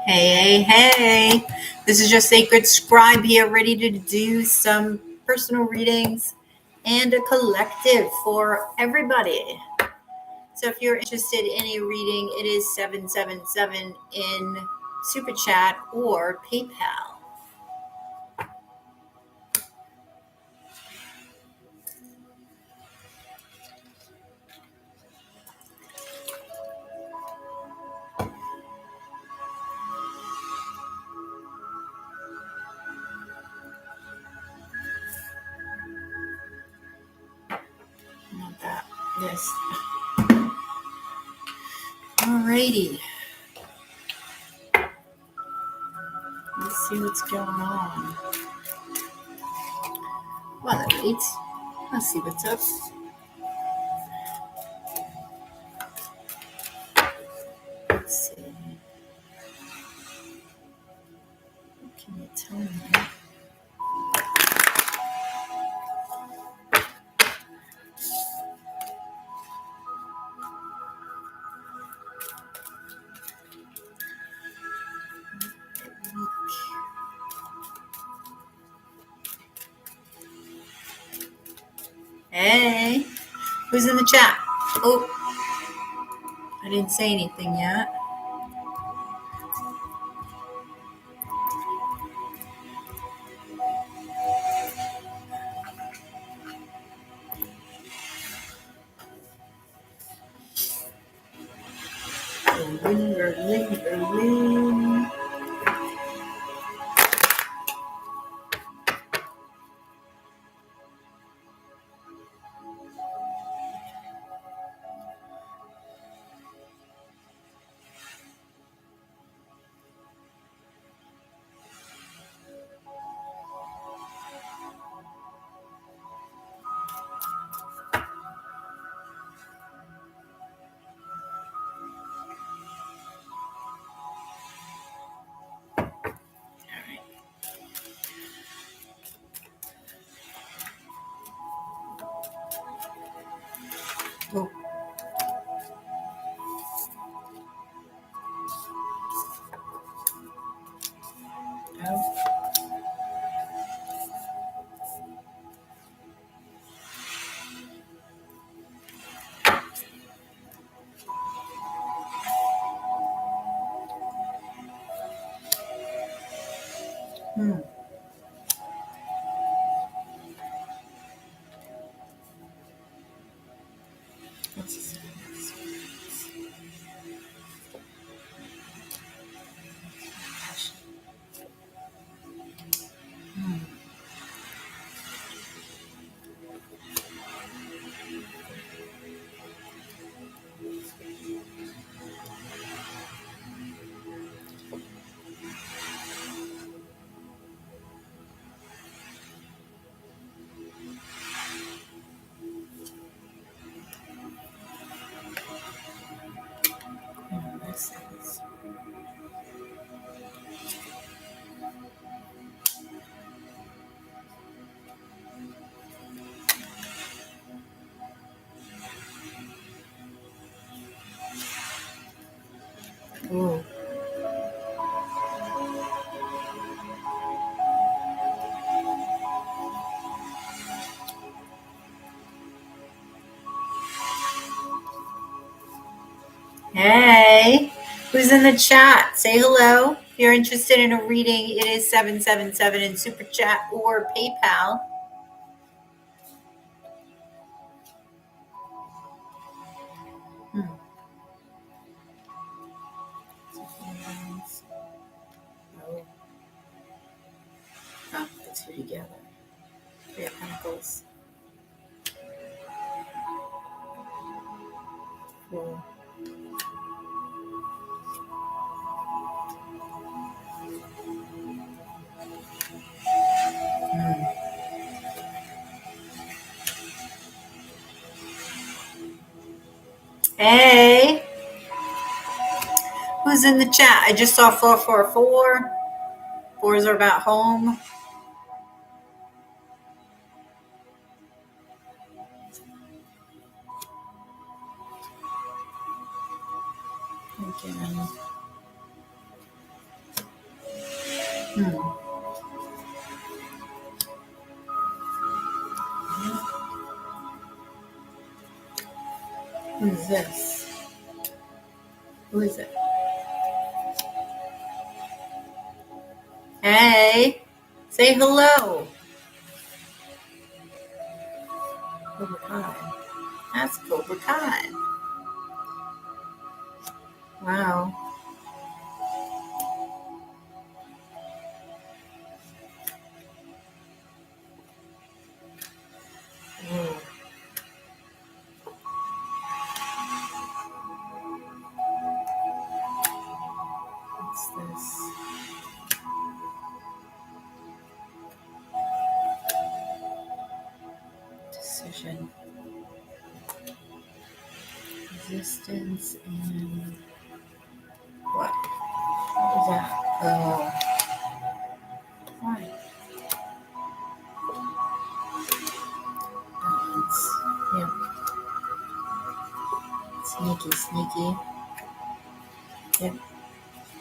Hey, hey, hey. This is your sacred scribe here, ready to do some personal readings and a collective for everybody. So if you're interested in a reading, it is 777 in Super Chat or PayPal. Not that. This. Alrighty. Let's see what's going on. Well, wait. Let's see what's up. Let's see. What can you tell me? Hey, who's in the chat? Oh, I didn't say anything yet. Berlin. Oh. Oh. What's this? This is. Oh. Hey, who's in the chat? Say hello. If you're interested in a reading, it is 777 in Super Chat or PayPal. Oh, the two together. Three of Pentacles. 4. Hey, who's in the chat? I just saw 444. Fours are about home. Again. Who is this? Who is it? Hey, say hello. Cobra Kai. That's Cobra Kai. Wow. Whoa. What's this? Decision. Resistance and what? What is that? Oh. Why? Yeah. Sneaky, sneaky. Yep.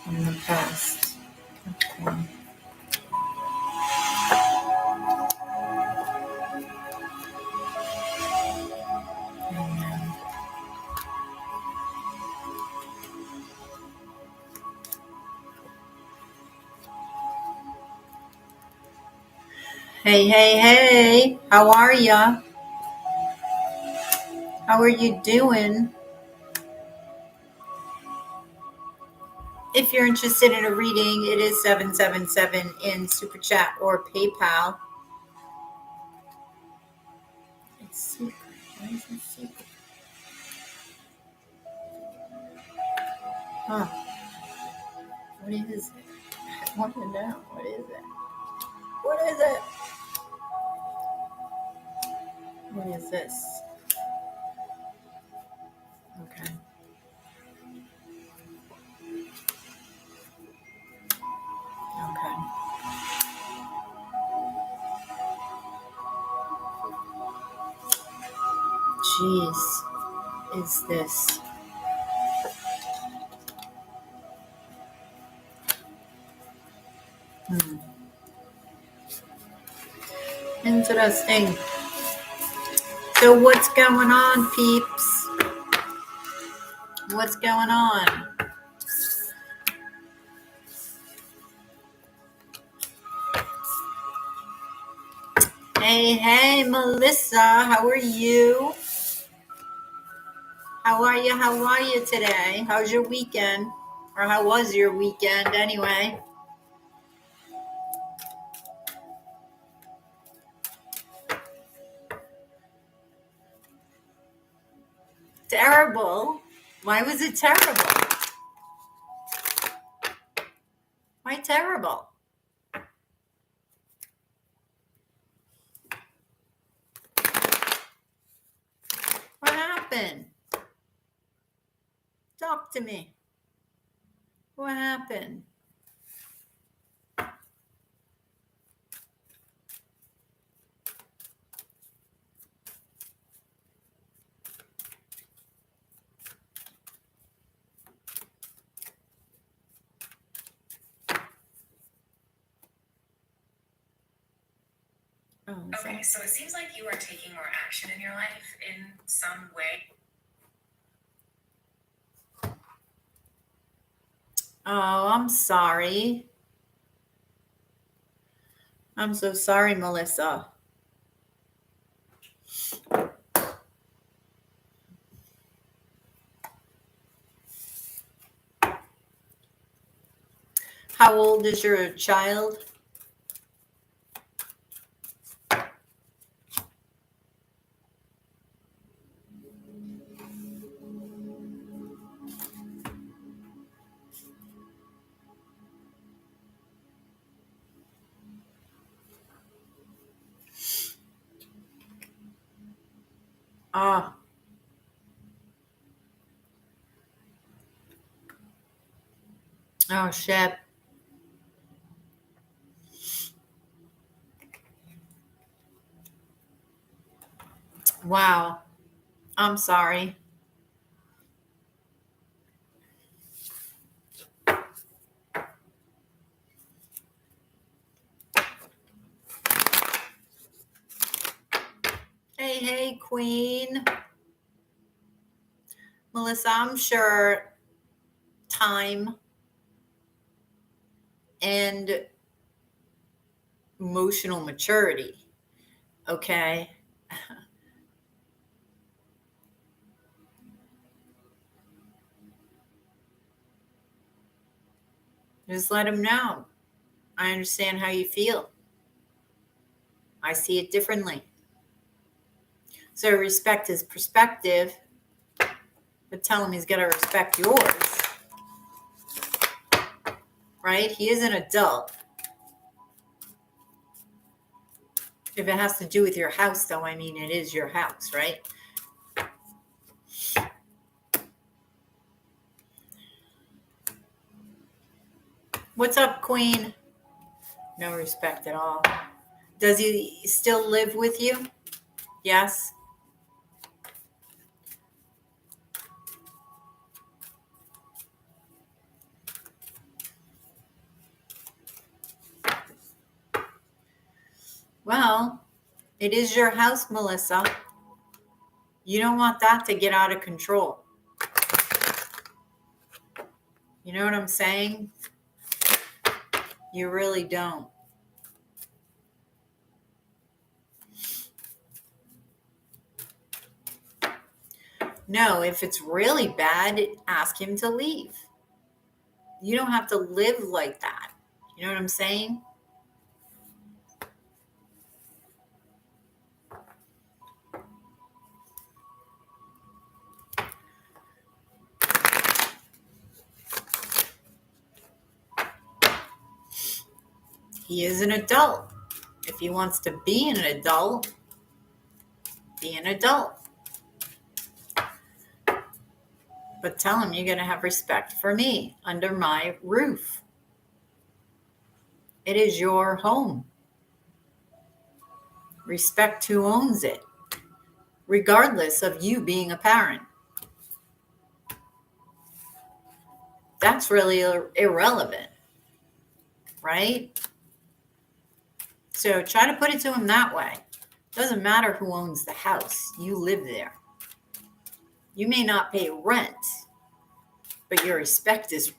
From the past. Okay. Hey, hey, hey. How are ya? How are you doing? If you're interested in a reading, it is 777 in Super Chat or PayPal. It's secret. Why is it secret? Huh. What is it? I want to know. What is it? What is it? What is this? Okay. Okay. Jeez. Is this? Interesting. So what's going on, peeps? What's going on? Hey, hey, Melissa. How are you? How are you? How are you today? How's your weekend? Or how was your weekend anyway? Terrible? Why was it terrible? Why terrible? What happened? Talk to me. What happened? Oh, Okay, so it seems like you are taking more action in your life in some way. Oh, I'm sorry. I'm so sorry, Melissa. How old is your child? Ah. Oh, shit. Wow. I'm sorry. Hey, Queen. Melissa, I'm sure time and emotional maturity, okay? Just let him know. I understand how you feel. I see it differently. So respect his perspective, but tell him he's got to respect yours, right? He is an adult. If it has to do with your house, though, I mean, it is your house, right? What's up, Queen? No respect at all. Does he still live with you? Yes. Well, it is your house, Melissa. You don't want that to get out of control. You know what I'm saying? You really don't. No, if it's really bad, ask him to leave. You don't have to live like that. You know what I'm saying? He is an adult. If he wants to be an adult, be an adult. But tell him you're going to have respect for me under my roof. It is your home. Respect who owns it, regardless of you being a parent. That's really irrelevant, right? So try to put it to him that way. Doesn't matter who owns the house. You live there. You may not pay rent, but your respect is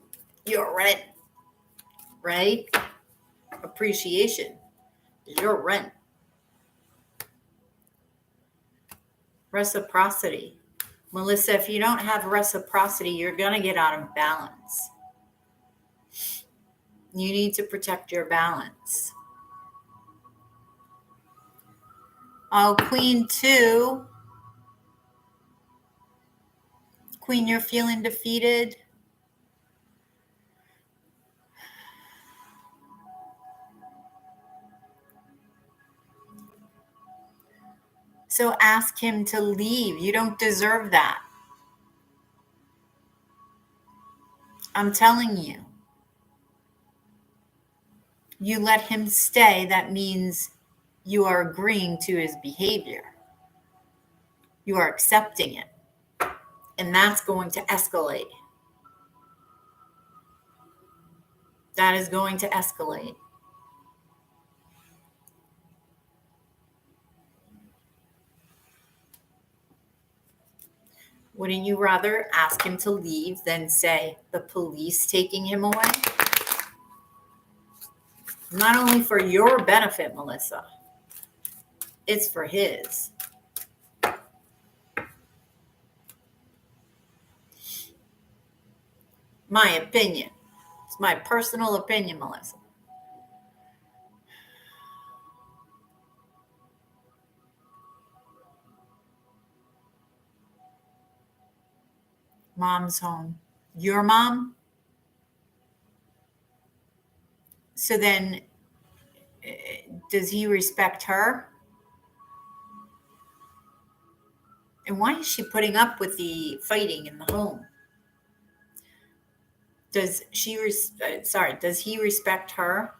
your rent, right? Appreciation is your rent. Reciprocity. Melissa, if you don't have reciprocity, you're going to get out of balance. You need to protect your balance. Oh, Queen 2. Queen, you're feeling defeated. So ask him to leave. You don't deserve that. I'm telling you. You let him stay, that means you are agreeing to his behavior. You are accepting it. And that's going to escalate. That is going to escalate. Wouldn't you rather ask him to leave than say the police taking him away? Not only for your benefit, Melissa, it's for his. My opinion. It's my personal opinion, Melissa. Mom's home. Your mom? So then, does he respect her? And why is she putting up with the fighting in the home? Does he respect her?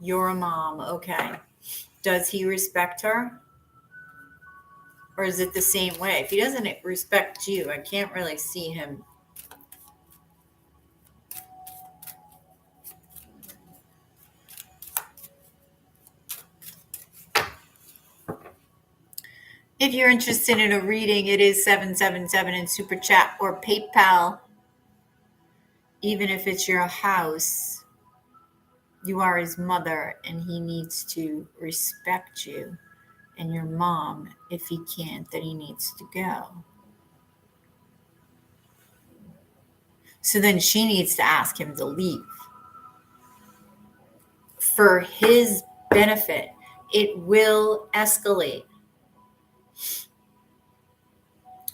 You're a mom, okay. Does he respect her? Or is it the same way? If he doesn't respect you, I can't really see him. If you're interested in a reading, it is 777 in Super Chat or PayPal. Even if it's your house, you are his mother and he needs to respect you. And your mom, if he can't, then he needs to go. So then she needs to ask him to leave. For his benefit, it will escalate.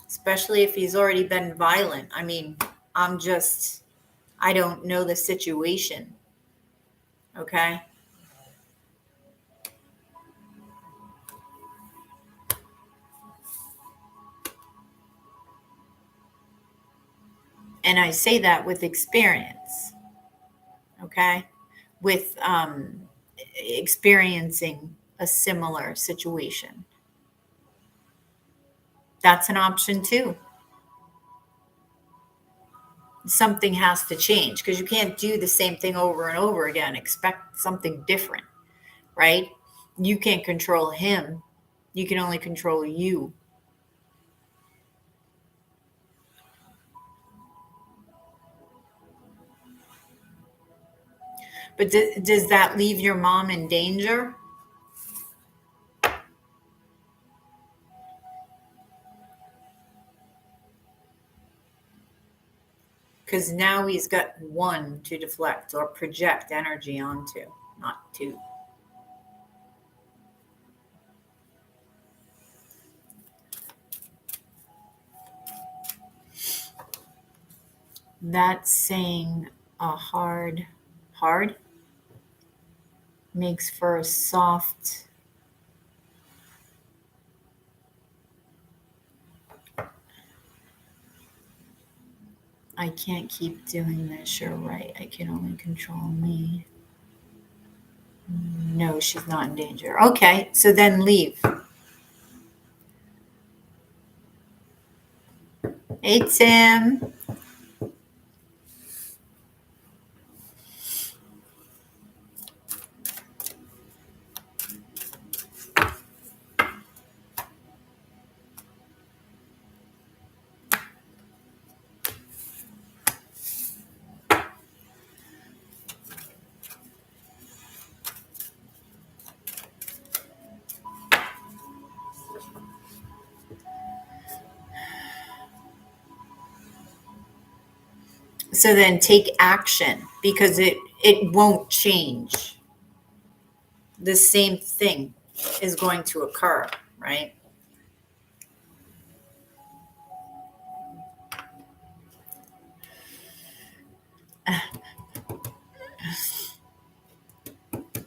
Especially if he's already been violent. I mean, I don't know the situation. Okay? And I say that with experience. Okay? With experiencing a similar situation. That's an option too. Something has to change because you can't do the same thing over and over again. Expect something different, right? You can't control him. You can only control you. But does that leave your mom in danger? Because now he's got one to deflect or project energy onto, not two. That's saying a hard makes for a soft. I can't keep doing this. You're right. I can only control me. No, she's not in danger. Okay, so then leave. Hey, Tim. So then take action because it won't change. The same thing is going to occur, right?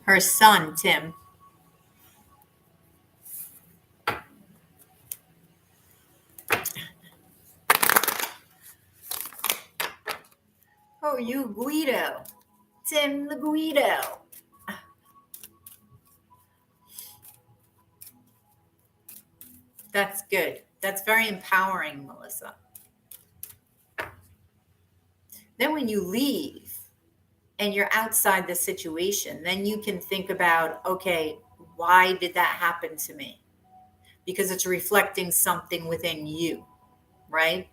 Her son, Tim. Oh, you Guido. Tim the Guido. That's good. That's very empowering, Melissa. Then when you leave and you're outside the situation, then you can think about, okay, why did that happen to me? Because it's reflecting something within you, right?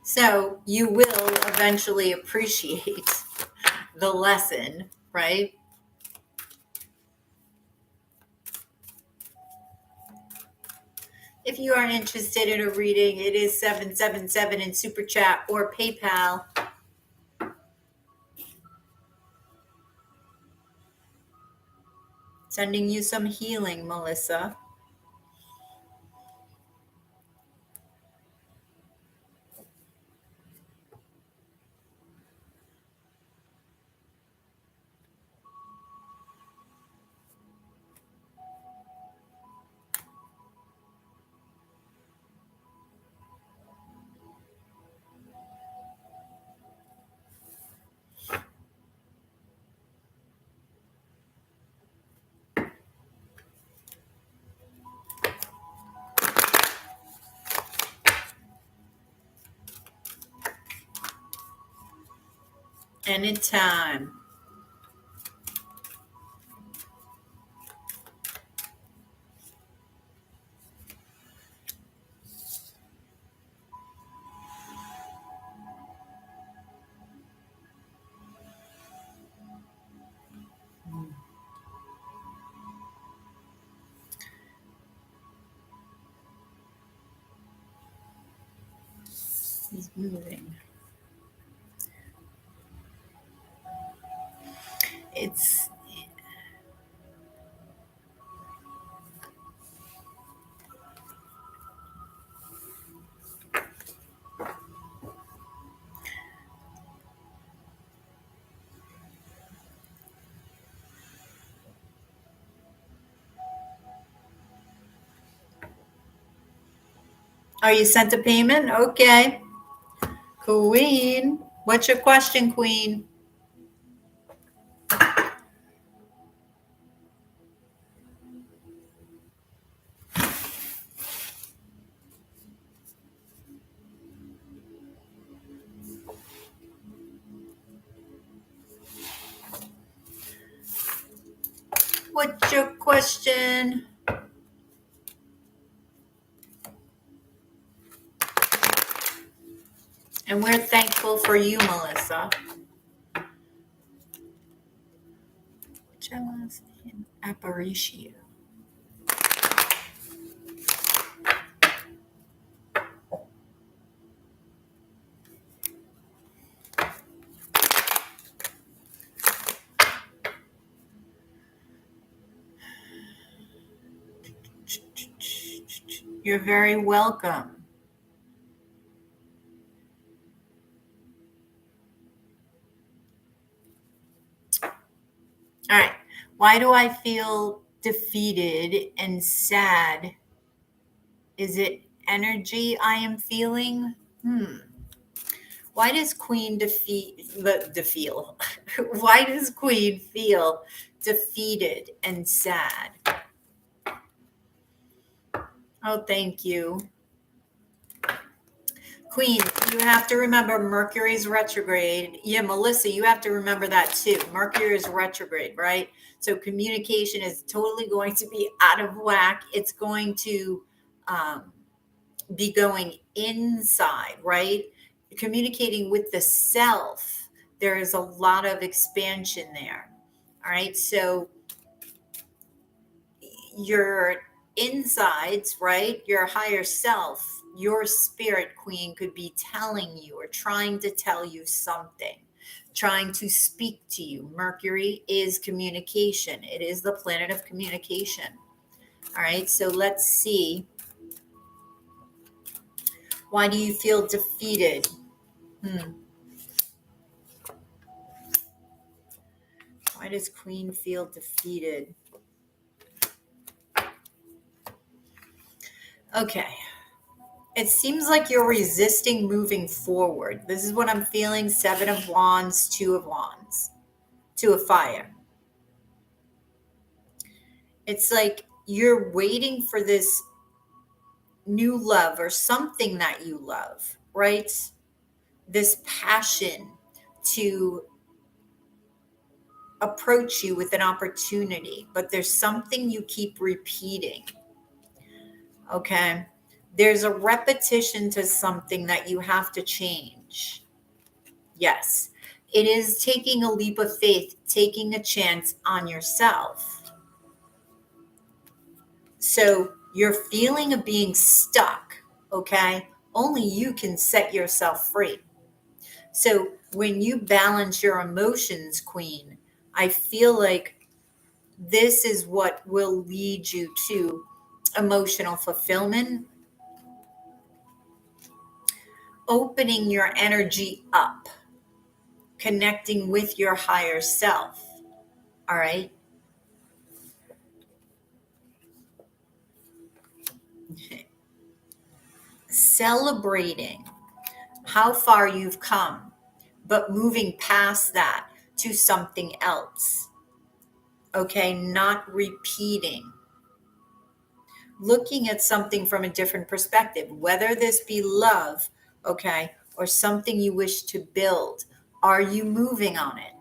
So you will eventually appreciate the lesson, right? If you are interested in a reading, it is 777 in Super Chat or PayPal. Sending you some healing, Melissa. Anytime. He's moving. It's Are you sent a payment? Okay. Queen. What's your question, Queen? What's your question? And we're thankful for you, Melissa. Jealous in Aparicio. You're very welcome. All right. Why do I feel defeated and sad? Is it energy I am feeling? Why does Queen feel? Why does Queen feel defeated and sad? Oh, thank you. Queen, you have to remember Mercury's retrograde. Yeah, Melissa, you have to remember that too. Mercury is retrograde, right? So communication is totally going to be out of whack. It's going to be going inside, right? Communicating with the self. There is a lot of expansion there. All right. So your insides, right? Your higher self, your spirit queen could be telling you or trying to tell you something, trying to speak to you. Mercury is communication, it is the planet of communication. All right, so let's see. Why do you feel defeated? Why does Queen feel defeated? Okay. It seems like you're resisting moving forward. This is what I'm feeling. 7 of Wands, 2 of Wands, 2 of Fire. It's like you're waiting for this new love or something that you love, right? This passion to approach you with an opportunity, but there's something you keep repeating. Okay. There's a repetition to something that you have to change. Yes. It is taking a leap of faith, taking a chance on yourself. So your feeling of being stuck, okay, only you can set yourself free. So when you balance your emotions, Queen, I feel like this is what will lead you to emotional fulfillment, opening your energy up, connecting with your higher self. All right. Celebrating how far you've come, but moving past that to something else. Okay. Not repeating. Looking at something from a different perspective, whether this be love, okay, or something you wish to build, Are you moving on it?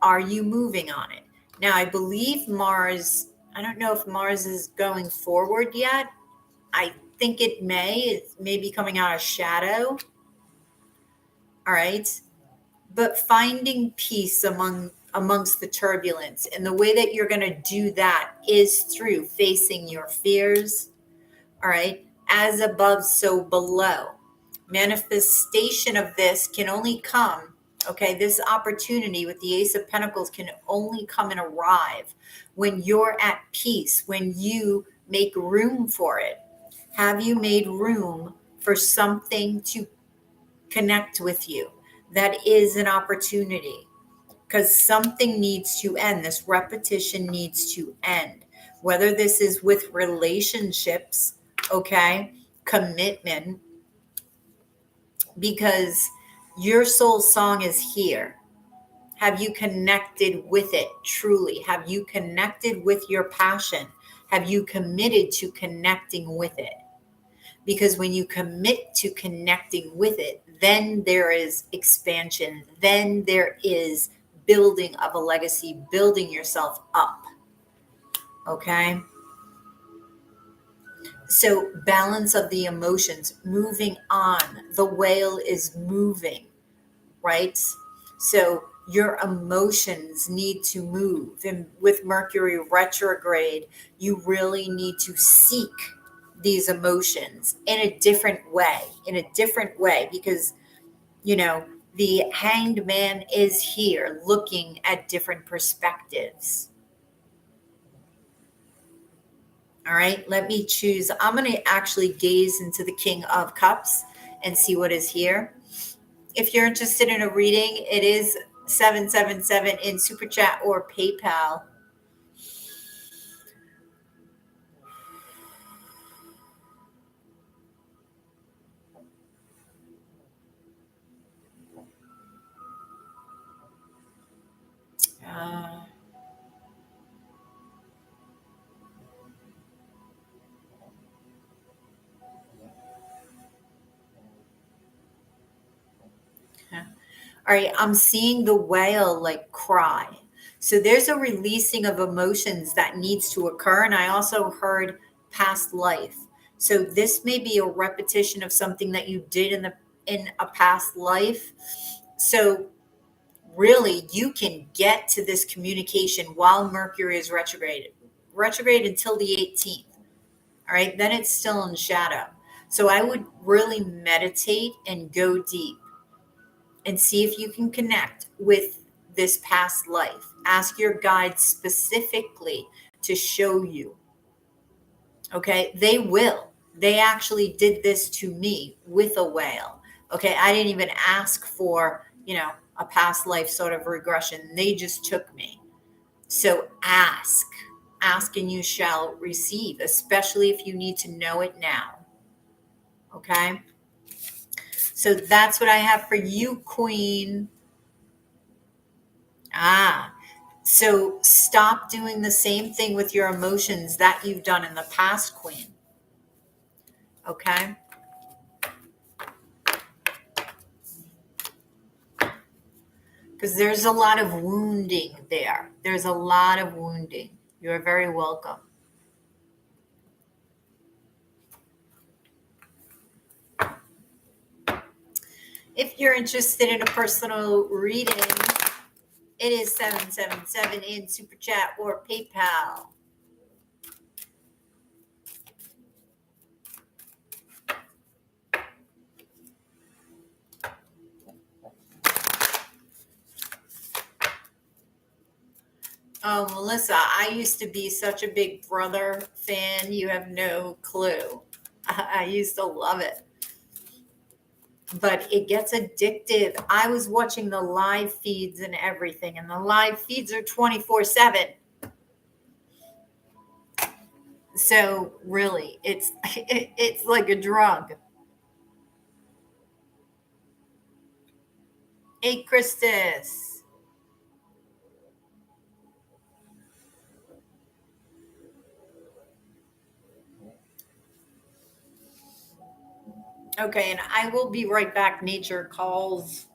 Are you moving on it? Now, I believe Mars, I don't know if Mars is going forward yet. I think it may be coming out of shadow. All right. But finding peace amongst the turbulence. And the way that you're going to do that is through facing your fears. All right. As above, so below. Manifestation of this can only come, okay, this opportunity with the Ace of Pentacles can only come and arrive when you're at peace, when you make room for it. Have you made room for something to connect with you? That is an opportunity, because something needs to end. This repetition needs to end. Whether this is with relationships, okay, commitment, because your soul song is here. Have you connected with it truly? Have you connected with your passion? Have you committed to connecting with it? Because when you commit to connecting with it, then there is expansion. Then there is building of a legacy, building yourself up. Okay? So, balance of the emotions, moving on. The whale is moving, right? So, your emotions need to move. And with Mercury retrograde, you really need to seek these emotions in a different way, because, you know, the hanged man is here looking at different perspectives. All right, let me choose. I'm going to actually gaze into the King of Cups and see what is here. If you're interested in a reading, it is 777 in Super Chat or PayPal. Uh, all right, I'm seeing the whale like cry. So there's a releasing of emotions that needs to occur. And I also heard past life. So this may be a repetition of something that you did in a past life. So really, you can get to this communication while Mercury is retrograde until the 18th. All right, then it's still in shadow. So I would really meditate and go deep and see if you can connect with this past life. Ask your guides specifically to show you. Okay, they will. They actually did this to me with a whale. Okay, I didn't even ask for, a past life sort of regression. They just took me. So ask and you shall receive, especially if you need to know it now. Okay, so that's what I have for you, Queen. So stop doing the same thing with your emotions that you've done in the past, Queen. Okay? Because there's a lot of wounding there. There's a lot of wounding. You're very welcome. If you're interested in a personal reading, it is 777 in Super Chat or PayPal. Oh, Melissa, I used to be such a Big Brother fan. You have no clue. I used to love it. But it gets addictive. I was watching the live feeds and everything, and the live feeds are 24/7. So really, it's like a drug. Hey, Christus. Okay, and I will be right back. Nature calls.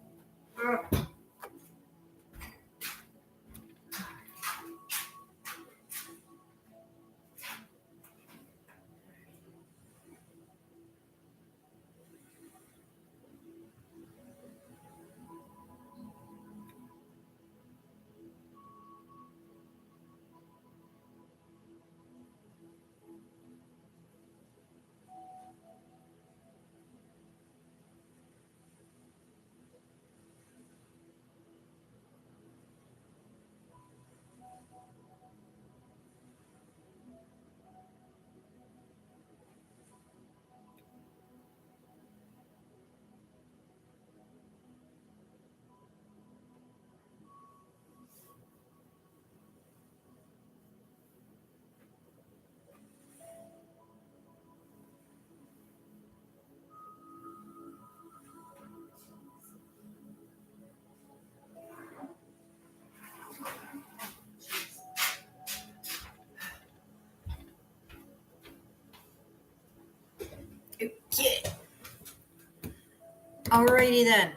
Alrighty then.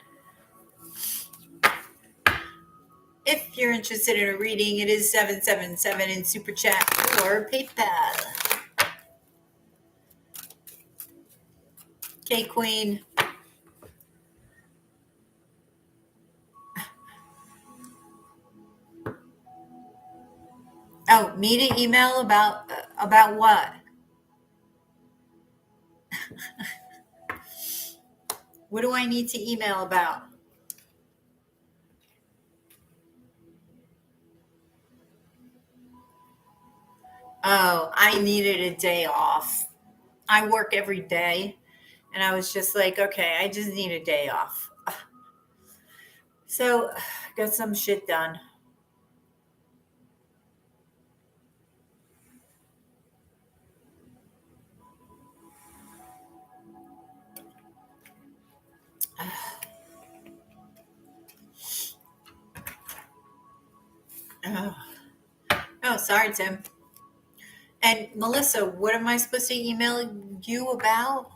If you're interested in a reading, it is 777 in Super Chat or PayPal. Okay, Queen. Oh, me to email about what? What do I need to email about? Oh, I needed a day off. I work every day, and I was just like, okay, I just need a day off. So, got some shit done. Oh, sorry, Tim. And Melissa, what am I supposed to email you about?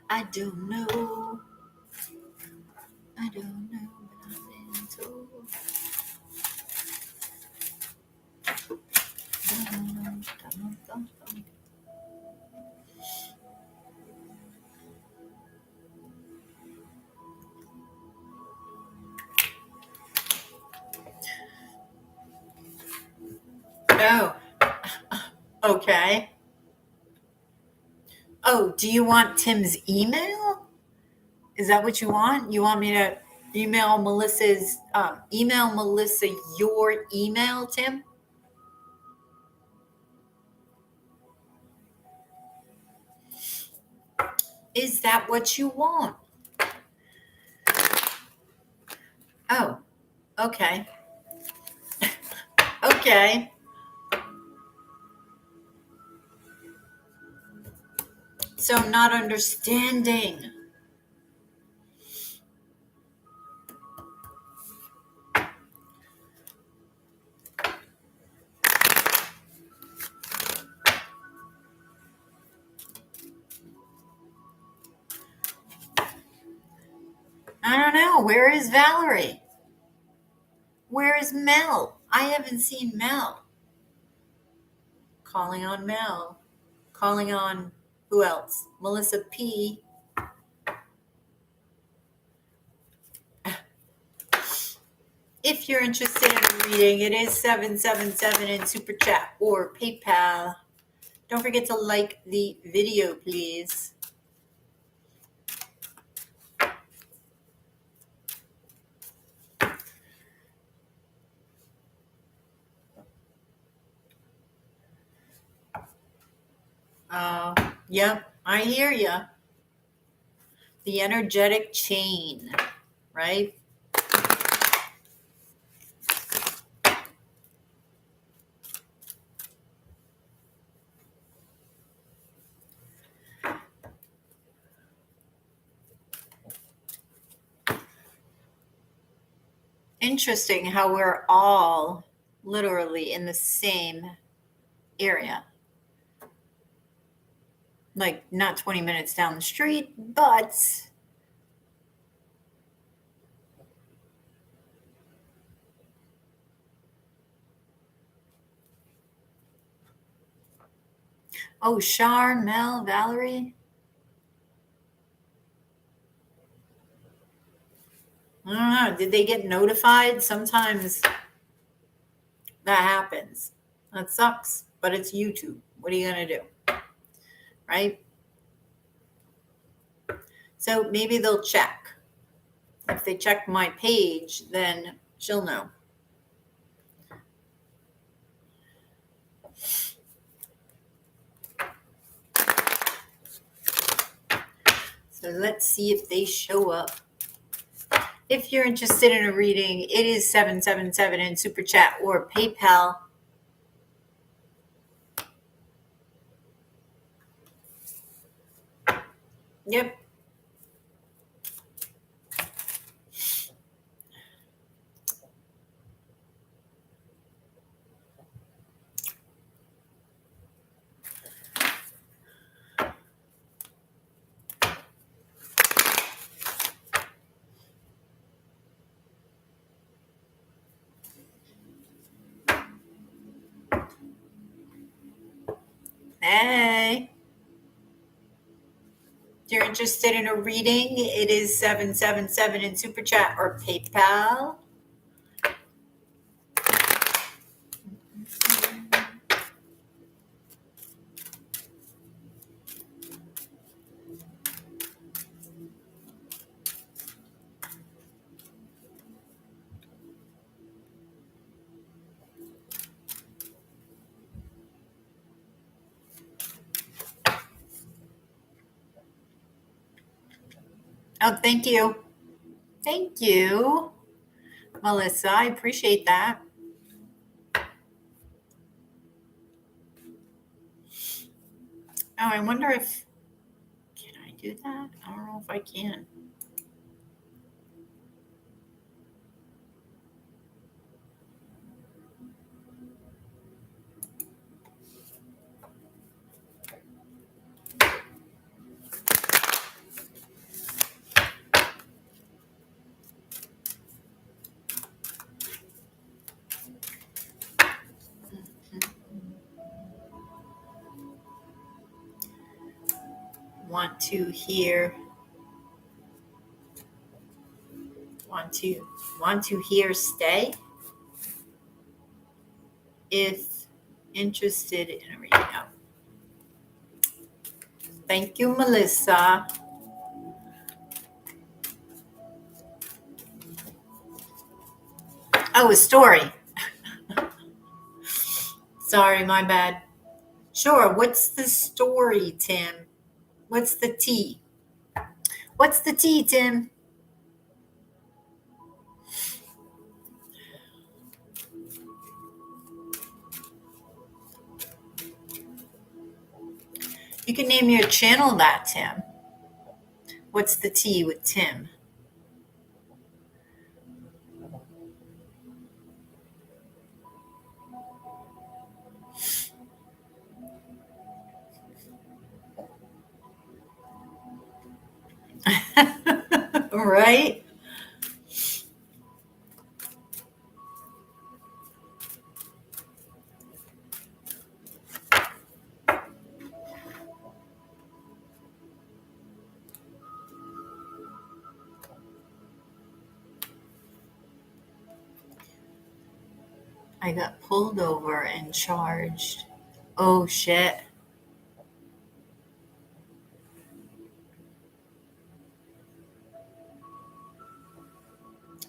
I don't know. I don't know, but I've been told. Oh, okay. Oh, do you want Tim's email? Is that what you want? You want me to email Melissa your email, Tim? Is that what you want? Oh, okay. Okay. So I'm not understanding. I don't know. Where is Valerie? Where is Mel? I haven't seen Mel. Calling on Mel. Calling on who else? Melissa P. If you're interested in a reading, it is 777 in Super Chat or PayPal. Don't forget to like the video, please. Yep, I hear you. The energetic chain, right? Interesting how we're all literally in the same area. Like, not 20 minutes down the street, but oh, Shar, Mel, Valerie. I don't know. Did they get notified? Sometimes that happens. That sucks, but it's YouTube. What are you going to do? Right? So maybe they'll check. If they check my page, then she'll know. So let's see if they show up. If you're interested in a reading, it is 777 in Super Chat or PayPal. Yep. Hey. If you're interested in a reading, it is 777 in Super Chat or PayPal. Oh, thank you. Thank you, Melissa. I appreciate that. Oh, I wonder if, can I do that? I don't know if I can. Want to hear stay? If interested in a reading. Oh. Thank you, Melissa. Oh, a story. Sorry, my bad. Sure. What's the story, Tim? What's the tea? What's the tea, Tim? You can name your channel that, Tim. What's the tea with Tim? Right? I got pulled over and charged. Oh, shit.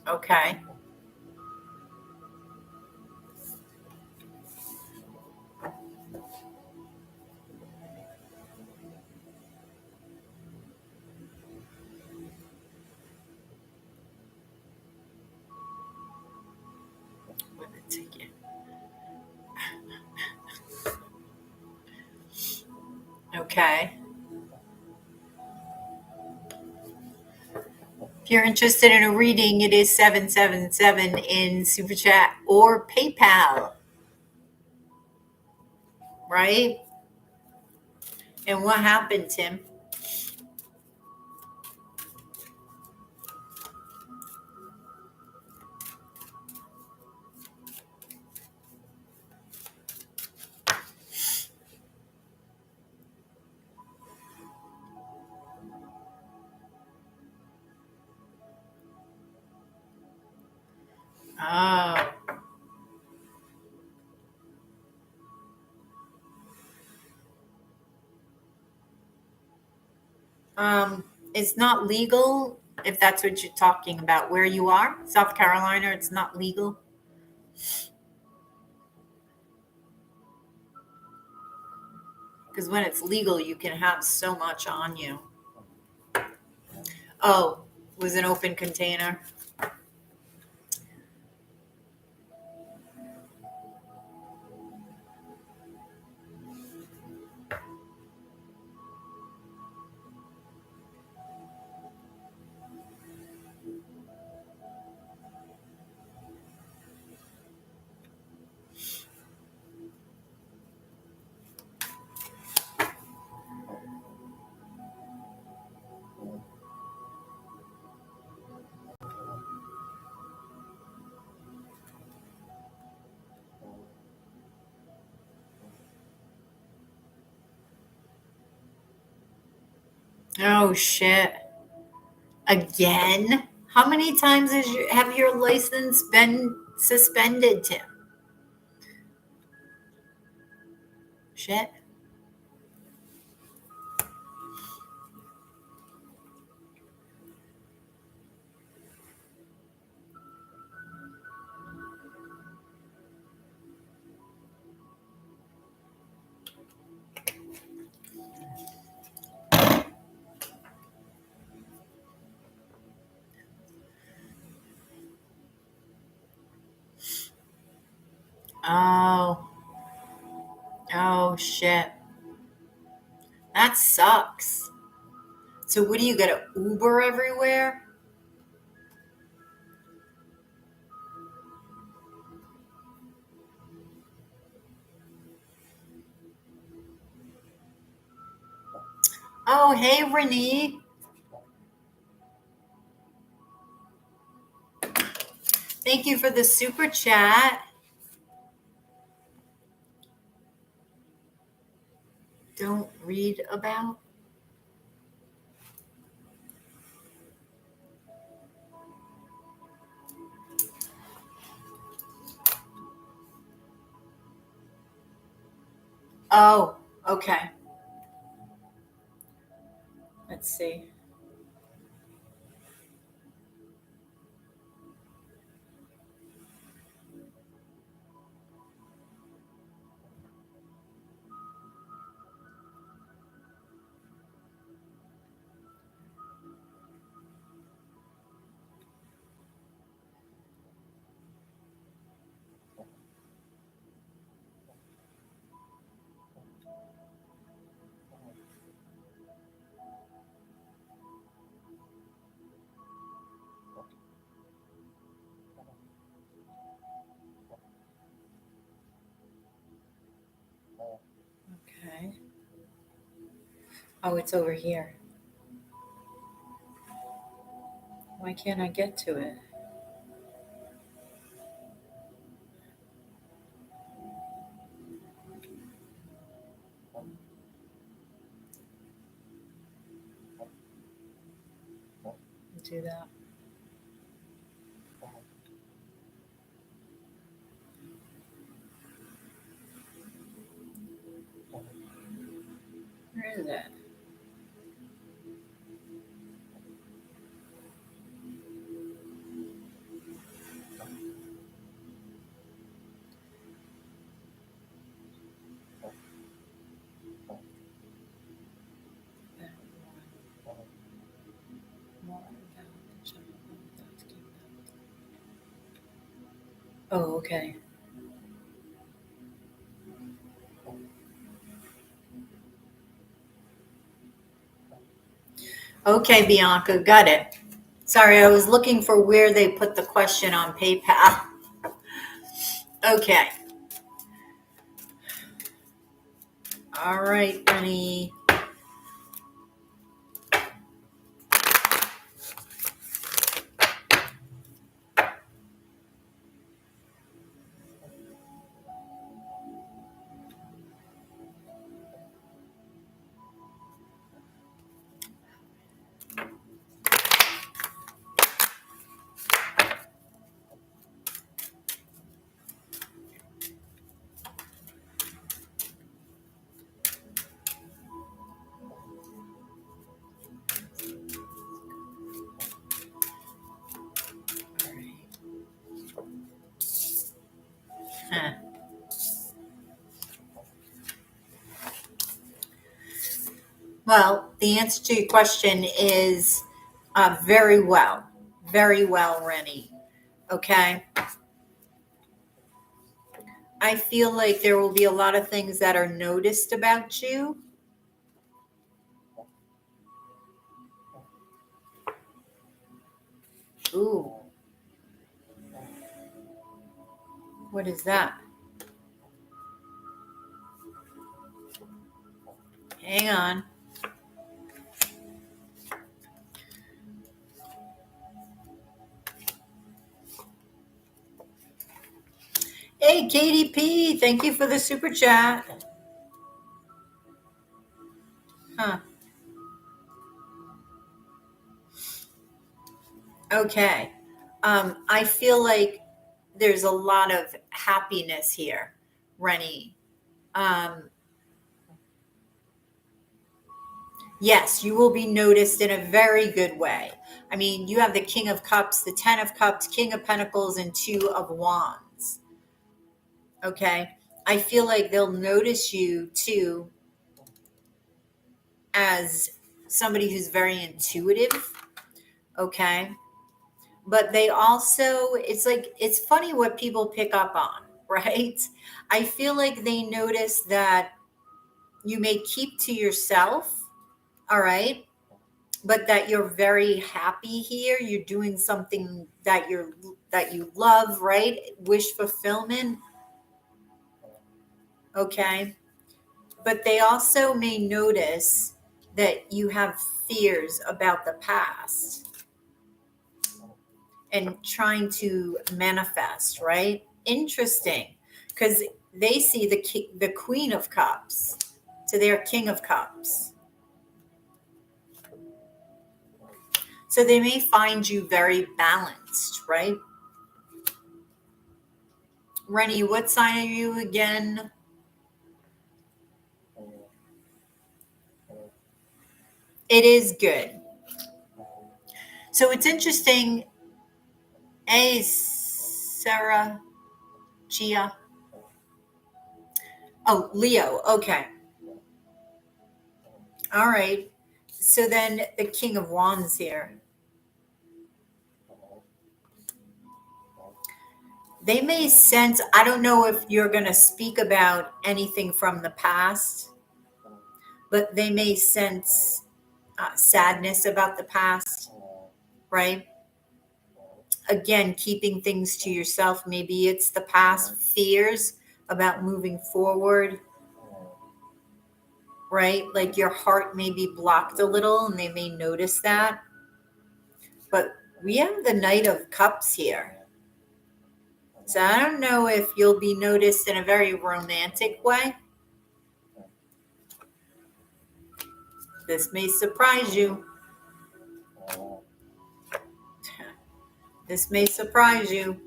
Okay. With a ticket. Okay. If you're interested in a reading, it is 777 in Super Chat or PayPal. Right? And what happened, Tim? Oh. It's not legal if that's what you're talking about. Where you are, South Carolina, it's not legal. Because when it's legal, you can have so much on you. Oh, it was an open container. Oh, shit. Again? How many times have your license been suspended, Tim? Shit. Oh. Oh, shit. That sucks. So what do you get, an Uber everywhere? Oh, hey, Renee. Thank you for the super chat. Don't read about. Oh, okay. Let's see. Okay. Oh, it's over here. Why can't I get to it? Do that. Where is it? Oh, okay. Okay, Bianca, got it. Sorry, I was looking for where they put the question on PayPal. Okay. All right, Rennie. Huh. Well, the answer to your question is very well. Very well, Rennie. Okay. I feel like there will be a lot of things that are noticed about you. Ooh. What is that? Hang on. Hey, KDP, thank you for the super chat. Huh. Okay. I feel like there's a lot of happiness here, Rennie. Um, yes, you will be noticed in a very good way. I mean, you have the King of Cups, the Ten of Cups, King of Pentacles, and Two of Wands. Okay. I feel like they'll notice you too as somebody who's very intuitive. Okay. But they also, it's like, it's funny what people pick up on, right? I feel like they notice that you may keep to yourself, all right, but that you're very happy here. You're doing something that you love, right? Wish fulfillment, okay? But they also may notice that you have fears about the past and trying to manifest, right? Interesting, because they see the Queen of Cups to their King of Cups. So they may find you very balanced, right? Rennie, what sign are you again? It is good. So it's interesting. Hey, Sarah Gia. Oh, Leo. Okay. All right. So then the King of Wands here. They may sense, I don't know if you're going to speak about anything from the past, but they may sense sadness about the past, right? Again, keeping things to yourself. Maybe it's the past fears about moving forward, right? Like your heart may be blocked a little and they may notice that. But we have the Knight of Cups here. So I don't know if you'll be noticed in a very romantic way. This may surprise you. This may surprise you.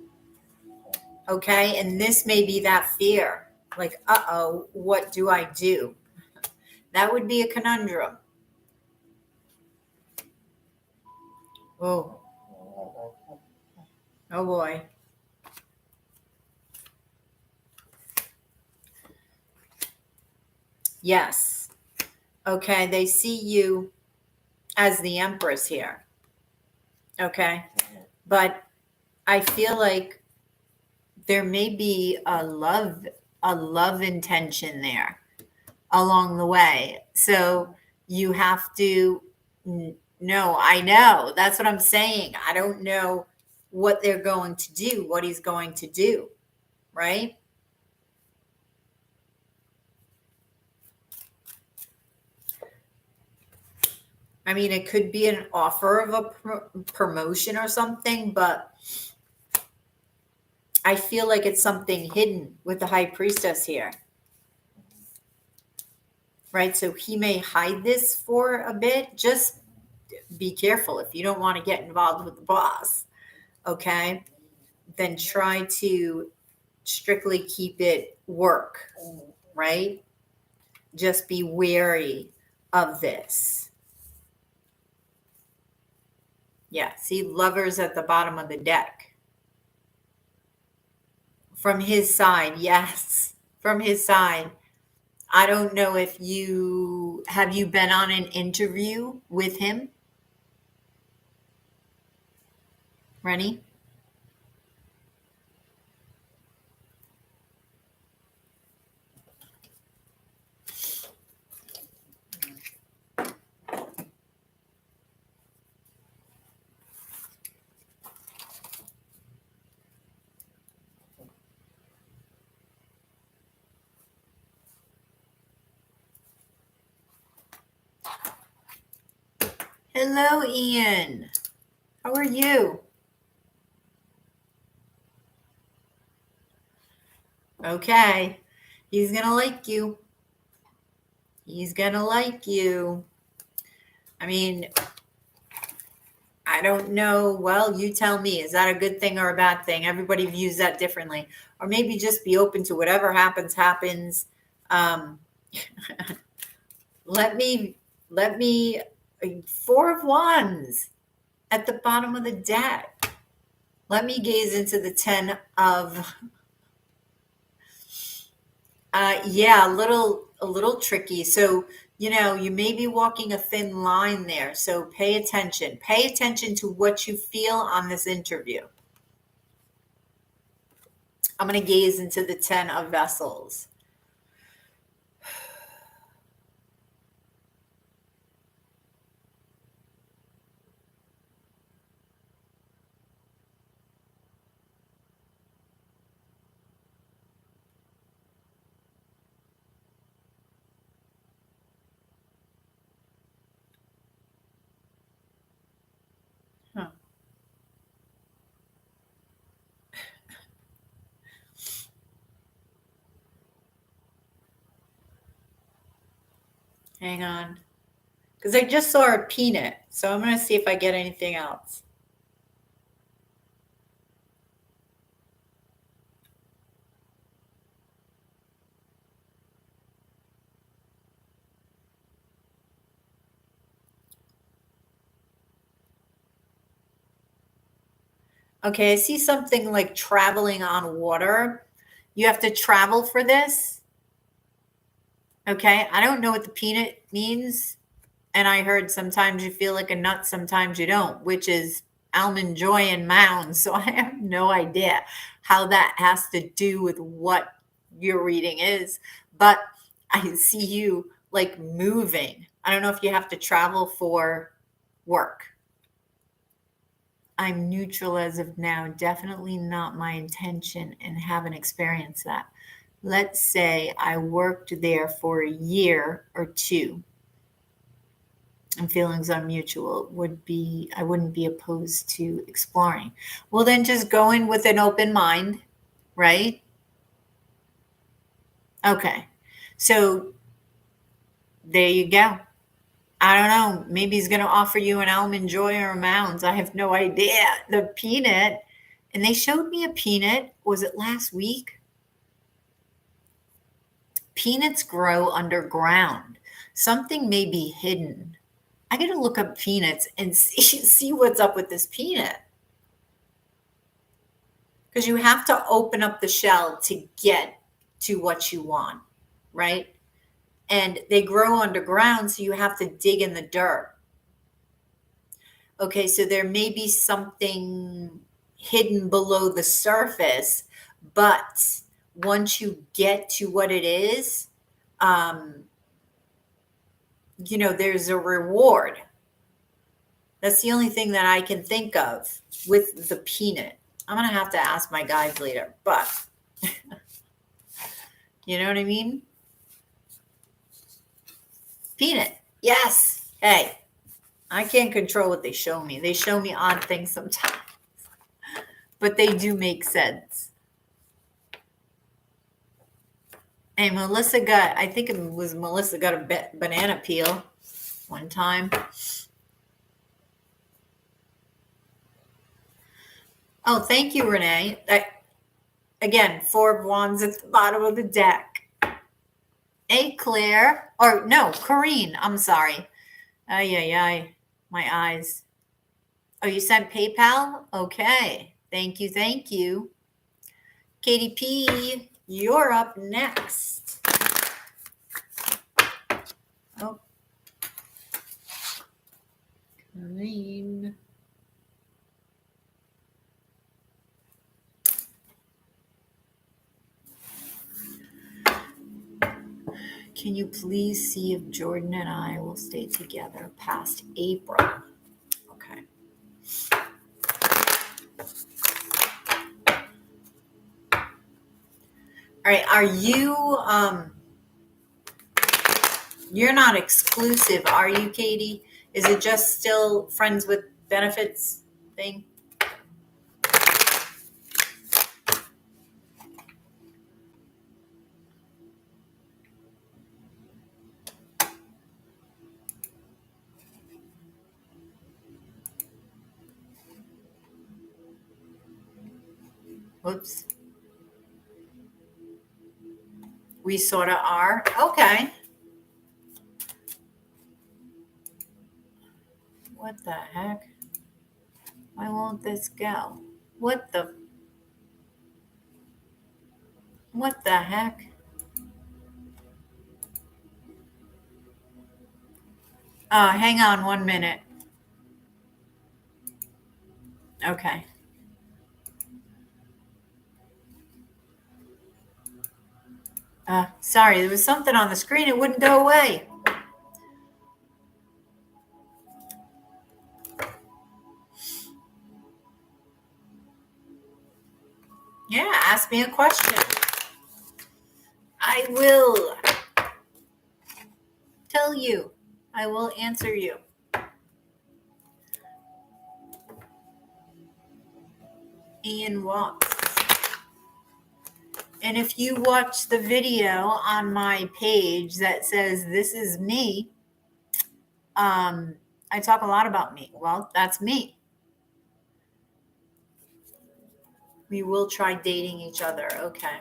Okay. And this may be that fear. Like, what do I do? That would be a conundrum. Oh, oh boy. Yes. Okay. They see you as the Empress here. Okay. But I feel like there may be a love intention there along the way. So you have to no, I know. That's what I'm saying. I don't know what they're going to do, what he's going to do, right? I mean, it could be an offer of a promotion or something, but I feel like it's something hidden with the High Priestess here. Right? So he may hide this for a bit. Just be careful if you don't want to get involved with the boss. Okay? Then try to strictly keep it work, right? Just be wary of this. Yeah, see Lovers at the bottom of the deck. From his side, yes. From his side. I don't know if you been on an interview with him, Rennie? Hello, Ian. How are you? Okay. He's going to like you. He's going to like you. I mean, I don't know. Well, you tell me. Is that a good thing or a bad thing? Everybody views that differently. Or maybe just be open to whatever happens. Um, let me, Four of Wands at the bottom of the deck. Let me gaze into the 10 of, yeah, a little tricky. So, you may be walking a thin line there. So pay attention. Pay attention to what you feel on this interview. I'm going to gaze into the 10 of Vessels. Huh. Hang on. Because I just saw a peanut. So I'm going to see if I get anything else. Okay, I see something like traveling on water. You have to travel for this. Okay, I don't know what the peanut means. And I heard sometimes you feel like a nut, sometimes you don't, which is almond joy and mounds. So I have no idea how that has to do with what your reading is. But I see you like moving. I don't know if you have to travel for work. I'm neutral as of now. Definitely not my intention and haven't experienced that. Let's say I worked there for a year or two and feelings are mutual I wouldn't be opposed to exploring. Well, then just go in with an open mind, right? Okay. So there you go. I don't know. Maybe he's going to offer you an almond joy or a mounds. I have no idea. The peanut. And they showed me a peanut. Was it last week? Peanuts grow underground. Something may be hidden. I got to look up peanuts and see what's up with this peanut. Because you have to open up the shell to get to what you want, right? And they grow underground, so you have to dig in the dirt. Okay, so there may be something hidden below the surface, but once you get to what it is, there's a reward. That's the only thing that I can think of with the peanut. I'm going to have to ask my guides later, but you know what I mean? Peanut. Yes. Hey, I can't control what they show me. They show me odd things sometimes, but they do make sense. Hey, I think it was Melissa got a banana peel one time. Oh, thank you, Renee. Again, Four of Wands at the bottom of the deck. Hey, Claire. Or no, Corrine. I'm sorry. Ay. My eyes. Oh, you sent PayPal? Okay. Thank you. Katie P, you're up next. Oh. Corrine. Can you please see if Jordan and I will stay together past April? Okay. All right. Are you, you're not exclusive, are you, Katie? Is it just still friends with benefits thing? Whoops. We sort of are. Okay. What the heck? Why won't this go? What the heck? Hang on 1 minute. Okay. Sorry, there was something on the screen. It wouldn't go away. Yeah, ask me a question. I will tell you. I will answer you. Ian walks. And if you watch the video on my page that says this is me, I talk a lot about me. Well, that's me. We will try dating each other. Okay.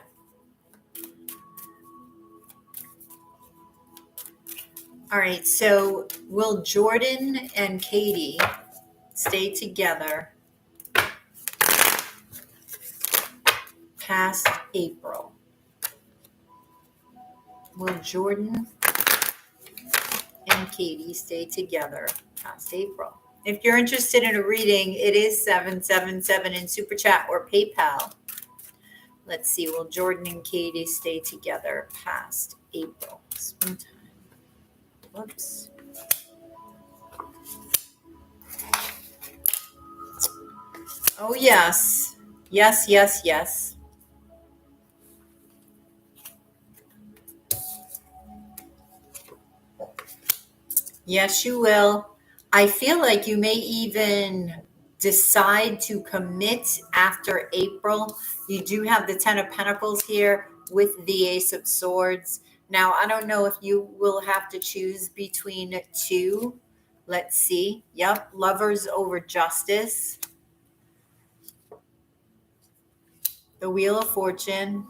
All right. So will Jordan and Katie stay together past April? Will Jordan and Katie stay together past April? If you're interested in a reading, it is 777 in Super Chat or PayPal. Let's see. Will Jordan and Katie stay together past April? Springtime. Whoops. Oh, yes. Yes, yes, yes. Yes, you will. I feel like you may even decide to commit after April. You do have the Ten of Pentacles here with the Ace of Swords. Now, I don't know if you will have to choose between two. Let's see. Yep, Lovers over Justice. The Wheel of Fortune.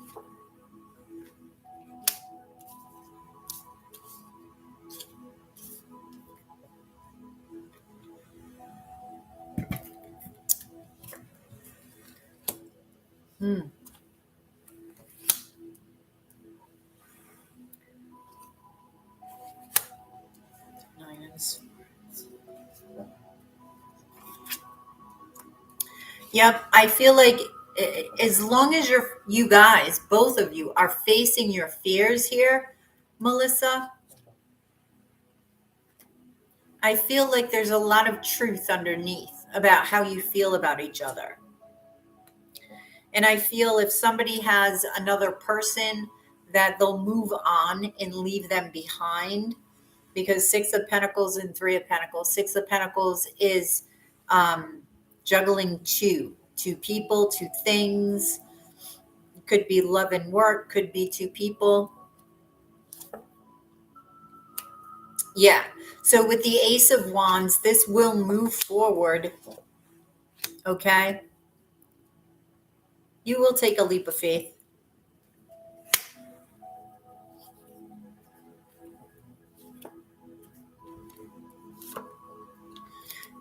Nine of Swords. Yep, I feel like as long as you guys, both of you, are facing your fears here, Melissa, I feel like there's a lot of truth underneath about how you feel about each other. And I feel if somebody has another person, that they'll move on and leave them behind, because Six of Pentacles and Three of Pentacles. Six of Pentacles is juggling two people, two things. Could be love and work, could be two people. Yeah. So with the Ace of Wands, this will move forward. Okay. You will take a leap of faith.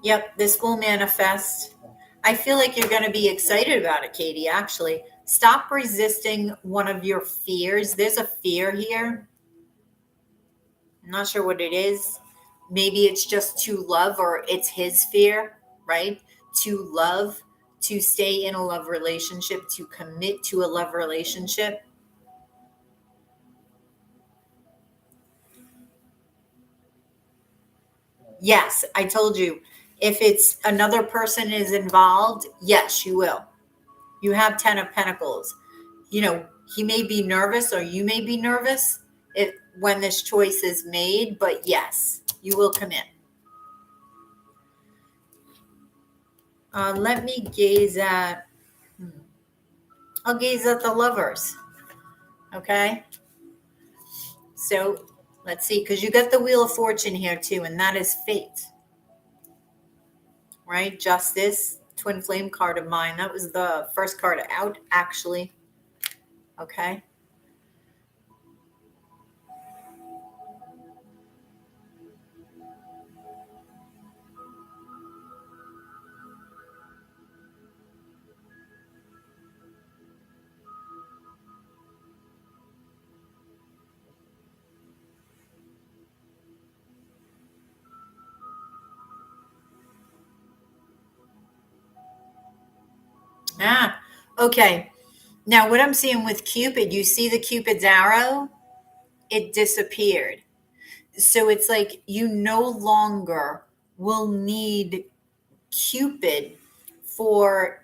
Yep. This will manifest. I feel like you're going to be excited about it, Katie, actually. Stop resisting one of your fears. There's a fear here. I'm not sure what it is. Maybe it's just to love, or it's his fear, right? To love, to stay in a love relationship, to commit to a love relationship. Yes, I told you. If it's another person is involved, yes, you will. You have 10 of Pentacles. You know, he may be nervous, or you may be nervous when this choice is made, but yes, you will commit. Let me gaze at, I'll gaze at the Lovers. Okay. So let's see, because you got the Wheel of Fortune here too, and that is fate, right? Justice. twin flame card of mine. That was the first card out, actually. Okay. Okay. Now, what I'm seeing with Cupid, you see the Cupid's arrow? It disappeared. So it's like you no longer will need Cupid for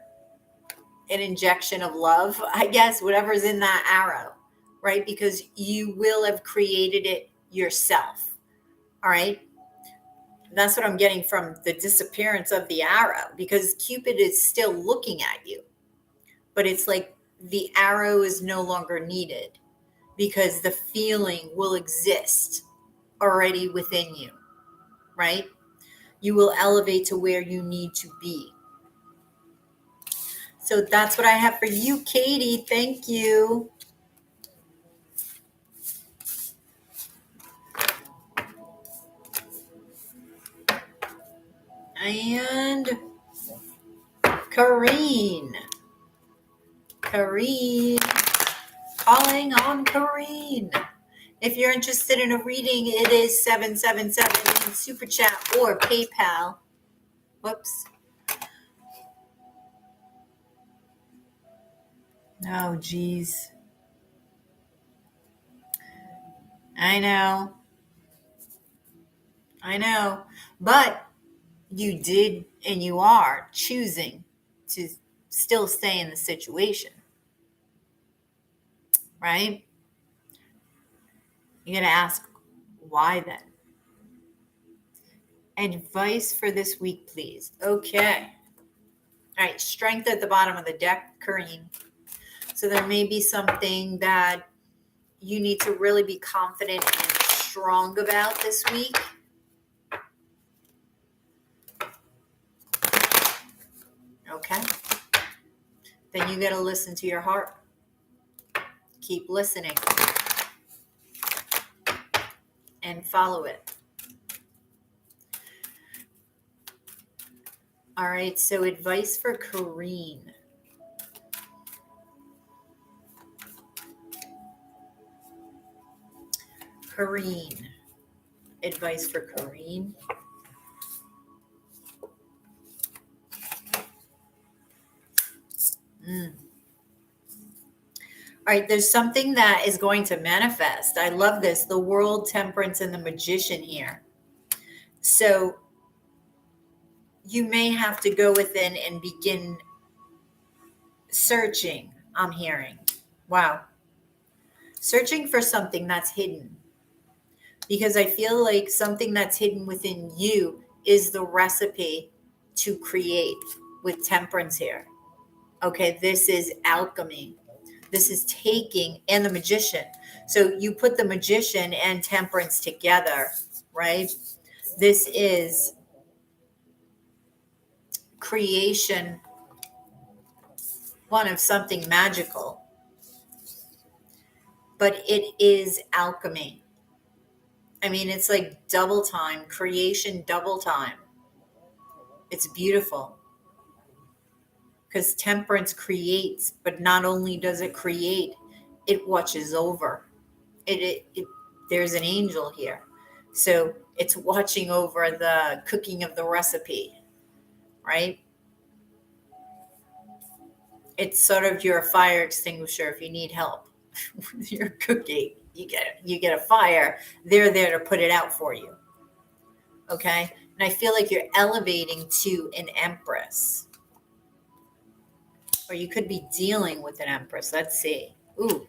an injection of love, I guess, whatever's in that arrow, right? Because you will have created it yourself. All right. That's what I'm getting from the disappearance of the arrow, because Cupid is still looking at you, but it's like the arrow is no longer needed because the feeling will exist already within you, right? You will elevate to where you need to be. So that's what I have for you, Katie. Thank you. And Kareen. Calling on Kareen. If you're interested in a reading, it is 777 in Super Chat or PayPal. Whoops. Oh, geez. I know. But you did and you are choosing to still stay in the situation, right? You got to ask, why then? Advice for this week, please. Okay. All right. Strength at the bottom of the deck, Kareen. So there may be something that you need to really be confident and strong about this week. Okay. Then you got to listen to your heart. Keep listening and follow it. All right. So advice for Kareen. Advice for Kareen. All right, there's something that is going to manifest. I love this. The World, Temperance, and the Magician here. So you may have to go within and begin searching, I'm hearing. Wow. Searching for something that's hidden. Because I feel like something that's hidden within you is the recipe to create with temperance here. Okay, this is alchemy. This is taking, and the magician. So you put the magician and temperance together, right? This is creation, one of something magical. But it is alchemy. I mean, it's like double time, creation double time. It's beautiful. Because temperance creates, but not only does it create, it watches over. There's an angel here. So it's watching over the cooking of the recipe, right? It's sort of your fire extinguisher if you need help with your cooking. You get a fire, they're there to put it out for you. Okay? And I feel like you're elevating to an empress. Or you could be dealing with an empress. Let's see. Ooh.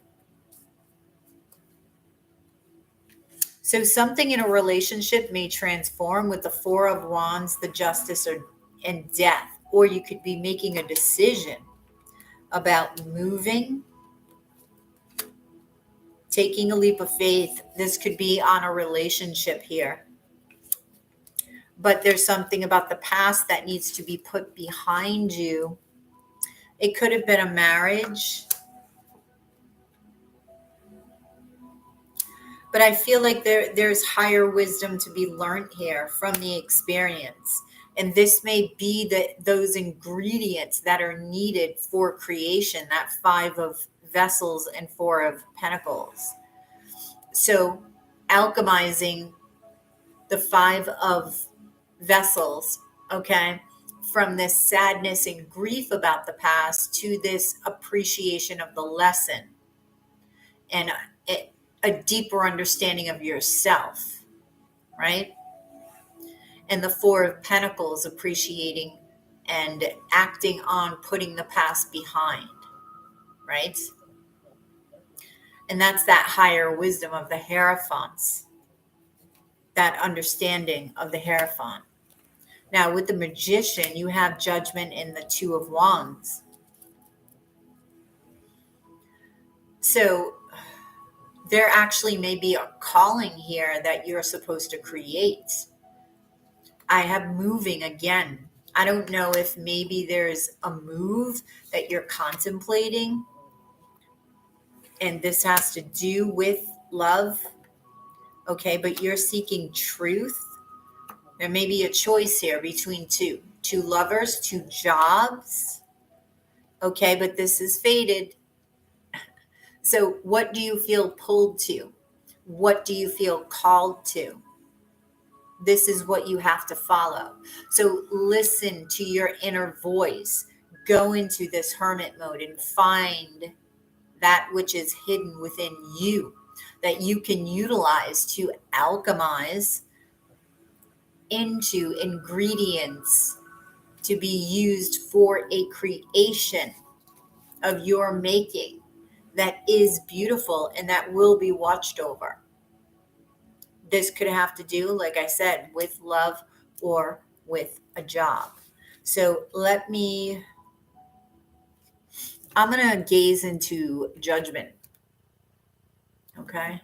So something in a relationship may transform with the Four of Wands, the Justice, and Death. Or you could be making a decision about moving, taking a leap of faith. This could be on a relationship here. but there's something about the past that needs to be put behind you. It could have been a marriage, but I feel like there's higher wisdom to be learned here from the experience. And this may be those ingredients that are needed for creation, that 5 of vessels and 4 of pentacles. So alchemizing the 5 of vessels, okay, from this sadness and grief about the past to this appreciation of the lesson and a deeper understanding of yourself, right? And the 4 of pentacles, appreciating and acting on putting the past behind, right? And that's that higher wisdom of the Hierophants, that understanding of the Hierophant. Now, with the Magician, you have Judgment in the 2 of Wands. So there actually may be a calling here that you're supposed to create. I have moving again. I don't know if maybe there's a move that you're contemplating, and this has to do with love, okay, but you're seeking truth. There may be a choice here between two lovers, 2 jobs, okay, but this is fated. So what do you feel pulled to? What do you feel called to? This is what you have to follow. So listen to your inner voice. Go into this hermit mode and find that which is hidden within you that you can utilize to alchemize into ingredients to be used for a creation of your making that is beautiful and that will be watched over. This could have to do, like I said, with love or with a job. So I'm going to gaze into Judgment. Okay.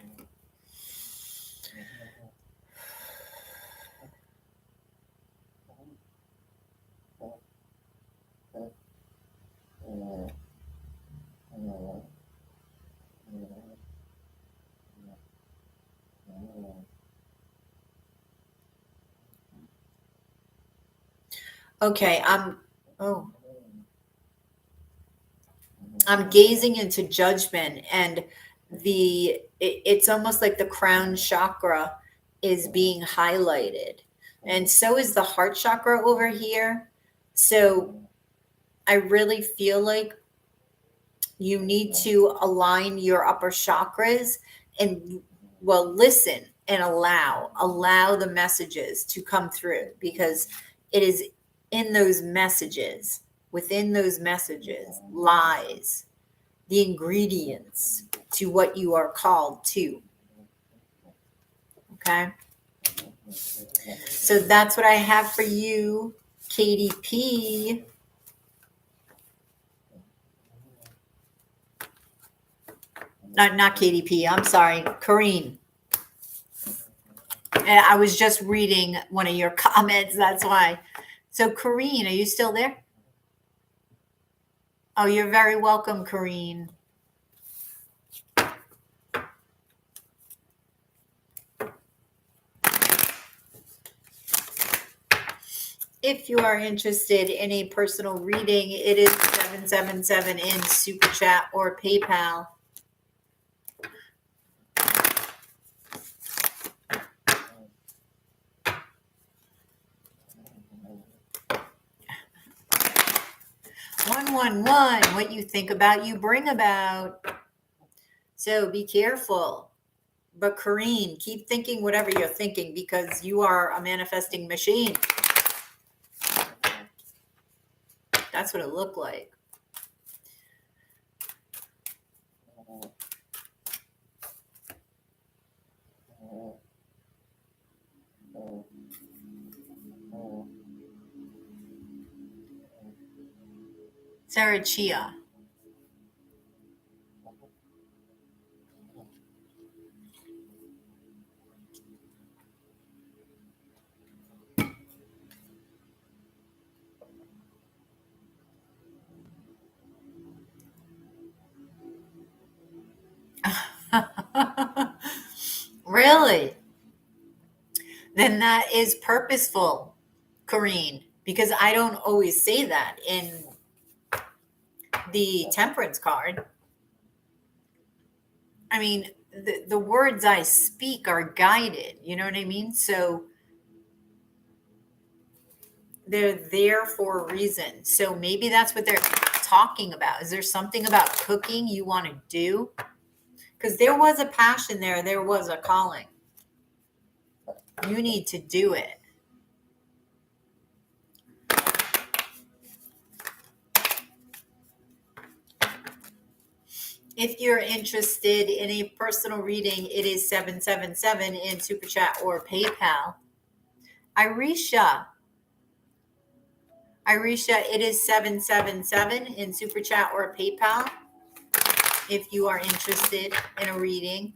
Okay, I'm gazing into Judgment, and it's almost like the crown chakra is being highlighted, and so is the heart chakra over here. So I really feel like you need to align your upper chakras and, well, listen and allow the messages to come through, because it is in those messages, within those messages lies the ingredients to what you are called to. Okay. So that's what I have for you, KDP. Not KDP. I'm sorry, Kareen. And I was just reading one of your comments. That's why. So, Kareen, are you still there? Oh, you're very welcome, Kareen. If you are interested in a personal reading, it is 777 in Super Chat or PayPal. One, what you think about, you bring about. So be careful. But Kareen, keep thinking whatever you're thinking, because you are a manifesting machine. That's what it looked like. Sarah Chia. Really? Then that is purposeful, Corrine, because I don't always say that in the temperance card. I mean, the words I speak are guided. You know what I mean? So they're there for a reason. So maybe that's what they're talking about. Is there something about cooking you want to do? Because there was a passion there. There was a calling. You need to do it. If you're interested in a personal reading, it is 777 in Super Chat or PayPal. Irisha, it is 777 in Super Chat or PayPal. If you are interested in a reading.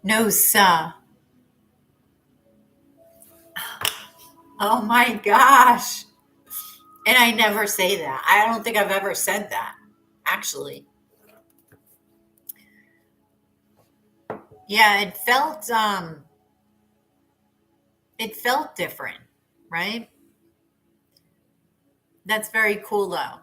No, sir. Oh my gosh. And I never say that. I don't think I've ever said that, actually. Yeah, it felt different, right? That's very cool though.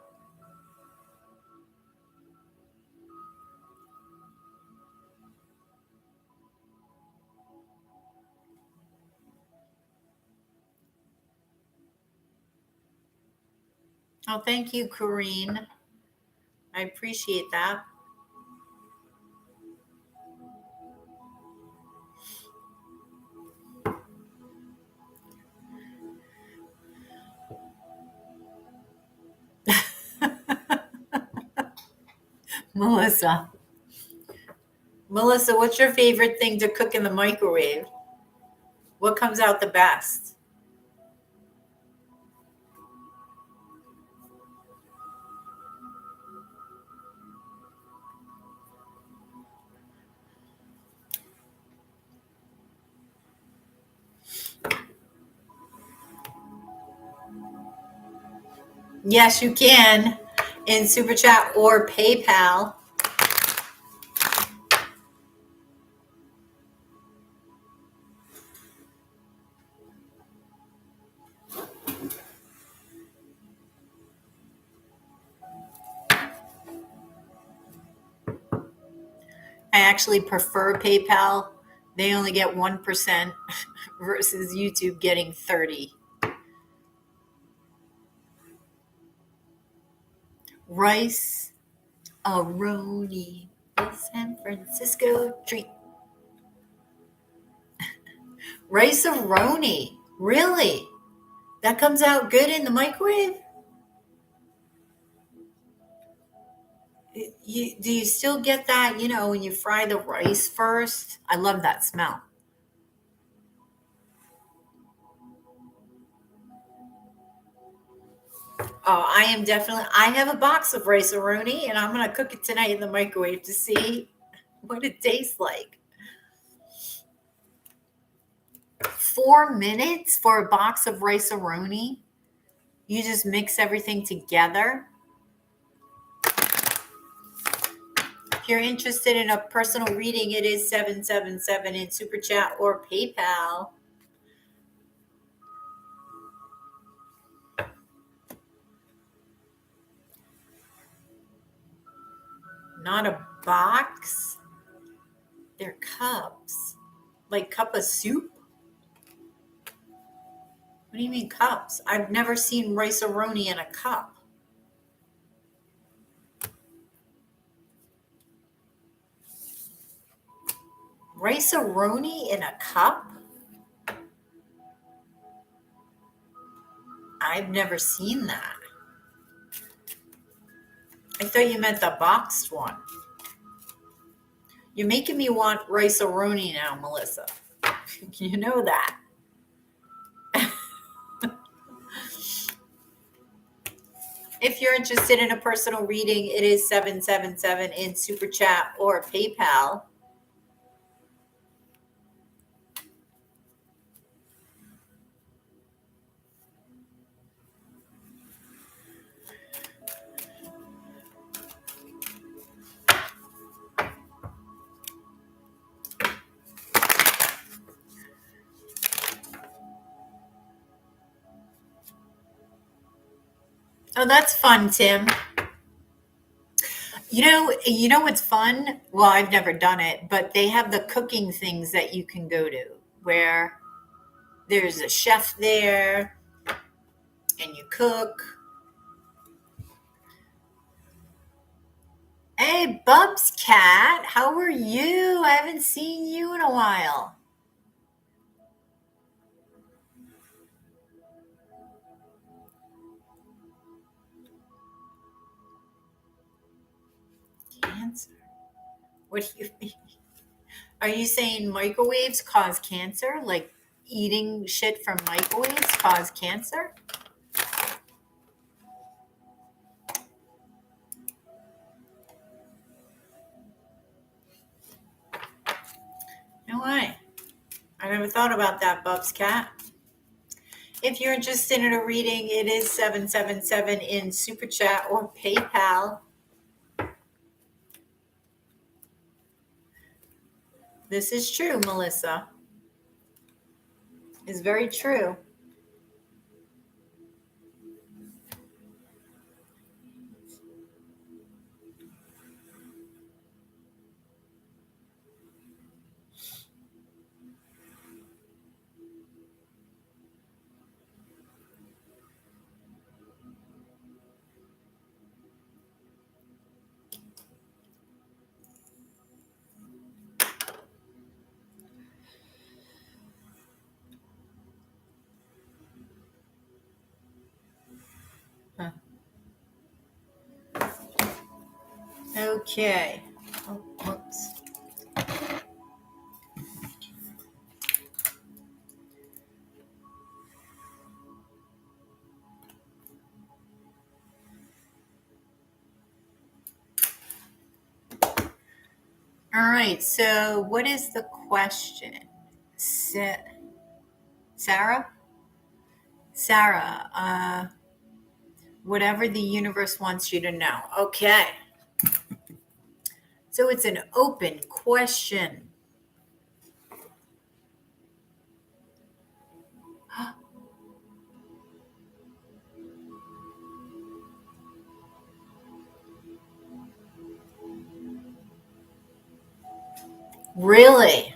Oh, thank you, Corrine. I appreciate that. Melissa. Melissa, what's your favorite thing to cook in the microwave? What comes out the best? Yes, you can in Super Chat or PayPal. I actually prefer PayPal. They only get 1% versus YouTube getting 30. Rice aroni, a San Francisco treat. Rice aroni, really? That comes out good in the microwave? Do you still get that, when you fry the rice first? I love that smell. Oh, I have a box of rice aroni and I'm going to cook it tonight in the microwave to see what it tastes like. 4 minutes for a box of rice aroni? You just mix everything together? If you're interested in a personal reading, it is 777 in Super Chat or PayPal. Not a box. They're cups. Like cup of soup? What do you mean cups? I've never seen rice-a-roni in a cup. Rice-a-roni in a cup? I've never seen that. I thought you meant the boxed one. You're making me want rice-a-roni now, Melissa. You know that. If you're interested in a personal reading, it is 777 in Super Chat or PayPal. Oh, that's fun, Tim. You know what's fun? Well, I've never done it, but they have the cooking things that you can go to where there's a chef there and you cook. Hey, Bubs Cat, how are you? I haven't seen you in a while. Cancer? What do you mean? Are you saying microwaves cause cancer? Like eating shit from microwaves cause cancer? No way. I never thought about that, Bubs Cat. If you're interested in a reading, it is 777 in Super Chat or PayPal. This is true, Melissa. It's very true. Huh. Okay. Oh, whoops. All right. So, what is the question? Sarah? Sarah, whatever the universe wants you to know. Okay. So, it's an open question. Really?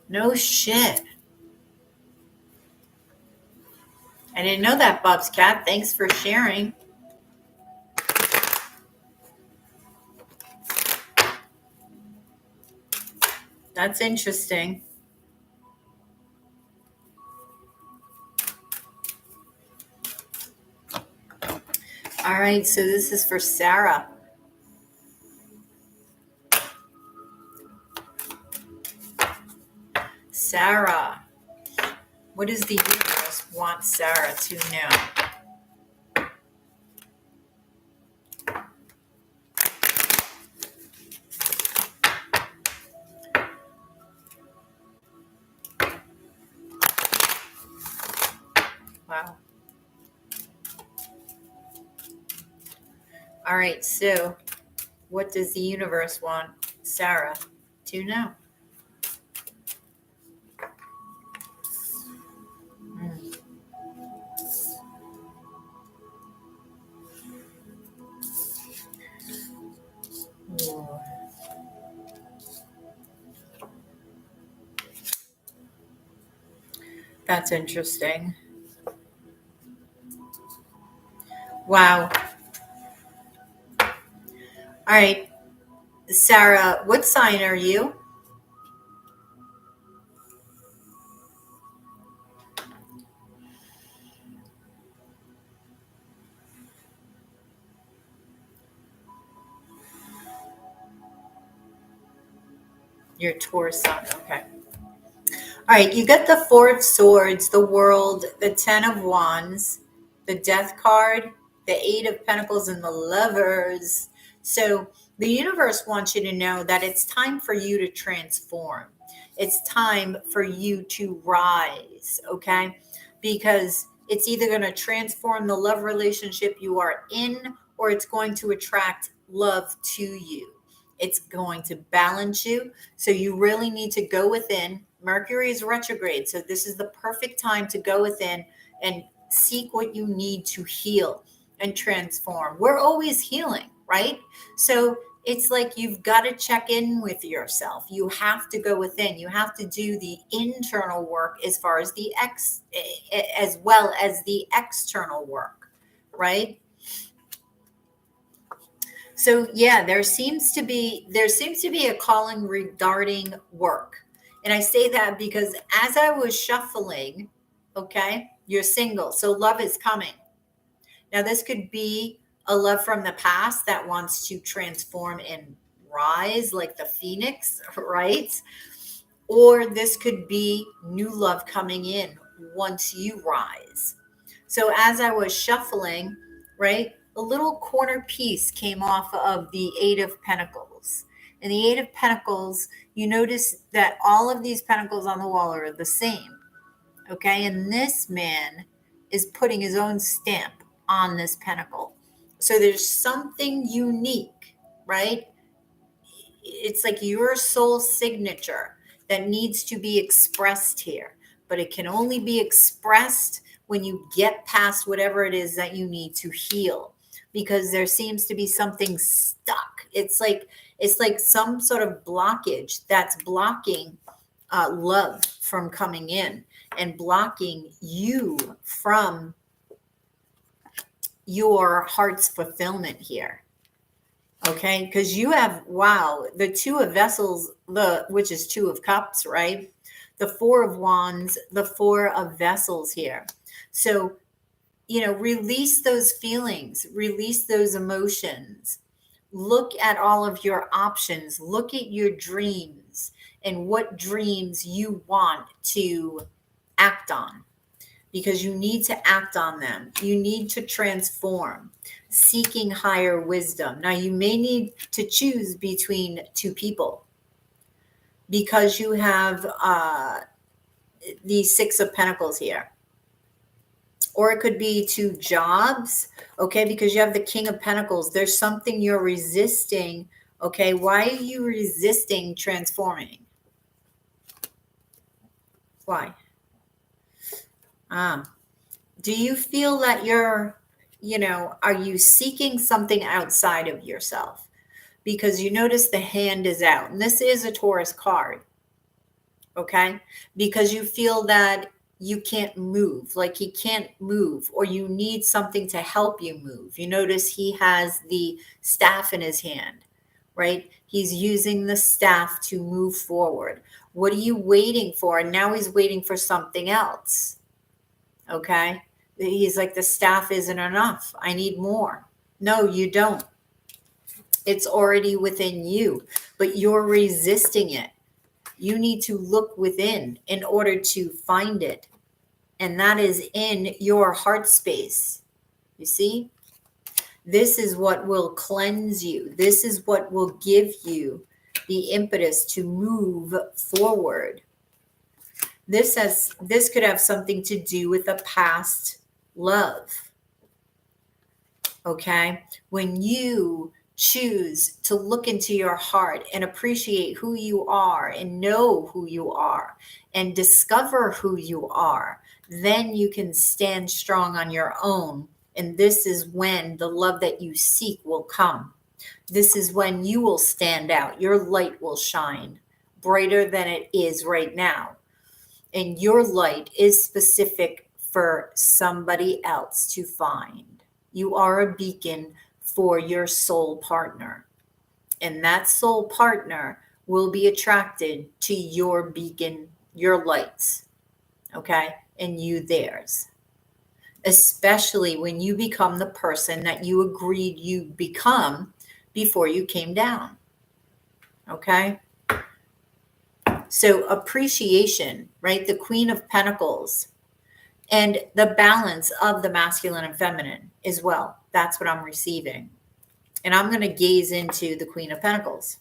No shit. I didn't know that, Bob's Cat. Thanks for sharing. That's interesting. All right, so this is for Sarah. Sarah, what does the universe want Sarah to know? Wow. All right, so what does the universe want Sarah to know? That's interesting. Wow. All right. Sarah, what sign are you? You're Taurus sun. Okay. All right. You got the Four of Swords, the World, the Ten of Wands, the Death card, the Eight of Pentacles, and the Lovers. So the universe wants you to know that it's time for you to transform. It's time for you to rise. Okay. Because it's either going to transform the love relationship you are in, or it's going to attract love to you. It's going to balance you. So you really need to go within. Mercury is retrograde. So this is the perfect time to go within and seek what you need to heal and transform. We're always healing, right? So it's like you've got to check in with yourself. You have to go within. You have to do the internal work as far as as well as the external work, right? So yeah, there seems to be a calling regarding work. And I say that because as I was shuffling, okay, you're single. So love is coming. Now this could be a love from the past that wants to transform and rise like the phoenix, right? Or this could be new love coming in once you rise. So as I was shuffling, right, a little corner piece came off of the Eight of Pentacles. And the Eight of Pentacles, you notice that all of these pentacles on the wall are the same. Okay. And this man is putting his own stamp on this pentacle. So there's something unique, right? It's like your soul signature that needs to be expressed here, but it can only be expressed when you get past whatever it is that you need to heal, because there seems to be something stuck. It's like some sort of blockage that's blocking love from coming in and blocking you from your heart's fulfillment here. Okay, because you have, wow, the Two of Vessels, which is Two of Cups, right? The Four of Wands, the Four of Vessels here. So, release those feelings, release those emotions. Look at all of your options. Look at your dreams and what dreams you want to act on, because you need to act on them. You need to transform, seeking higher wisdom. Now, you may need to choose between two people because you have the Six of Pentacles here. Or it could be two jobs, okay, because you have the King of Pentacles. There's something you're resisting, okay? Why are you resisting transforming? Why? Do you feel that are you seeking something outside of yourself? Because you notice the hand is out, and this is a Taurus card, okay? Because you feel that you can't move, like he can't move, or you need something to help you move. You notice he has the staff in his hand, right? He's using the staff to move forward. What are you waiting for? And now he's waiting for something else, okay? He's like, the staff isn't enough. I need more. No, you don't. It's already within you, but you're resisting it. You need to look within in order to find it. And that is in your heart space. You see? This is what will cleanse you. This is what will give you the impetus to move forward. This could have something to do with a past love. Okay? When you choose to look into your heart and appreciate who you are and know who you are and discover who you are, then you can stand strong on your own. And this is when the love that you seek will come. This is when you will stand out. Your light will shine brighter than it is right now. And your light is specific for somebody else to find. You are a beacon for your soul partner. And that soul partner will be attracted to your beacon, your lights, okay? And you theirs. Especially when you become the person that you agreed you become before you came down, okay? So appreciation, right? The Queen of Pentacles and the balance of the masculine and feminine as well. That's what I'm receiving. And I'm going to gaze into the Queen of Pentacles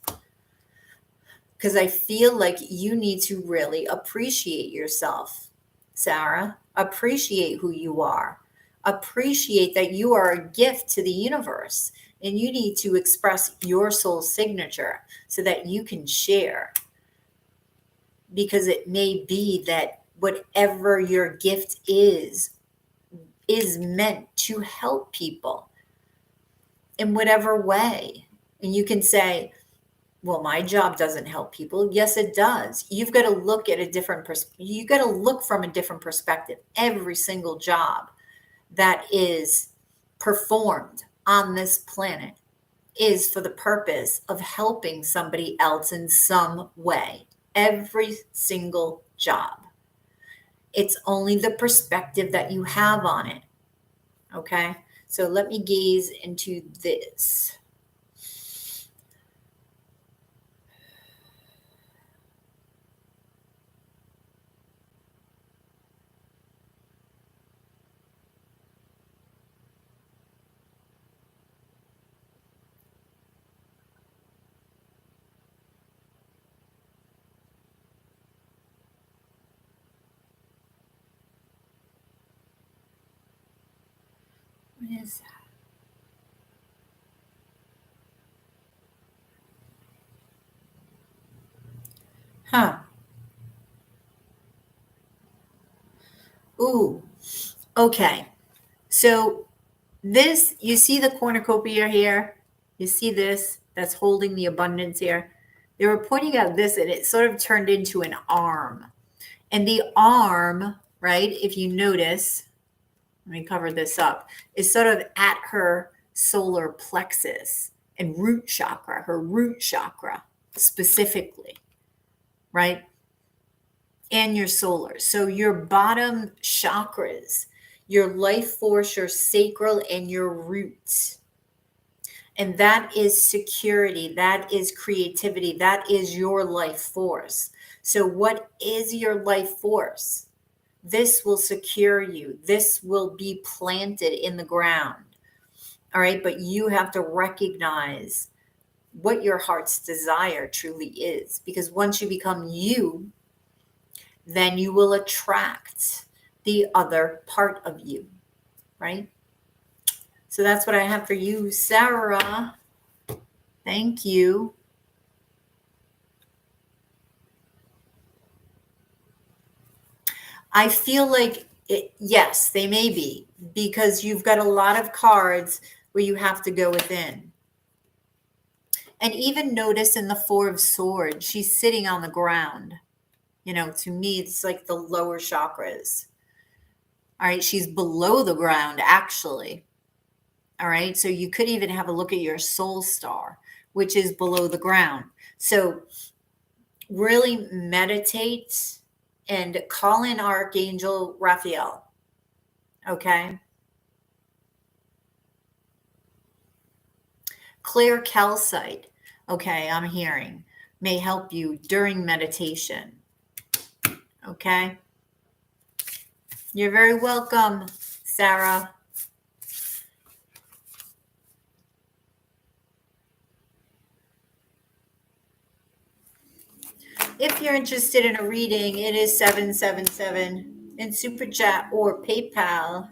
because I feel like you need to really appreciate yourself, Sarah. Appreciate who you are. Appreciate that you are a gift to the universe and you need to express your soul signature so that you can share. Because it may be that whatever your gift is meant to help people in whatever way. And you can say, well, my job doesn't help people. Yes, it does. You've got to look at a different you got to look from a different perspective. Every single job that is performed on this planet is for the purpose of helping somebody else in some way. Every single job. It's only the perspective that you have on it. Okay? So let me gaze into this. What is that? Huh. Ooh. Okay. So this, you see the cornucopia here? You see this? That's holding the abundance here. They were pointing out this and it sort of turned into an arm. And the arm, right, if you notice, let me cover this up, is sort of at her solar plexus and root chakra, her root chakra specifically, right? And your solar. So your bottom chakras, your life force, your sacral, and your roots. And that is security. That is creativity. That is your life force. So what is your life force? This will secure you. This will be planted in the ground. All right. But you have to recognize what your heart's desire truly is. Because once you become you, then you will attract the other part of you. Right. So that's what I have for you, Sarah. Thank you. I feel like yes, they may be, because you've got a lot of cards where you have to go within. And even notice in the Four of Swords, she's sitting on the ground. You know, to me, it's like the lower chakras. All right, she's below the ground, actually. All right, so you could even have a look at your soul star, which is below the ground. So really meditate and call in Archangel Raphael. Okay. Clear calcite, okay, I'm hearing, may help you during meditation. Okay. You're very welcome, Sarah. If you're interested in a reading, it is 777 in Super Chat or PayPal.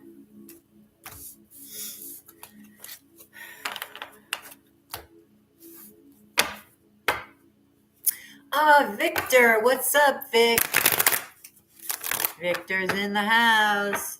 Victor, what's up, Vic? Victor's in the house.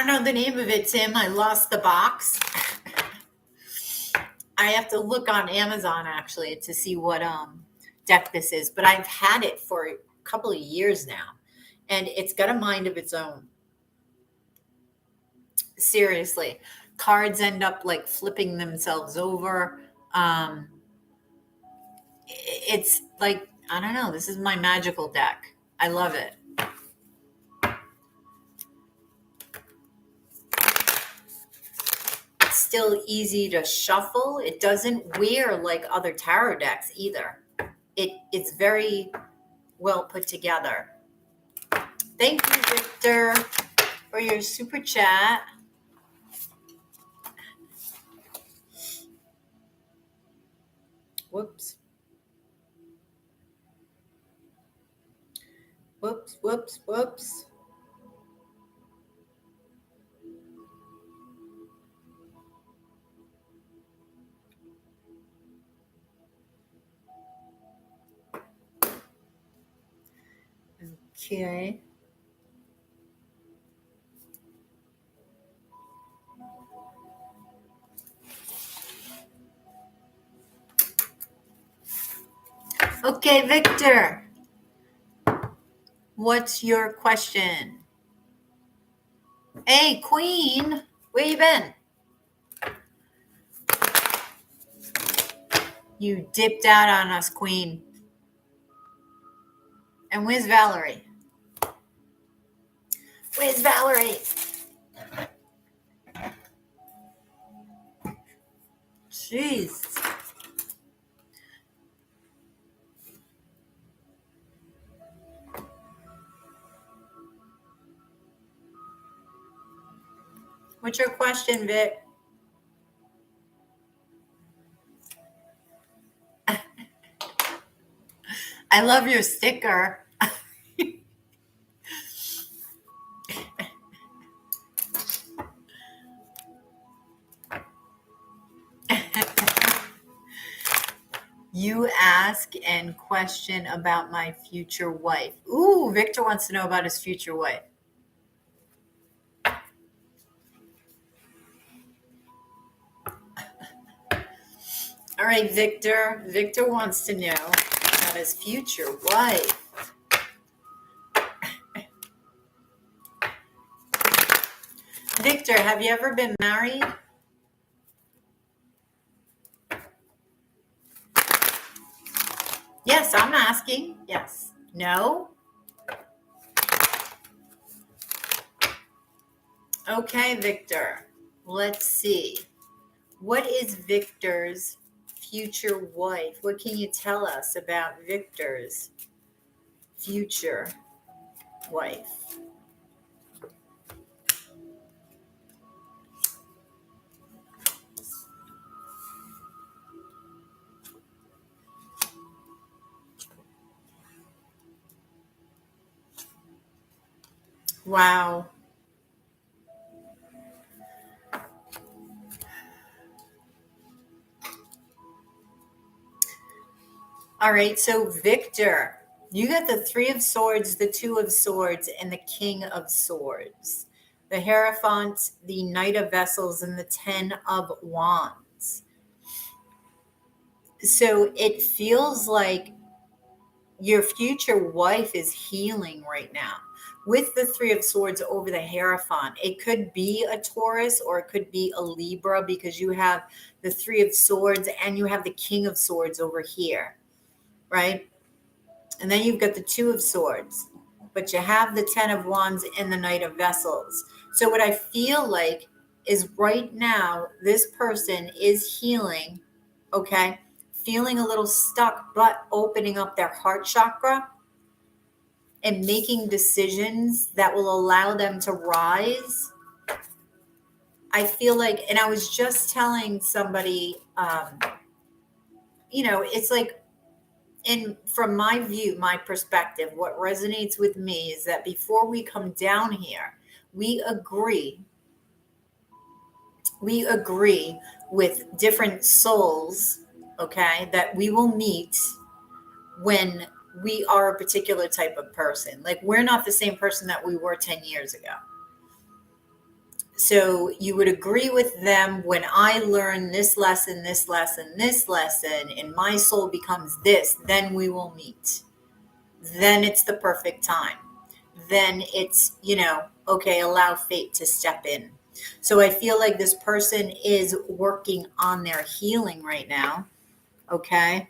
don't know the name of it, Tim. I lost the box. I have to look on Amazon actually to see what deck this is, but I've had it for a couple of years now, and it's got a mind of its own. Seriously, cards end up like flipping themselves over. It's like, I don't know, this is my magical deck. I love it. It's still easy to shuffle. It doesn't wear like other tarot decks either. It's very well put together. Thank you, Victor, for your super chat. Whoops. Whoops, whoops, whoops. Okay. Okay, Victor. What's your question? Hey, Queen, where you been? You dipped out on us, Queen. And where's Valerie? Where's Valerie? Jeez. What's your question, Vic? I love your sticker. You ask and question about my future wife. Ooh, Victor wants to know about his future wife. All right, Victor. Victor wants to know about his future wife. Victor, have you ever been married? Yes, I'm asking. Yes. No? Okay, Victor. Let's see. What is Victor's future wife? What can you tell us about Victor's future wife? Wow. All right, so Victor, you got the Three of Swords, the Two of Swords, and the King of Swords. The Hierophant, the Knight of Vessels, and the Ten of Wands. So it feels like your future wife is healing right now. With the Three of Swords over the Hierophant, it could be a Taurus or it could be a Libra, because you have the Three of Swords and you have the King of Swords over here, right? And then you've got the Two of Swords, but you have the Ten of Wands and the Knight of Vessels. So what I feel like is right now, this person is healing, okay? Feeling a little stuck, but opening up their heart chakra and making decisions that will allow them to rise. I feel like, and I was just telling somebody, it's like, from my view, my perspective, what resonates with me is that before we come down here, we agree with different souls, okay, that we will meet when we are a particular type of person. Like, we're not the same person that we were 10 years ago. So you would agree with them, when I learn this lesson, this lesson, this lesson, and my soul becomes this, then we will meet. Then it's the perfect time. Then it's, okay, allow fate to step in. So I feel like this person is working on their healing right now. Okay.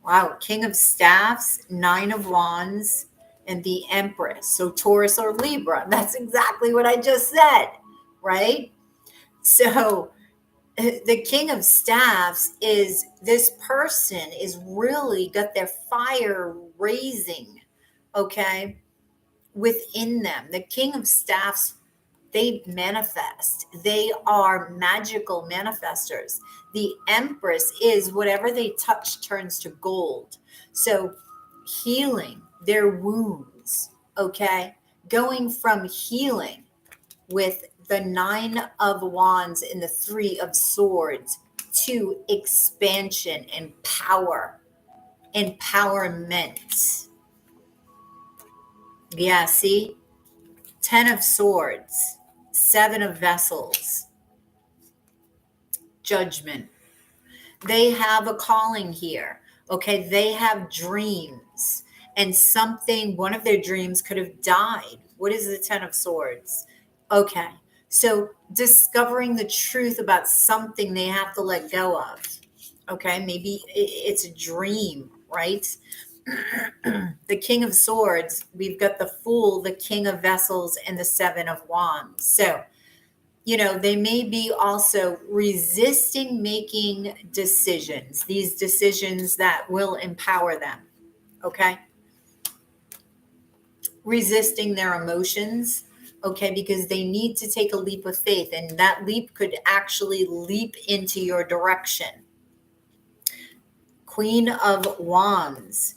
Wow. King of Staffs, Nine of Wands, and the Empress. So Taurus or Libra. That's exactly what I just said, right? So the King of Staffs is, this person is really got their fire raising, okay, within them. The King of Staffs, they manifest. They are magical manifestors. The Empress is, whatever they touch turns to gold. So healing their wounds, okay, going from healing with the Nine of Wands and the Three of Swords to expansion and power, empowerment. Yeah, see? 10 of Swords, Seven of Vessels, Judgment. They have a calling here. Okay, they have dreams, and one of their dreams could have died. What is the 10 of Swords? Okay, so discovering the truth about something they have to let go of. Okay, maybe it's a dream, right? The King of Swords, we've got the Fool, the King of Vessels, and the Seven of Wands. So, they may be also resisting making decisions, these decisions that will empower them. Okay. Resisting their emotions. Okay. Because they need to take a leap of faith, and that leap could actually leap into your direction. Queen of Wands,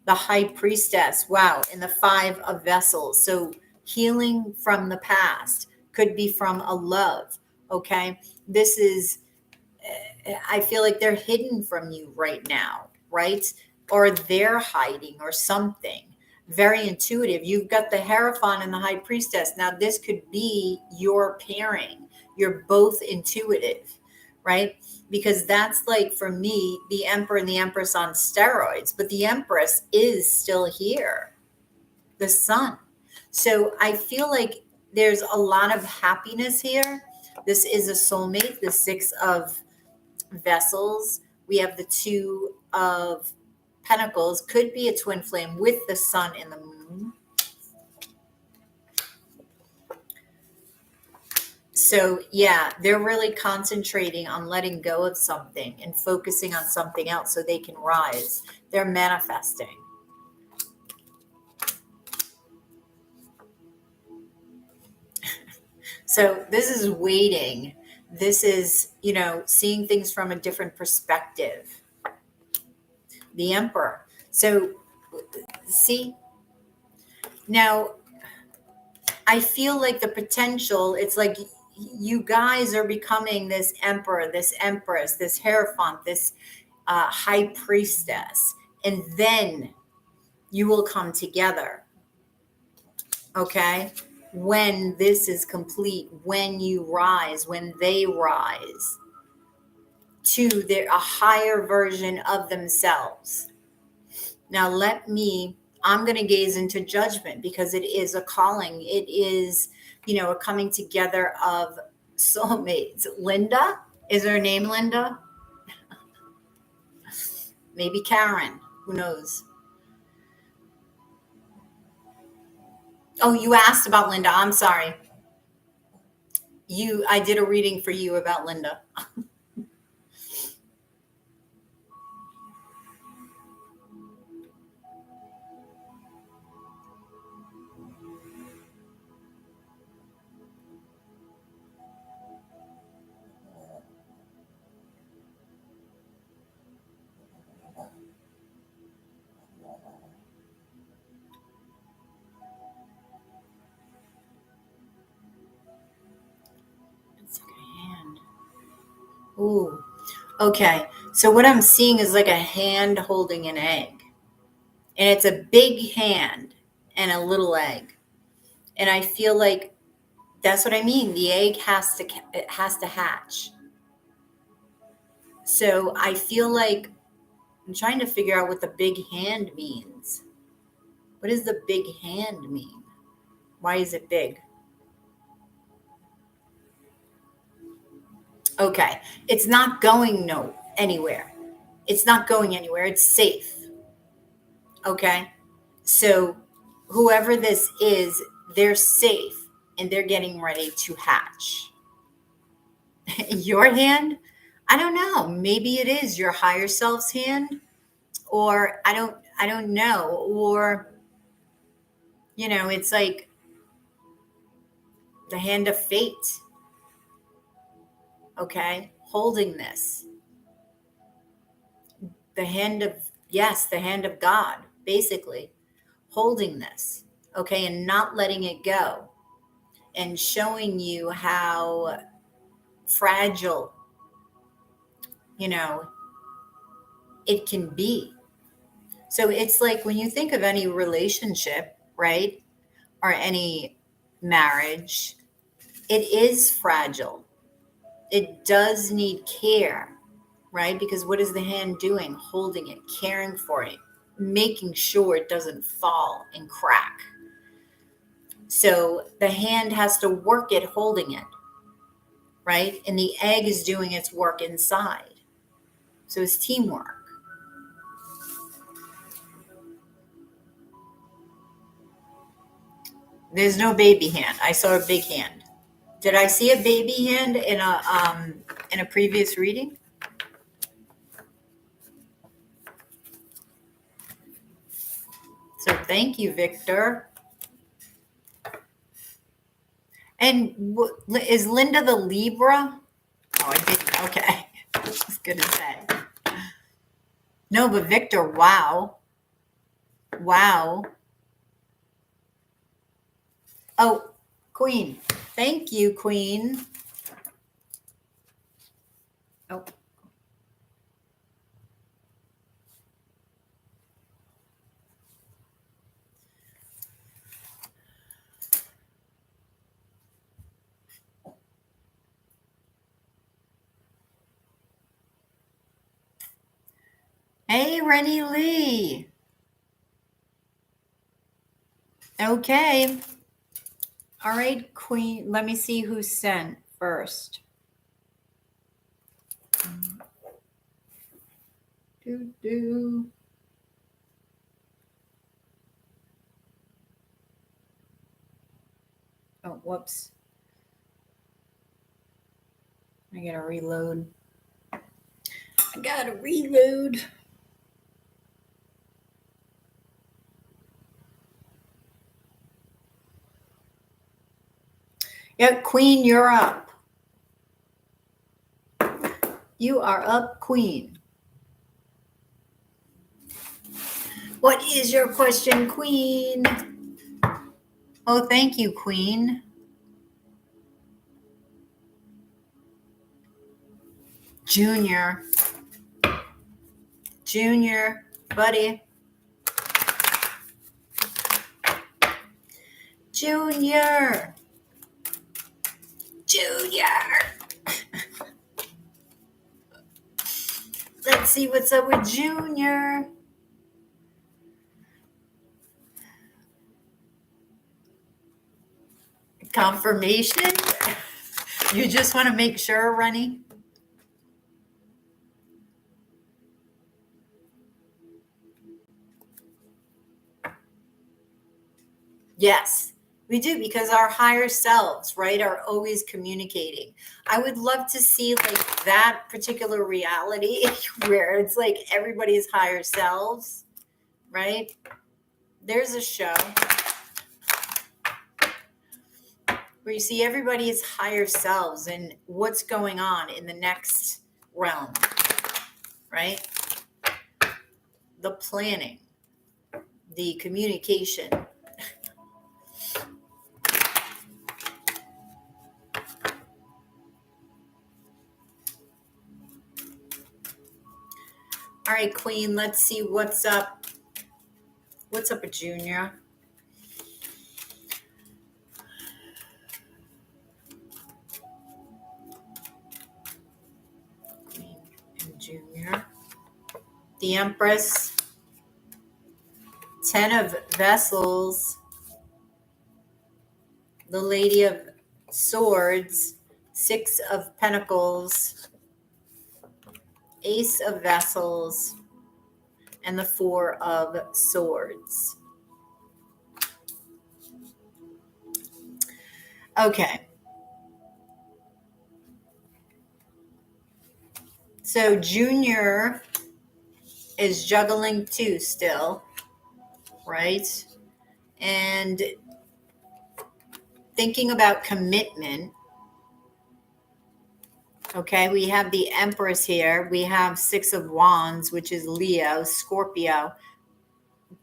the High Priestess. Wow. And the Five of Vessels. So healing from the past could be from a love. Okay. This is, I feel like they're hidden from you right now, right? Or they're hiding or something. Very intuitive. You've got the Hierophant and the High Priestess. Now, this could be your pairing. You're both intuitive, right? Because that's like, for me, the Emperor and the Empress on steroids, but the Empress is still here, the Sun. So I feel like there's a lot of happiness here. This is a soulmate, the Six of Vessels. We have the Two of Pentacles, could be a twin flame with the Sun and the Moon. So yeah, they're really concentrating on letting go of something and focusing on something else so they can rise. They're manifesting. So this is waiting. This is, seeing things from a different perspective. The Emperor. So see, now I feel like the potential, it's like you guys are becoming this Emperor, this Empress, this Hierophant, this High Priestess, and then you will come together. Okay? When this is complete, when you rise, when they rise to a higher version of themselves. Now I'm going to gaze into Judgment, because it is a calling. It is, a coming together of soulmates. Linda, is her name Linda? Maybe Karen, who knows? Oh, you asked about Linda. I'm sorry. I did a reading for you about Linda. It's like a hand. Ooh. Okay. So what I'm seeing is like a hand holding an egg. And it's a big hand and a little egg. And I feel like That's what I mean. The egg it has to hatch. So I feel like I'm trying to figure out what the big hand means. What does the big hand mean? Why is it big? Okay. It's not going anywhere. It's not going anywhere. It's safe. Okay. So whoever this is, they're safe and they're getting ready to hatch. Your hand? I don't know. Maybe it is your higher self's hand, or I don't know. Or, it's like the hand of fate. Okay. Holding this. The hand of, yes, the hand of God, basically holding this. Okay. And not letting it go and showing you how fragile, you know, it can be. So it's like when you think of any relationship, right? Or any marriage, it is fragile. It does need care, right? Because what is the hand doing? Holding it, caring for it, making sure it doesn't fall and crack. So the hand has to work at holding it, right? And the egg is doing its work inside. So it's teamwork. There's no baby hand. I saw a big hand. Did I see a baby hand in a previous reading? So thank you, Victor. And is Linda the Libra? Oh, I didn't. Okay. I was going to say. No, but Victor, wow. Wow. Oh, Queen. Thank you, Queen. Oh. Hey, Rennie Lee. Okay. All right, Queen. Let me see who sent first. Do. Oh, whoops. I gotta reload. Yeah, Queen, you're up. You are up, Queen. What is your question, Queen? Oh, thank you, Queen. Junior, buddy. Junior. Let's see what's up with Junior. Confirmation? You just want to make sure, Rennie? Yes, we do, because our higher selves, right, are always communicating. I would love to see like that particular reality where it's like everybody's higher selves, right? There's a show where you see everybody's higher selves and what's going on in the next realm, right? The planning, the communication. All right, Queen, let's see what's up. What's up with Junior? Junior. The Empress. 10 of Vessels. The Lady of Swords. 6 of Pentacles. Ace of Vessels. And the 4 of Swords. Okay. So Junior is juggling too still, right? And thinking about commitment. Okay, we have the Empress here. We have 6 of Wands, which is Leo, Scorpio.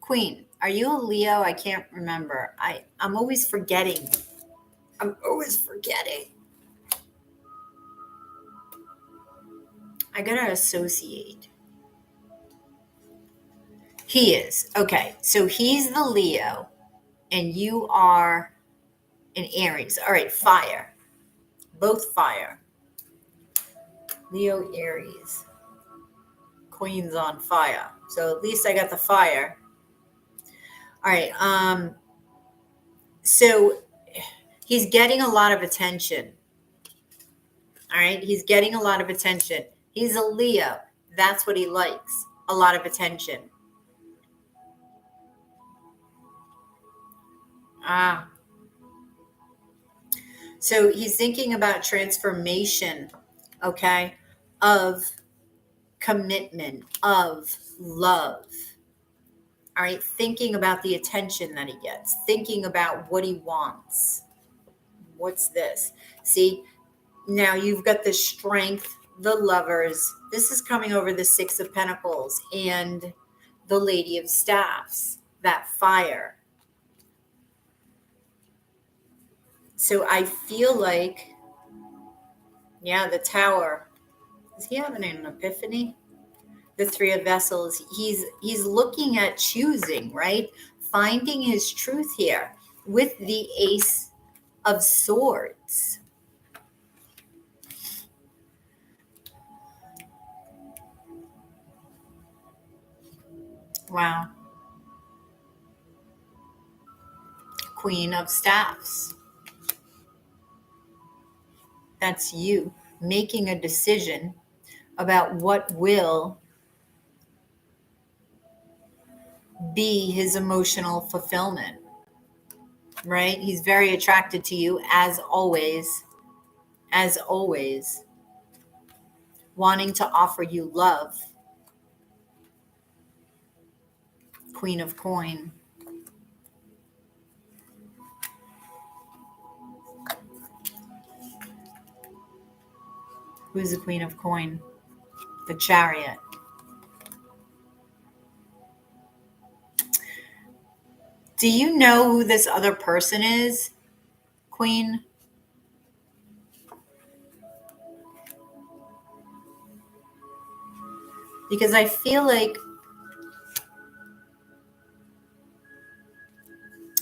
Queen, are you a Leo? I can't remember. I'm always forgetting. I gotta associate. He is. Okay, so he's the Leo, and you are an Aries. All right, fire. Both fire. Leo, Aries. Queen's on fire. So at least I got the fire. All right. So he's getting a lot of attention. All right. He's getting a lot of attention. He's a Leo. That's what he likes. A lot of attention. So he's thinking about transformation, okay, of commitment, of love. All right. Thinking about the attention that he gets, thinking about what he wants. What's this? See, now you've got the Strength, the Lovers. This is coming over the 6 of Pentacles and the Lady of Staffs, that fire. So I feel like, yeah, the Tower. Is he having an epiphany? The 3 of Vessels. He's looking at choosing, right? Finding his truth here with the Ace of Swords. Wow. Queen of Staffs. That's you making a decision about what will be his emotional fulfillment, right? He's very attracted to you as always, wanting to offer you love. Queen of Coin. Who's the Queen of Coin? The Chariot. Do you know who this other person is, Queen? Because I feel like,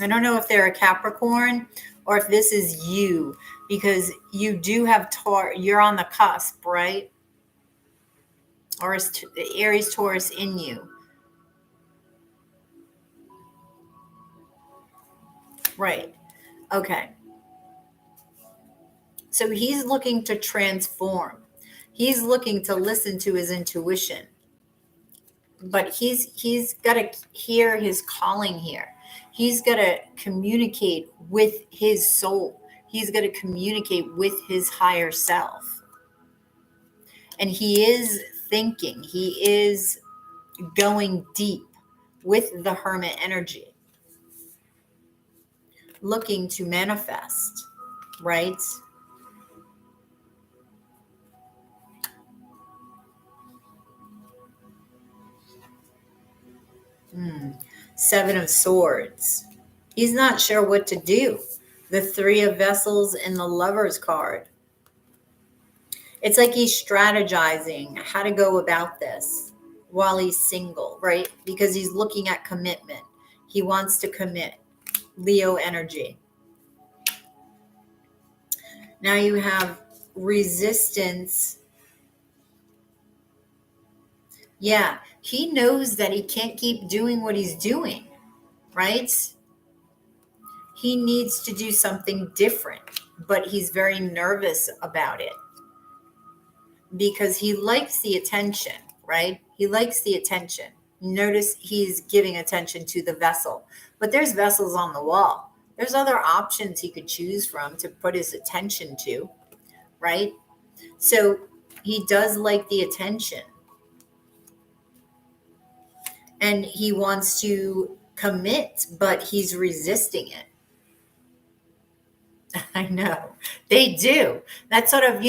I don't know if they're a Capricorn or if this is you, because you do have you're on the cusp, right? Or is Aries, Taurus in you? Right. Okay. So he's looking to transform. He's looking to listen to his intuition. But he's got to hear his calling here. He's got to communicate with his soul. He's got to communicate with his higher self. And he is thinking. He is going deep with the Hermit energy. Looking to manifest, right? Seven of Swords. He's not sure what to do. The 3 of Vessels and the Lover's card. It's like he's strategizing how to go about this while he's single, right? Because he's looking at commitment. He wants to commit. Leo energy. Now you have Resistance Yeah, he knows that he can't keep doing what he's doing, right? He needs to do something different, but he's very nervous about it because he likes the attention, right? He likes the attention. Notice he's giving attention to the vessel, but there's vessels on the wall. There's other options he could choose from to put his attention to, right? So he does like the attention and he wants to commit, but he's resisting it. I know they do. That sort of,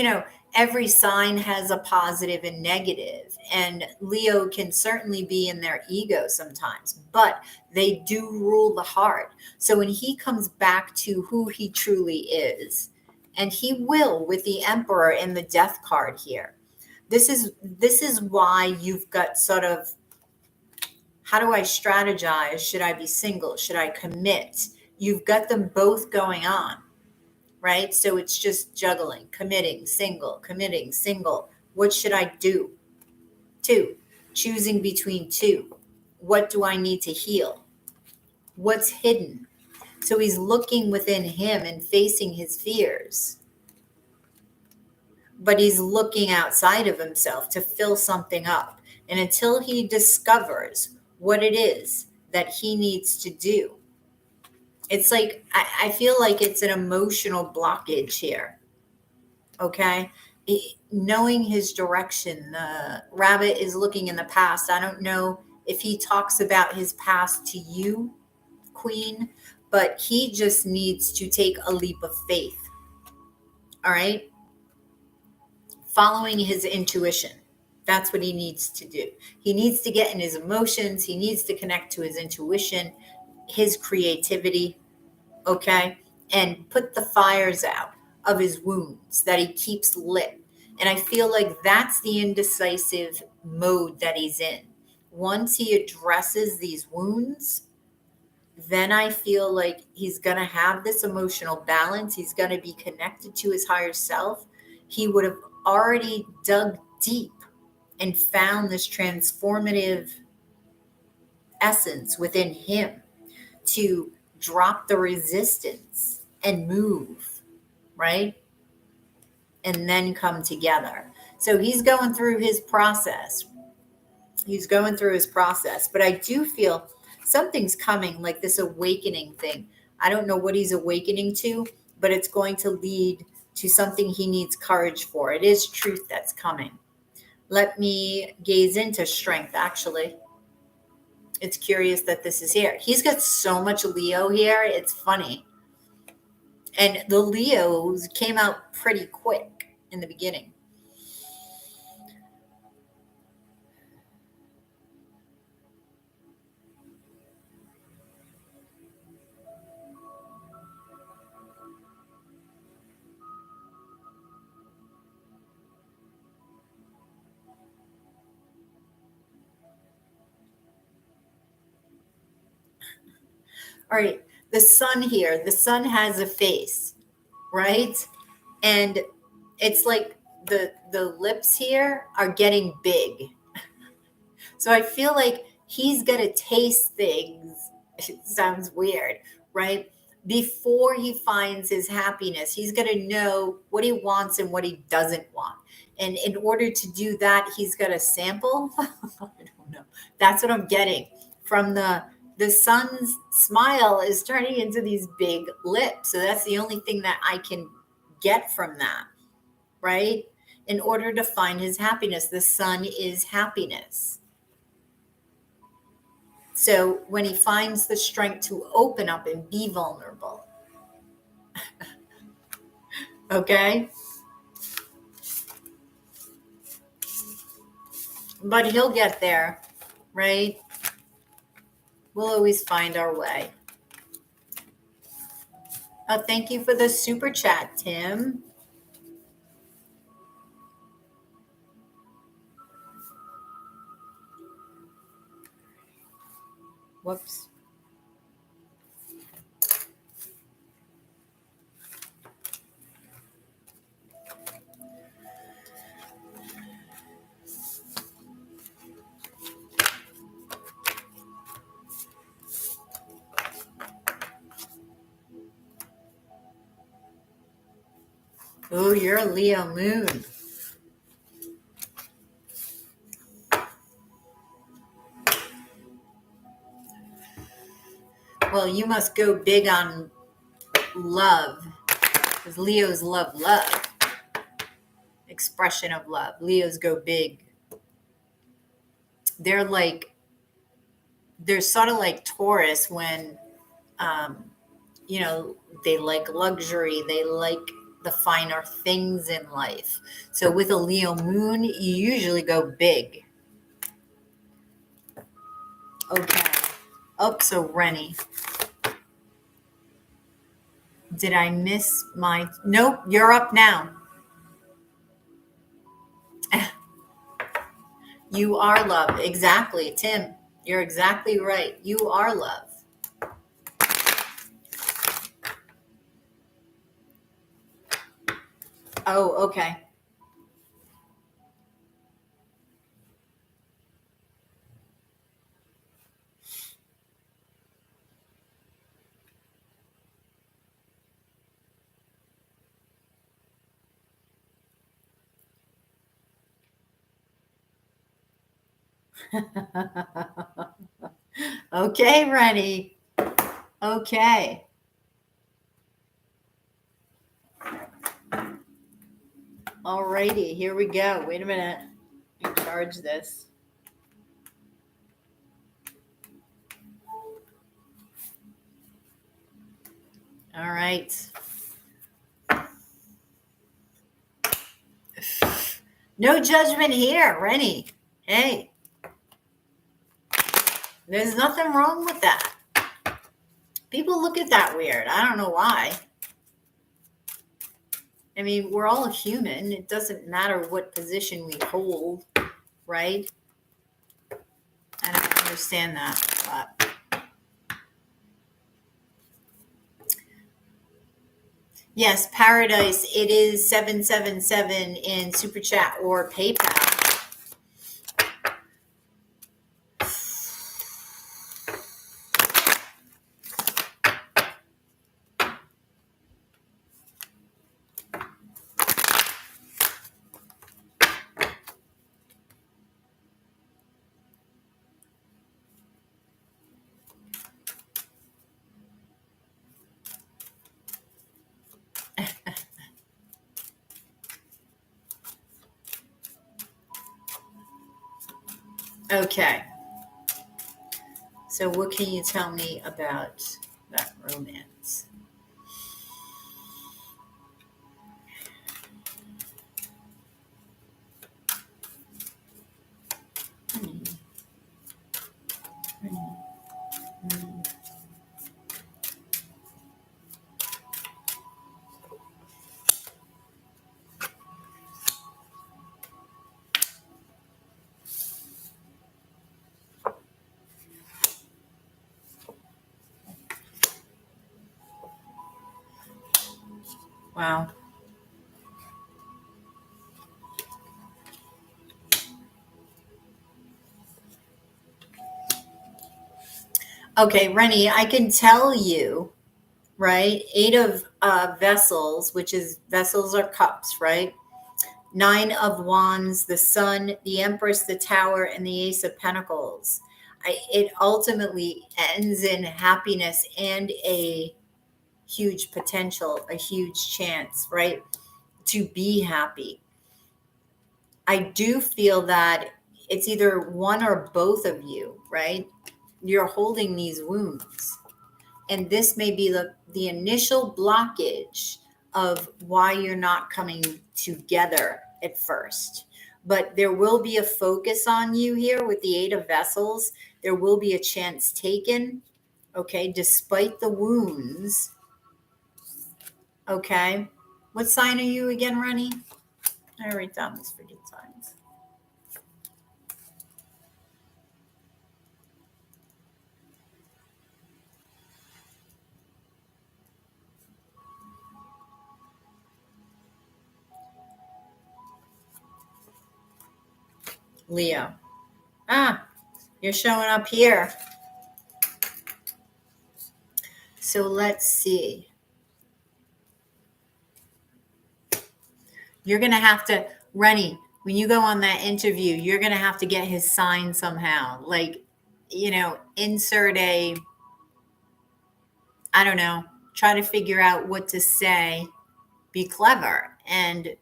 every sign has a positive and negative, and Leo can certainly be in their ego sometimes, but they do rule the heart. So when he comes back to who he truly is, and he will with the Emperor and the Death card here. This is why you've got sort of, how do I strategize? Should I be single? Should I commit? You've got them both going on, right? So it's just juggling, committing, single. What should I do? Two, choosing between two. What do I need to heal? What's hidden? So he's looking within him and facing his fears, but he's looking outside of himself to fill something up. And until he discovers what it is that he needs to do, it's like, I feel like it's an emotional blockage here. Okay. Knowing his direction. The rabbit is looking in the past. I don't know if he talks about his past to you, Queen, but he just needs to take a leap of faith. All right. Following his intuition. That's what he needs to do. He needs to get in his emotions. He needs to connect to his intuition, his creativity. Okay. And put the fires out of his wounds that he keeps lit. And I feel like that's the indecisive mode that he's in. Once he addresses these wounds, then I feel like he's going to have this emotional balance. He's going to be connected to his higher self. He would have already dug deep and found this transformative essence within him to drop the resistance and move, right? And then come together. So he's going through his process. But I do feel something's coming, like this awakening thing. I don't know what he's awakening to, but it's going to lead to something he needs courage for. It is truth that's coming. Let me gaze into strength, actually. It's curious that this is here. He's got so much Leo here. It's funny. And the Leos came out pretty quick in the beginning. All right, the sun here, the sun has a face, right? And it's like the lips here are getting big. So I feel like he's going to taste things. It sounds weird, right? Before he finds his happiness, he's going to know what he wants and what he doesn't want. And in order to do that, he's got to sample. I don't know. That's what I'm getting from the sun's smile is turning into these big lips. So that's the only thing that I can get from that, right? In order to find his happiness, the sun is happiness. So when he finds the strength to open up and be vulnerable, okay? But he'll get there, right? We'll always find our way. Oh, thank you for the super chat, Tim. Whoops. Oh, you're a Leo moon. Well, you must go big on love, because Leos love love. Expression of love. Leos go big. They're sort of like Taurus when, um, they like luxury. They like the finer things in life. So with a Leo moon, you usually go big. Okay. Oh, so Rennie. Did I miss my... Nope, you're up now. You are love. Exactly, Tim. You're exactly right. You are love. Oh, okay. Okay, Rennie. Okay. Alrighty, here we go. Wait a minute. Let me charge this. All right. No judgment here, Rennie. Hey, there's nothing wrong with that. People look at that weird. I don't know why. I mean, we're all human. It doesn't matter what position we hold, right? I don't understand that, but yes, Paradise. It is 777 in Super Chat or PayPal. Okay. So what can you tell me about that romance? Wow. Okay, Rennie, I can tell you, right? 8 of vessels, which is vessels are cups, right? 9 of wands, the sun, the empress, the tower, and the ace of pentacles. It ultimately ends in happiness and a huge potential, a huge chance, right? To be happy. I do feel that it's either one or both of you, right? You're holding these wounds. And this may be the initial blockage of why you're not coming together at first. But there will be a focus on you here with the 8 of vessels. There will be a chance taken, okay, despite the wounds. Okay. What sign are you again, Rennie? I write down these freaking signs. Leo. Ah, you're showing up here. So let's see. You're going to have to, Rennie, when you go on that interview, you're going to have to get his sign somehow. Like, insert a, I don't know, try to figure out what to say, be clever, and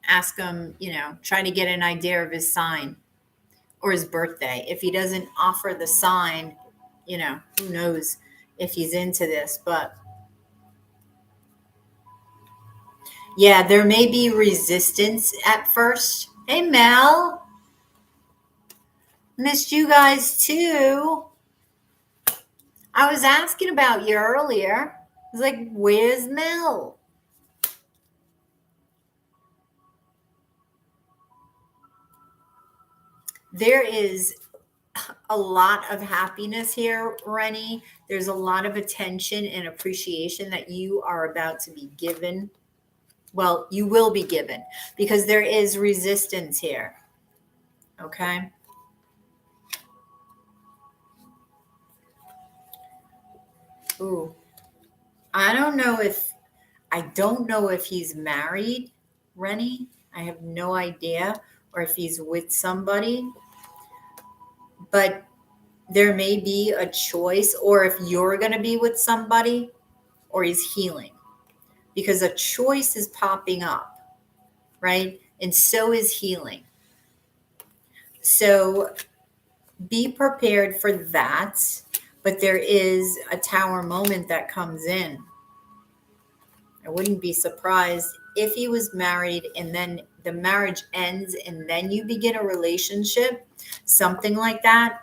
ask him, try to get an idea of his sign or his birthday. If he doesn't offer the sign, who knows if he's into this. But yeah, there may be resistance at first. Hey, Mel, missed you guys too. I was asking about you earlier. I was like, where's Mel? There is a lot of happiness here, Rennie. There's a lot of attention and appreciation that you are about to be given. Well, you will be given, because there is resistance here. Okay. Ooh. I don't know if he's married, Rennie. I have no idea, or if he's with somebody. But there may be a choice, or if you're going to be with somebody, or he's healing, because a choice is popping up, right? And so is healing. So be prepared for that. But there is a tower moment that comes in. I wouldn't be surprised if he was married and then the marriage ends and then you begin a relationship, something like that.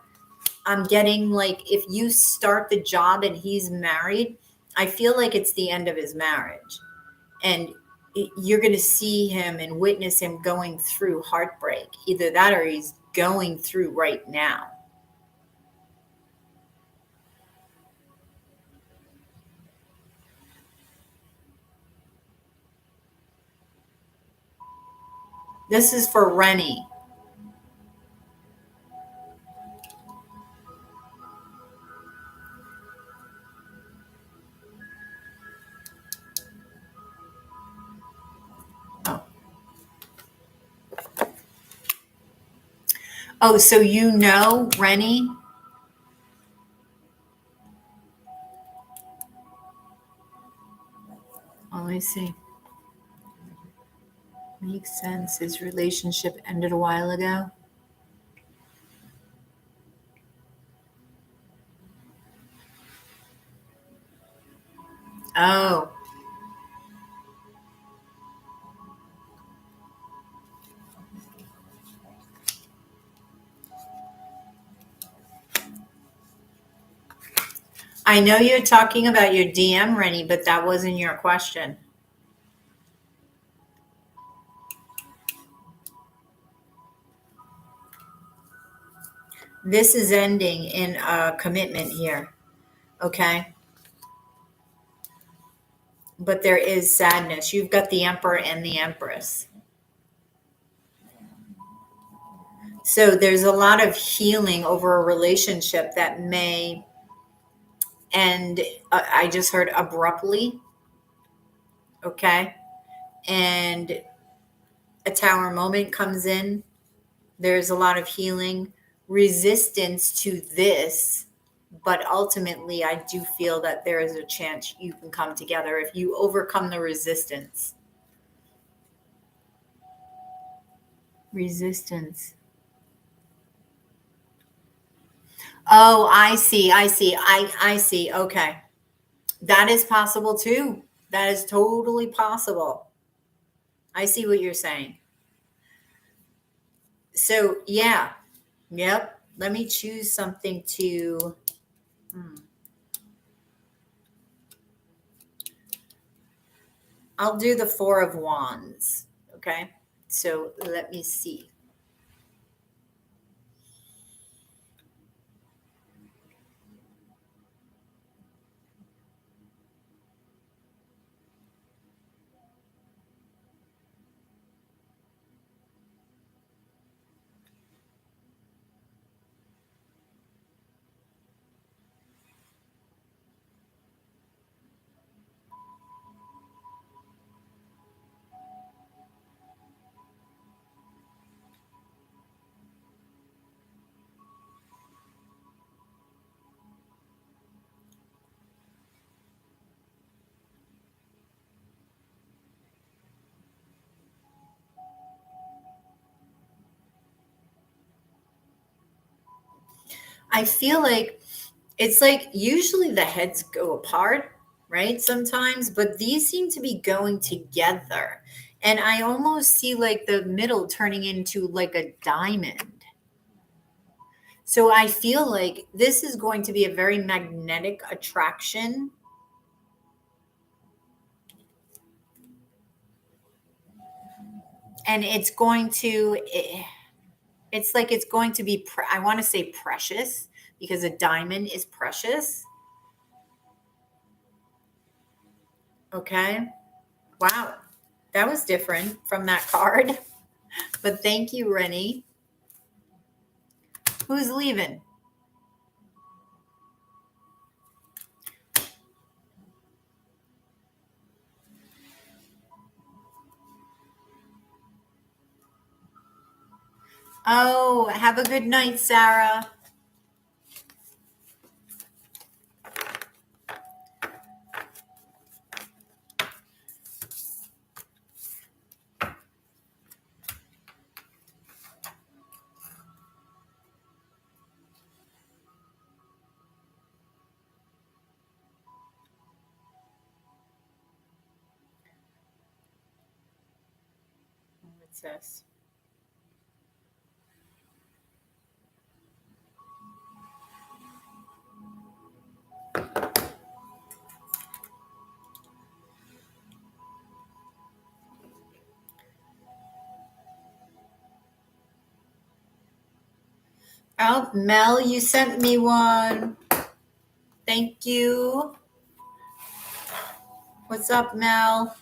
I'm getting like, if you start the job and he's married, I feel like it's the end of his marriage. And you're going to see him and witness him going through heartbreak. Either that or he's going through right now. This is for Rennie. Oh, so Rennie? Oh, let me see. Makes sense. His relationship ended a while ago. Oh. I know you're talking about your DM, Rennie, but that wasn't your question. This is ending in a commitment here, okay? But there is sadness. You've got the Emperor and the Empress. So there's a lot of healing over a relationship that may end, I just heard, abruptly, okay? And a tower moment comes in. There's a lot of healing, resistance to this, but ultimately I do feel that there is a chance you can come together if you overcome the resistance. Resistance. Oh, I see. I see. Okay. That is possible too. That is totally possible. I see what you're saying. So, yeah. Yep. Let me choose something to. I'll do the Four of Wands. Okay. So let me see. I feel like it's like usually the heads go apart, right? Sometimes, but these seem to be going together. And I almost see like the middle turning into like a diamond. So I feel like this is going to be a very magnetic attraction. And it's going to, it's like it's going to be, I want to say precious because a diamond is precious. Okay. Wow. That was different from that card. But thank you, Rennie. Who's leaving? Oh, have a good night, Sarah. What's this? Oh, Mel, you sent me one. Thank you. What's up, Mel?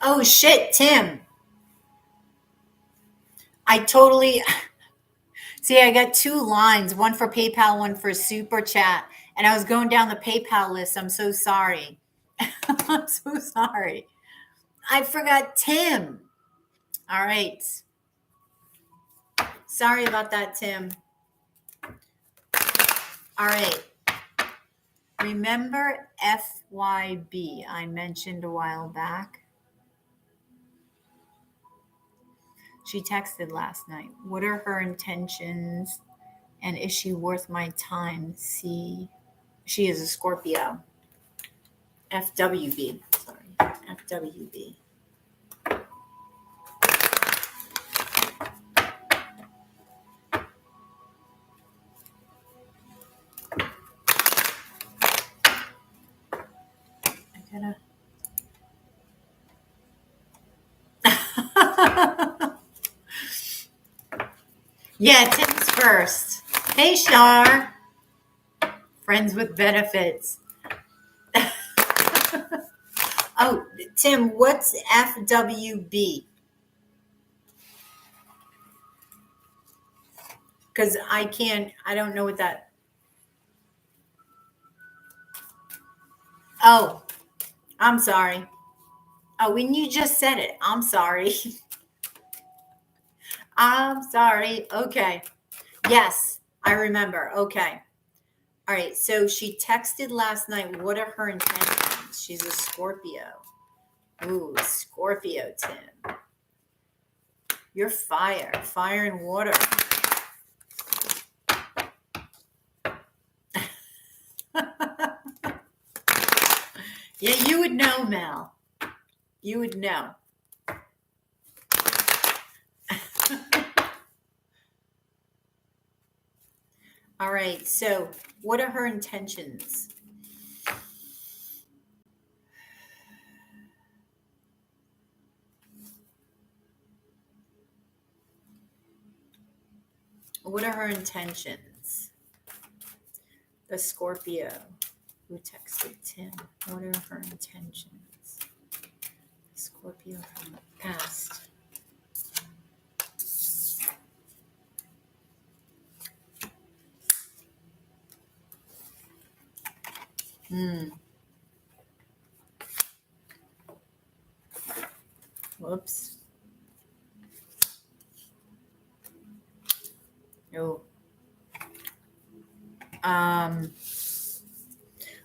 Oh, shit, Tim. I totally see. I got two lines, one for PayPal, one for Super Chat. And I was going down the PayPal list. I'm so sorry. I'm so sorry. I forgot Tim. All right. Sorry about that, Tim. All right. Remember FYB I mentioned a while back? She texted last night. What are her intentions? And is she worth my time? See, she is a Scorpio. FWB. Sorry. FWB. I gotta. Yeah, Tim's first. Hey, Shar. Friends with benefits. Oh, Tim, what's FWB? Because I don't know what that. Oh, I'm sorry. Oh, when you just said it, I'm sorry. I'm sorry. Okay. Yes, I remember. Okay. All right. So she texted last night. What are her intentions? She's a Scorpio. Ooh, Scorpio, Tim. You're fire. Fire and water. Yeah, you would know, Mel. You would know. All right. So, what are her intentions? What are her intentions? The Scorpio who texted Tim. What are her intentions? Scorpio from the past. Whoops. Oh.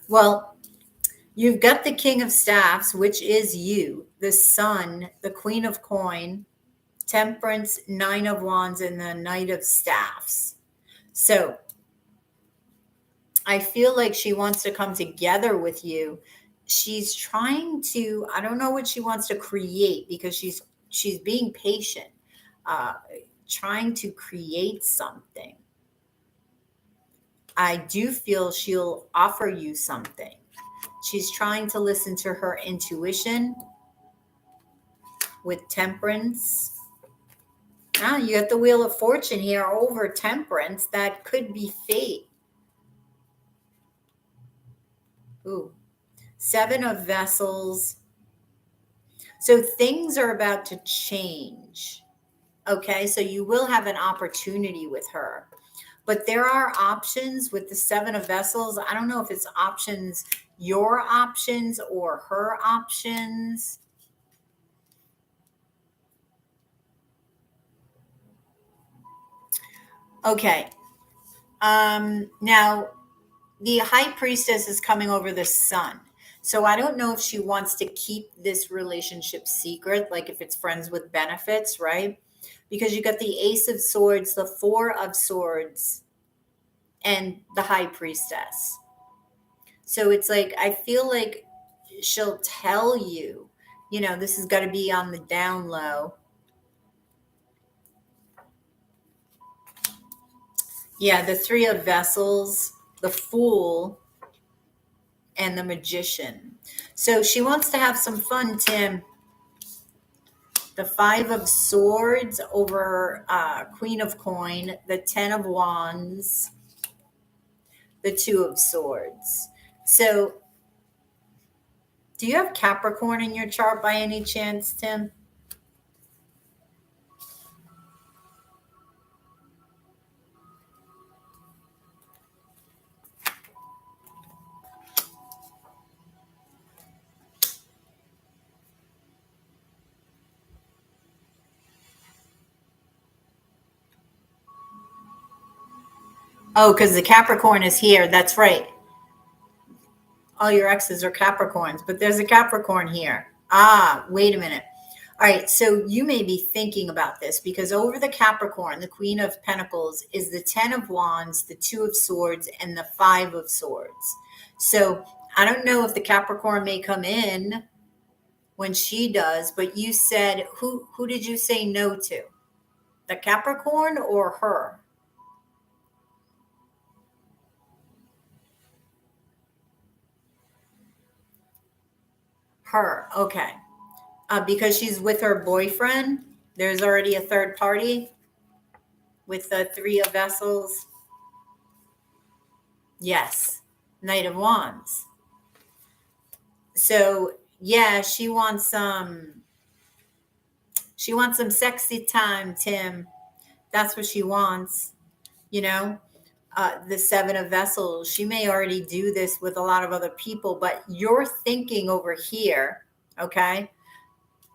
Well, you've got the King of Staffs, which is you, the Sun, the Queen of Coin, Temperance, Nine of Wands, and the Knight of Staffs. So I feel like she wants to come together with you. She's trying to, I don't know what she wants to create because she's being patient, trying to create something. I do feel she'll offer you something. She's trying to listen to her intuition with Temperance. Now you got the Wheel of Fortune here over Temperance. That could be fate. Ooh. Seven of Vessels. So things are about to change. Okay, so you will have an opportunity with her. But there are options with the Seven of Vessels. I don't know if it's options, your options or her options. Okay. Now, the High Priestess is coming over the Sun. So I don't know if she wants to keep this relationship secret, like if it's friends with benefits, right? Because you got the Ace of Swords, the Four of Swords, and the High Priestess. So it's like, I feel like she'll tell you, this has got to be on the down low. Yeah, the Three of Vessels, the Fool, and the Magician. So she wants to have some fun, Tim. The Five of Swords over Queen of Coin, the Ten of Wands, the Two of Swords. So do you have Capricorn in your chart by any chance, Tim? Oh, because the Capricorn is here. That's right. All your exes are Capricorns, but there's a Capricorn here. Ah, wait a minute. All right, so you may be thinking about this because over the Capricorn, the Queen of Pentacles is the Ten of Wands, the Two of Swords, and the Five of Swords. So I don't know if the Capricorn may come in when she does, but you said, who did you say no to? The Capricorn or her? Her, okay. Because she's with her boyfriend, there's already a third party with the Three of Vessels. Yes, Knight of Wands. So yeah, she wants some sexy time, Tim. That's what she wants. The Seven of Vessels. She may already do this with a lot of other people, but you're thinking over here, okay,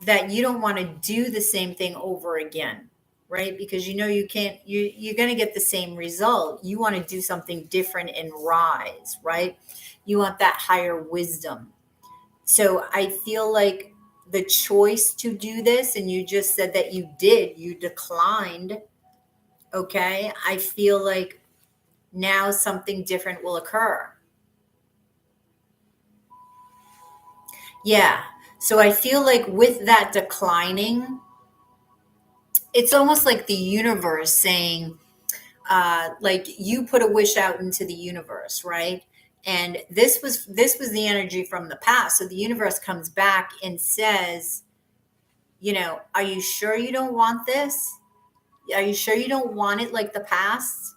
that you don't want to do the same thing over again, right? Because you can't, you're going to get the same result. You want to do something different and rise, right? You want that higher wisdom. So I feel like the choice to do this, and you just said that you declined. Okay. I feel like now something different will occur. Yeah. So I feel like with that declining, it's almost like the universe saying, like you put a wish out into the universe, right? And this was the energy from the past. So the universe comes back and says, are you sure you don't want this? Are you sure you don't want it like the past?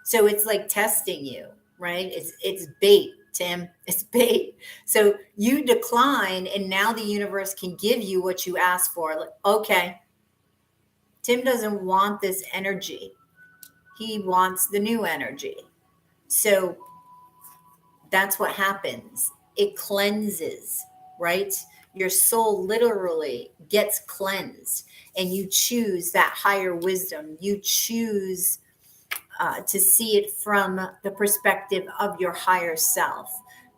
So it's like testing you, right? It's bait, Tim. It's bait. So you decline, and now the universe can give you what you asked for. Like, okay, Tim doesn't want this energy. He wants the new energy. So That's what happens. It cleanses, right? Your soul literally gets cleansed, and you choose that higher wisdom. You choose to see it from the perspective of your higher self,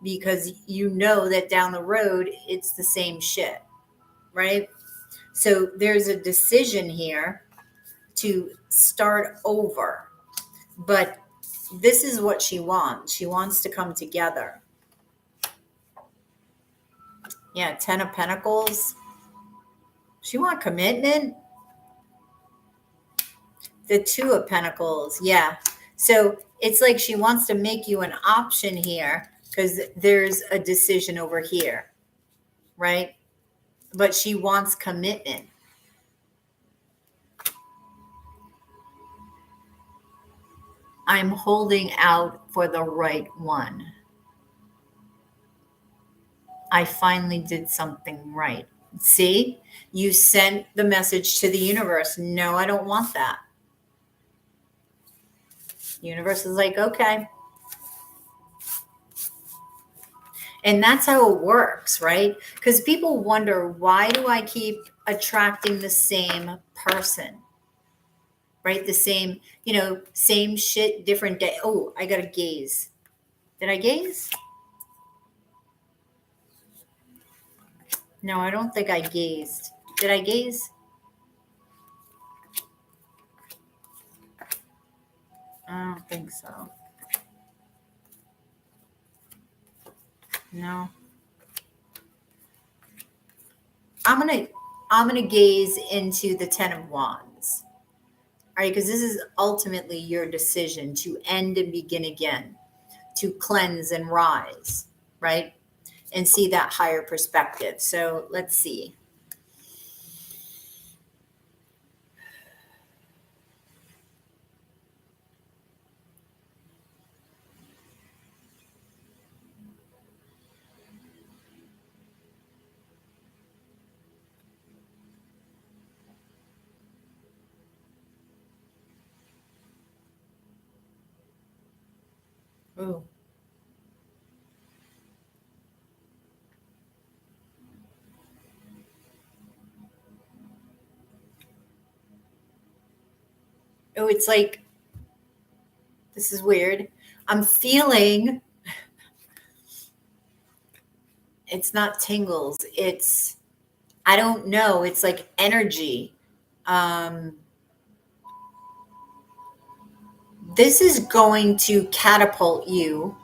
because you know that down the road it's the same shit, right? So there's a decision here to start over. But this is what she wants. She wants to come together. Yeah, 10 of Pentacles. She wants commitment. The 2 of Pentacles. Yeah. So it's like she wants to make you an option here because there's a decision over here, right? But she wants commitment. I'm holding out for the right one. I finally did something right. See, you sent the message to the universe. No, I don't want that. The universe is like, okay. And that's how it works, right? Because people wonder, why do I keep attracting the same person? Right? The same, same shit, different day. Oh, I got to gaze. Did I gaze? No, I don't think I gazed. Did I gaze? I don't think so. No. I'm gonna gaze into the 10 of Wands. All right, because this is ultimately your decision to end and begin again, to cleanse and rise, right? And see that higher perspective. So let's see. Ooh. Oh, it's like, this is weird. I'm feeling, it's not tingles. It's, I don't know. It's like energy. This is going to catapult you,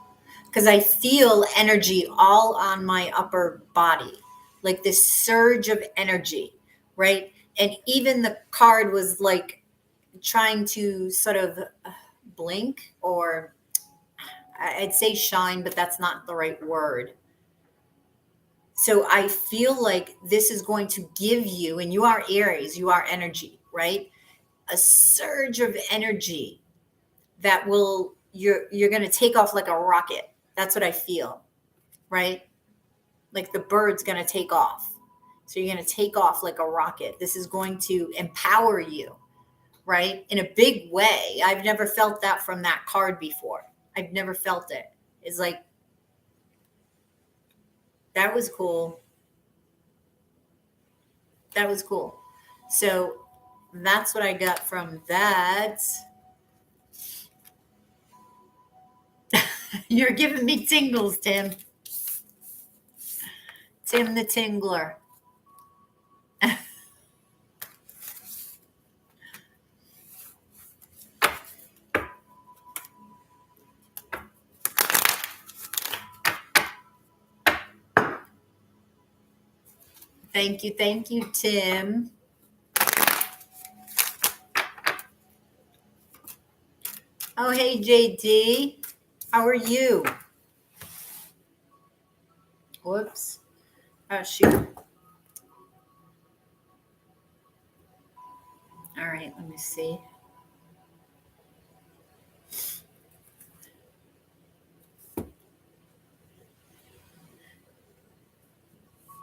because I feel energy all on my upper body, like this surge of energy, right? And even the card was like trying to sort of blink, or I'd say shine, but that's not the right word. So I feel like this is going to give you, and you are Aries, you are energy, right? A surge of energy that will, you're going to take off like a rocket. That's what I feel, right? Like the bird's going to take off. So you're going to take off like a rocket. This is going to empower you, right? In a big way. I've never felt that from that card before. I've never felt it. It's like, that was cool. That was cool. So that's what I got from that. You're giving me tingles, Tim. Tim the Tingler. Thank you, Tim. Oh, hey, JD. How are you? Whoops. Oh, shoot. All right, let me see.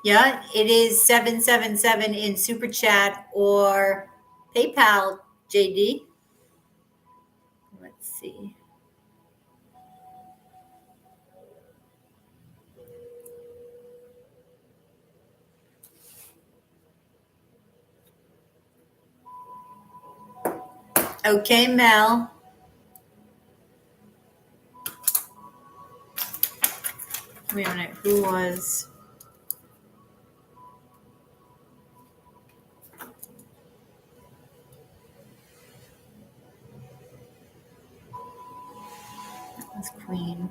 Yeah, it is 777 in Super Chat or PayPal, JD. Let's see. Okay, Mel. Wait a minute. Who was? That's Queen.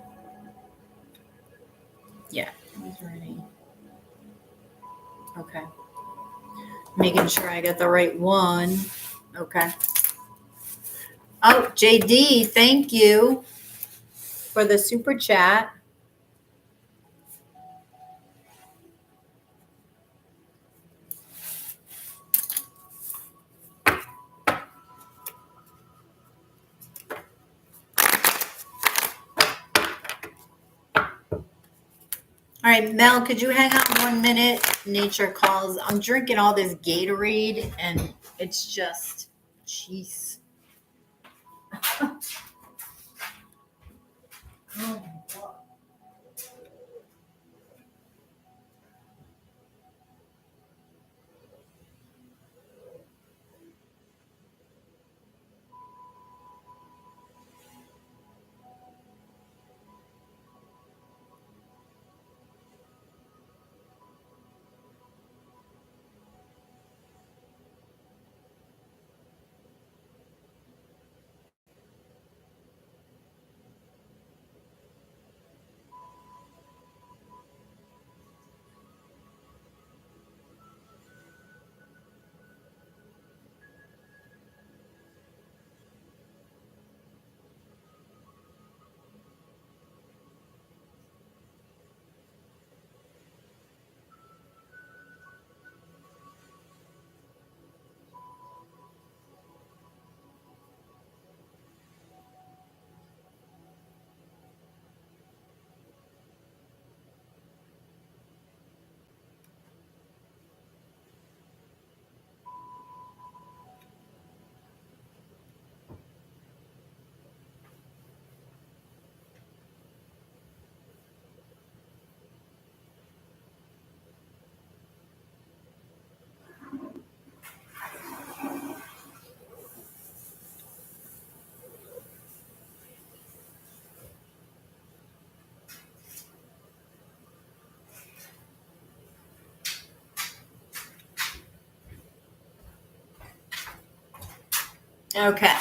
Yeah, who's ready? Okay. Making sure I got the right one. Okay. Oh, JD, thank you for the super chat. All right, Mel, could you hang on 1 minute? Nature calls. I'm drinking all this Gatorade and it's just, jeez. Oh my God. Okay.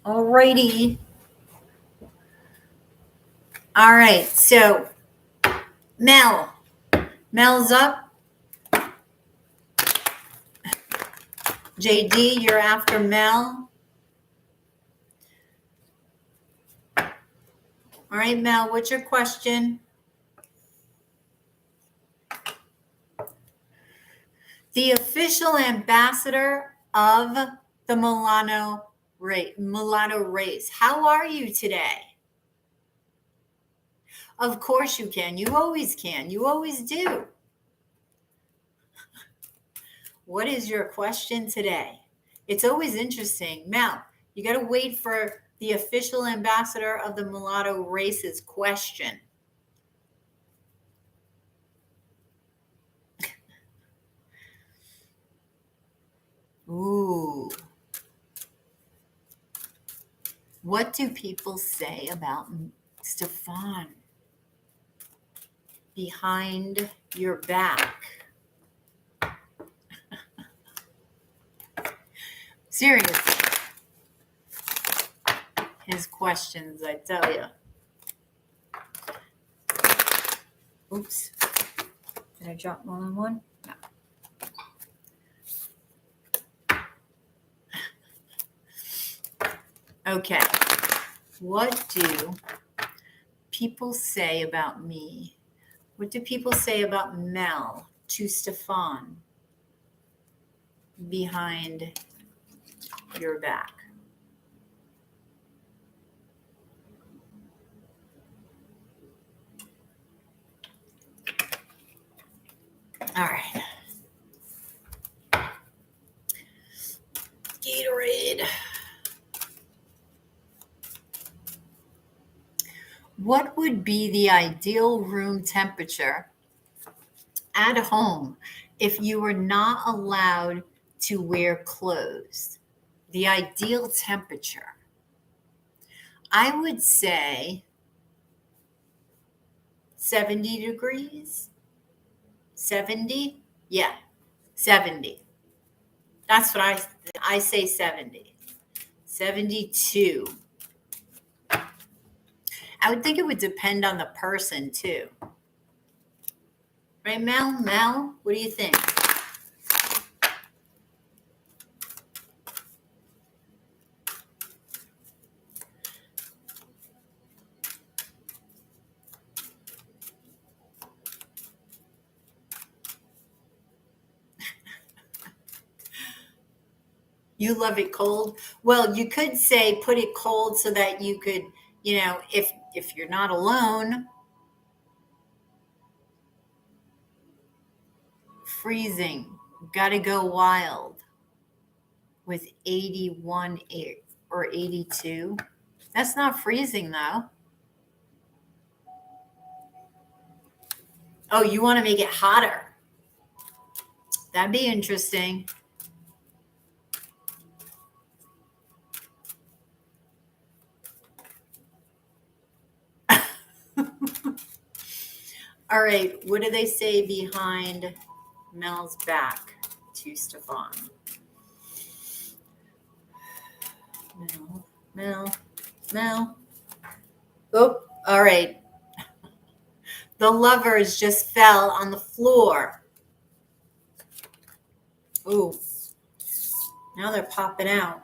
All righty. All right. So, Mel's up. JD, you're after Mel. All right, Mel, what's your question? The official ambassador of the mulatto race. How are you today? Of course you can. You always can. You always do. What is your question today? It's always interesting. Mel, you got to wait for the official ambassador of the mulatto race's question. Ooh. What do people say about Stefan behind your back? Seriously. His questions, I tell you. Oops. Did I drop more than one? No. Okay. What do people say about me? What do people say about Mel to Stefan behind your back? All right. Gatorade. What would be the ideal room temperature at home if you were not allowed to wear clothes? the ideal temperature, I would say 70 degrees. 70? Yeah, 70. That's what I say 70. 72. I would think it would depend on the person too. Right, Mel? Mel, what do you think? You love it cold? Well, you could say put it cold so that you could, if you're not alone, freezing, gotta go wild with 81 or 82. That's not freezing though. Oh, you want to make it hotter? That'd be interesting. All right, what do they say behind Mel's back to Stefan? Mel. Oh, all right. The lovers just fell on the floor. Ooh, now they're popping out.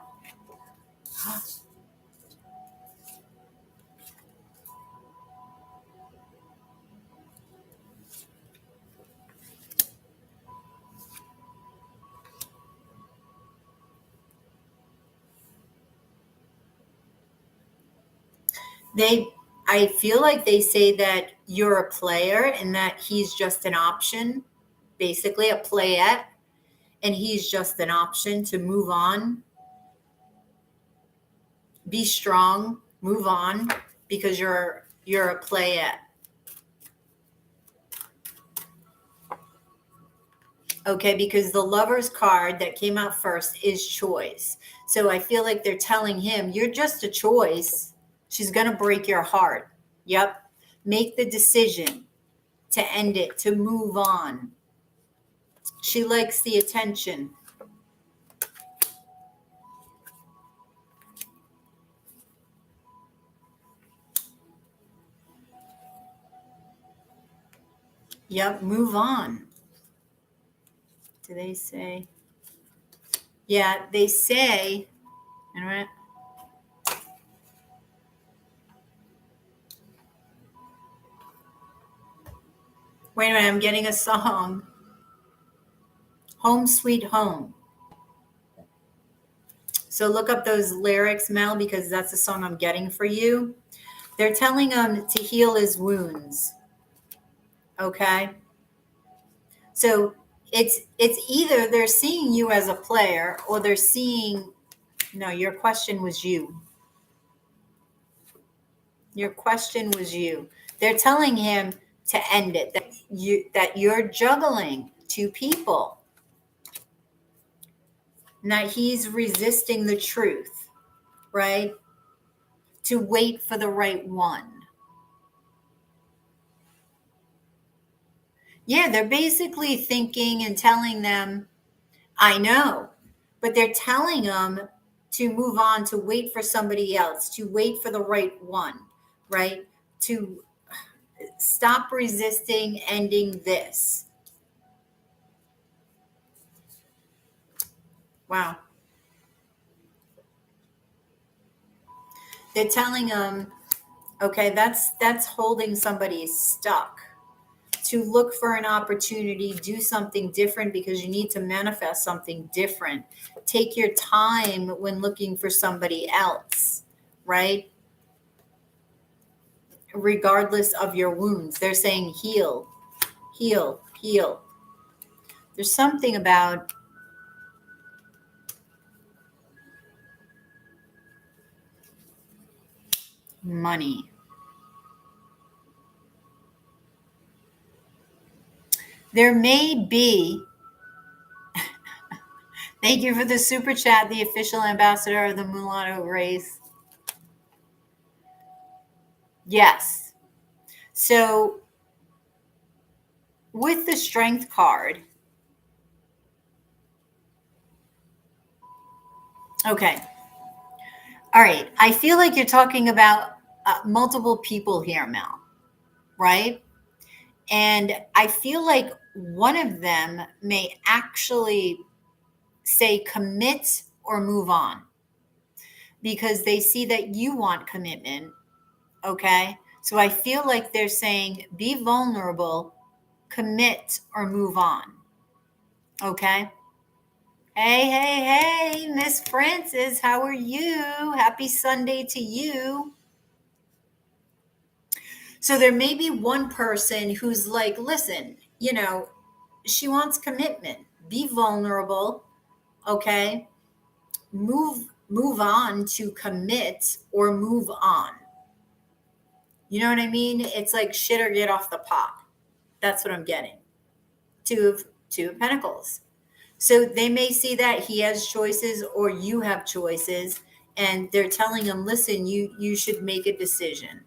I feel like they say that you're a player and that he's just an option, basically a playette, and he's just an option to move on. Be strong, move on, because you're a playette. Okay, because the lover's card that came out first is choice. So I feel like they're telling him, you're just a choice. She's going to break your heart. Yep. Make the decision to end it, to move on. She likes the attention. Yep, move on. Do they say? Yeah, they say, all right. Wait a minute, I'm getting a song. Home Sweet Home. So look up those lyrics, Mel, because that's the song I'm getting for you. They're telling him to heal his wounds. Okay? So it's either they're seeing you as a player or they're seeing, no, your question was you. Your question was you. They're telling him to end it, that you're juggling two people. And that he's resisting the truth, right? To wait for the right one. Yeah, they're basically thinking and telling them, I know, but they're telling them to move on, to wait for somebody else, to wait for the right one, right? To stop resisting ending this. Wow. They're telling them, okay, that's holding somebody stuck. To look for an opportunity, do something different because you need to manifest something different. Take your time when looking for somebody else, right? Regardless of your wounds. They're saying heal, heal, heal. There's something about money. There may be Thank you for the super chat, the official ambassador of the mulatto race. Yes. So with the strength card, okay. All right. I feel like you're talking about multiple people here, Mel, right? And I feel like one of them may actually say commit or move on because they see that you want commitment. Okay. So I feel like they're saying be vulnerable, commit, or move on. Okay. Hey, hey, hey, Miss Francis, how are you? Happy Sunday to you. So there may be one person who's like, listen, she wants commitment. Be vulnerable, okay? Move on to commit or move on. You know what I mean? It's like shit or get off the pot. That's what I'm getting. Two of Pentacles. So they may see that he has choices or you have choices, and they're telling him, listen, you should make a decision.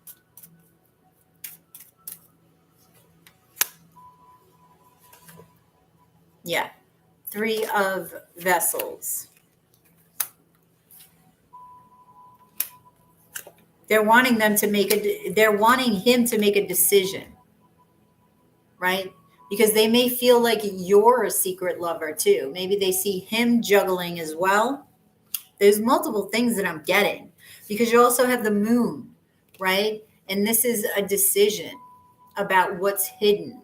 Yeah. 3 of Vessels. They're wanting him to make a decision, right? Because they may feel like you're a secret lover too. Maybe they see him juggling as well. There's multiple things that I'm getting because you also have the moon, right? And this is a decision about what's hidden,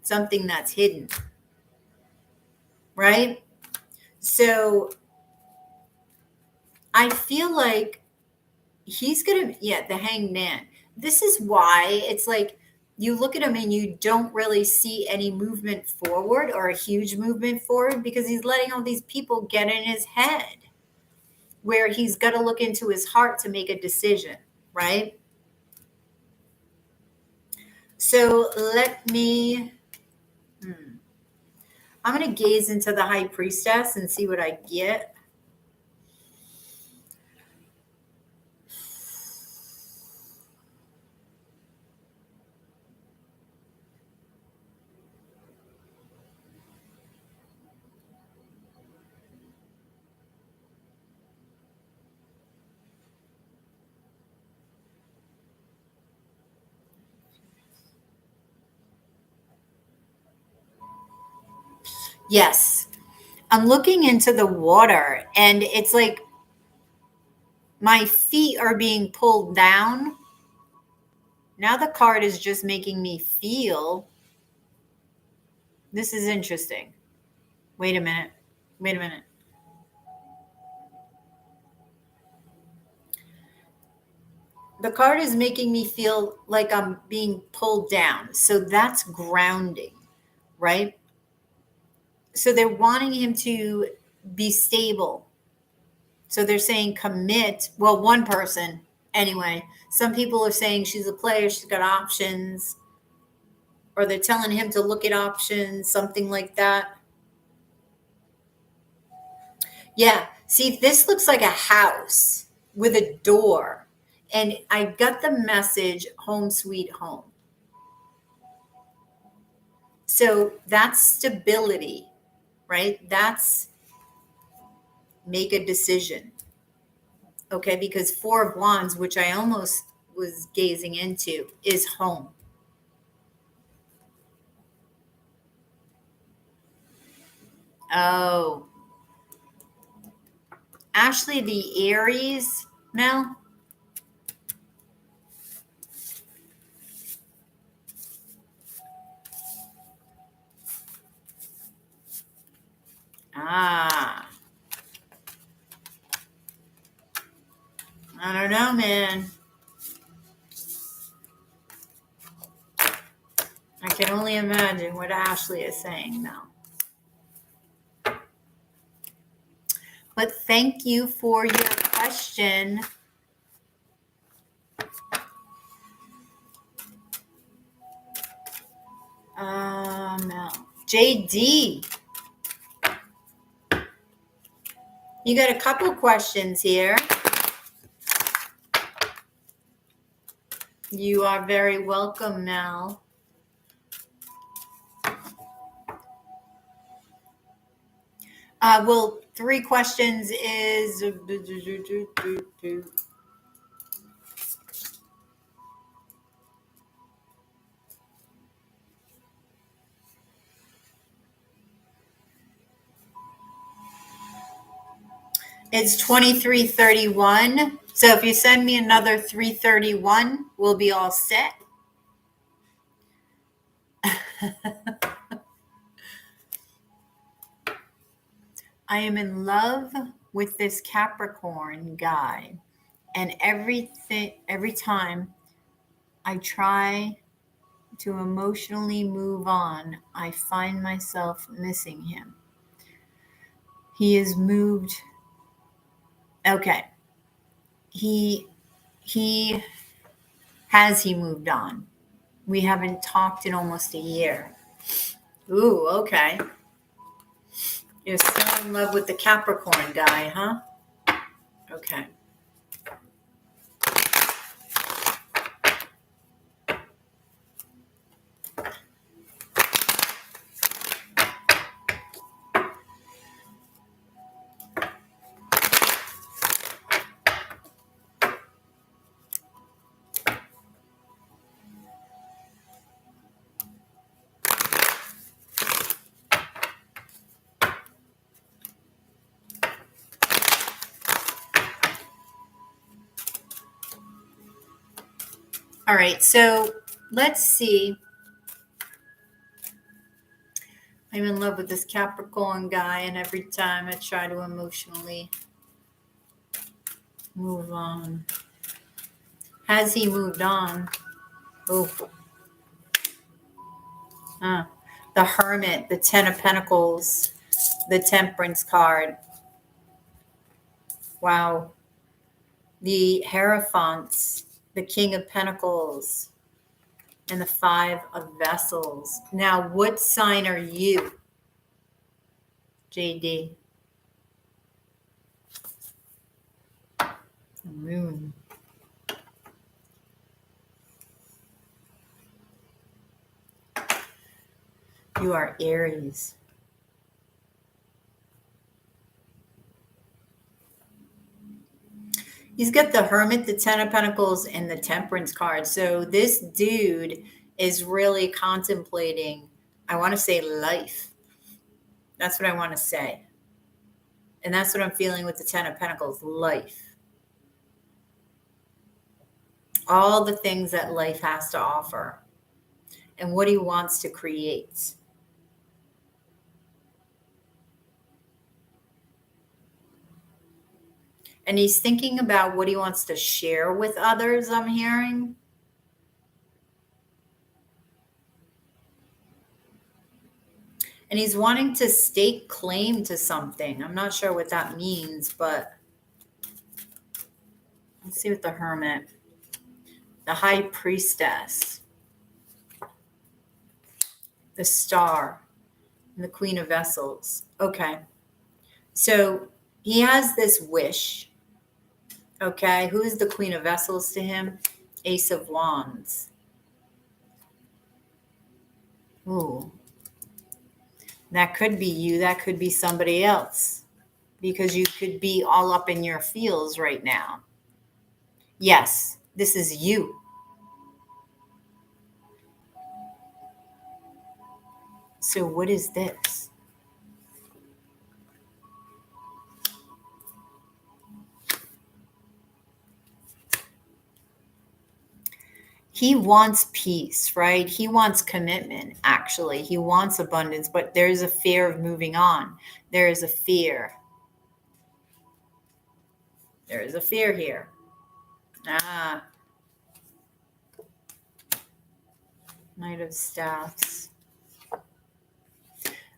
something that's hidden, right? So I feel like he's gonna, the Hanged Man. This is why it's like you look at him and you don't really see any movement forward or a huge movement forward because he's letting all these people get in his head where he's got to look into his heart to make a decision, right? So let me, I'm going to gaze into the High Priestess and see what I get. Yes. I'm looking into the water and it's like my feet are being pulled down. Now the card is just making me feel. This is interesting. Wait a minute. The card is making me feel like I'm being pulled down. So that's grounding, right? So they're wanting him to be stable. So they're saying commit. Well, one person anyway. Some people are saying she's a player, she's got options, or they're telling him to look at options, something like that. Yeah. See, this looks like a house with a door. And I got the message, home sweet home. So that's stability, right? That's make a decision. Okay. Because 4 of Wands, which I almost was gazing into, is home. Oh. Ashley, the Aries, Mel? Ah. I don't know, man. I can only imagine what Ashley is saying now. But thank you for your question. Mel. JD. You got a couple questions here. You are very welcome, Mel. Well, 3 questions is it's 2331. So if you send me another 331, we'll be all set. I am in love with this Capricorn guy, and every time I try to emotionally move on, I find myself missing him. He is moved. Okay. He moved on. We haven't talked in almost a year. Ooh, okay. You're still in love with the Capricorn guy, huh? Okay. All right, so let's see. I'm in love with this Capricorn guy, and every time I try to emotionally move on. Has he moved on? Oh. The Hermit, the 10 of Pentacles, the Temperance card. Wow. The Hierophant, the King of Pentacles, and the 5 of Vessels. Now, what sign are you, JD? The Moon. You are Aries. He's got the Hermit, the 10 of Pentacles, and the Temperance card. So this dude is really contemplating, I want to say, life. That's what I want to say. And that's what I'm feeling with the 10 of Pentacles, life. All the things that life has to offer and what he wants to create. And he's thinking about what he wants to share with others, I'm hearing. And he's wanting to stake claim to something. I'm not sure what that means, but let's see what the Hermit, the High Priestess, the Star, and the Queen of Vessels. Okay. So he has this wish. Okay. Who is the Queen of Vessels to him? Ace of Wands. Ooh. That could be you. That could be somebody else. Because you could be all up in your feels right now. Yes, this is you. So what is this? He wants peace, right? He wants commitment, actually. He wants abundance, but there's a fear of moving on. There is a fear. There is a fear here. Knight of Staffs.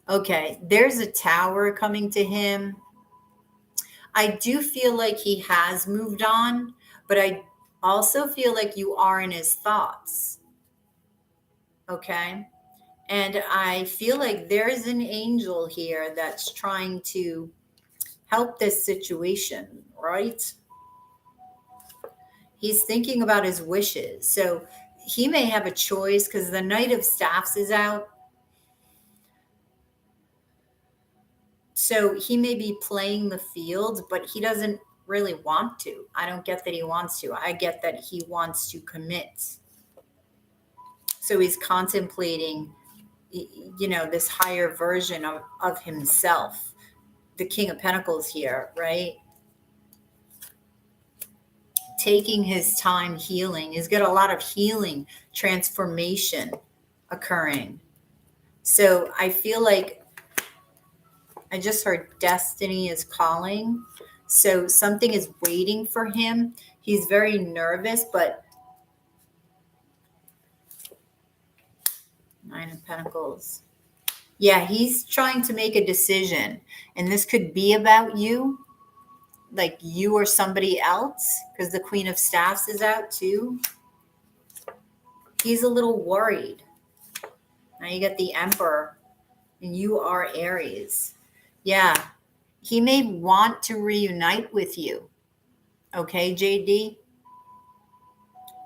Okay, there's a Tower coming to him. I do feel like he has moved on, but I also feel like you are in his thoughts. Okay? And I feel like there's an angel here that's trying to help this situation, right? He's thinking about his wishes. So he may have a choice because the Knight of Staffs is out. So he may be playing the field, but he doesn't really want to. I don't get that he wants to. I get that he wants to commit. So he's contemplating, this higher version of himself. The King of Pentacles here, right? Taking his time healing. He's got a lot of healing, transformation occurring. So I feel like I just heard destiny is calling. So something is waiting for him. He's very nervous, but Nine of Pentacles. Yeah, he's trying to make a decision. And this could be about you, like you or somebody else, because the Queen of Staffs is out too. He's a little worried. Now you get the Emperor, and you are Aries. Yeah, he may want to reunite with you. Okay, JD?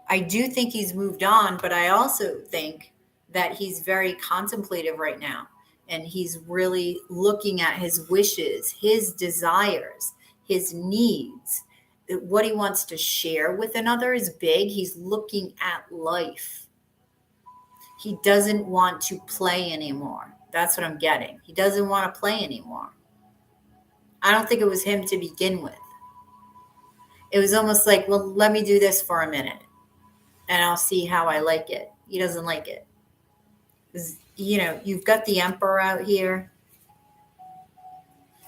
I do think he's moved on, but I also think that he's very contemplative right now. And he's really looking at his wishes, his desires, his needs. What he wants to share with another is big. He's looking at life. He doesn't want to play anymore. That's what I'm getting. He doesn't want to play anymore. I don't think it was him to begin with. It was almost like, well, let me do this for a minute and I'll see how I like it. He doesn't like it. You've got the Emperor out here.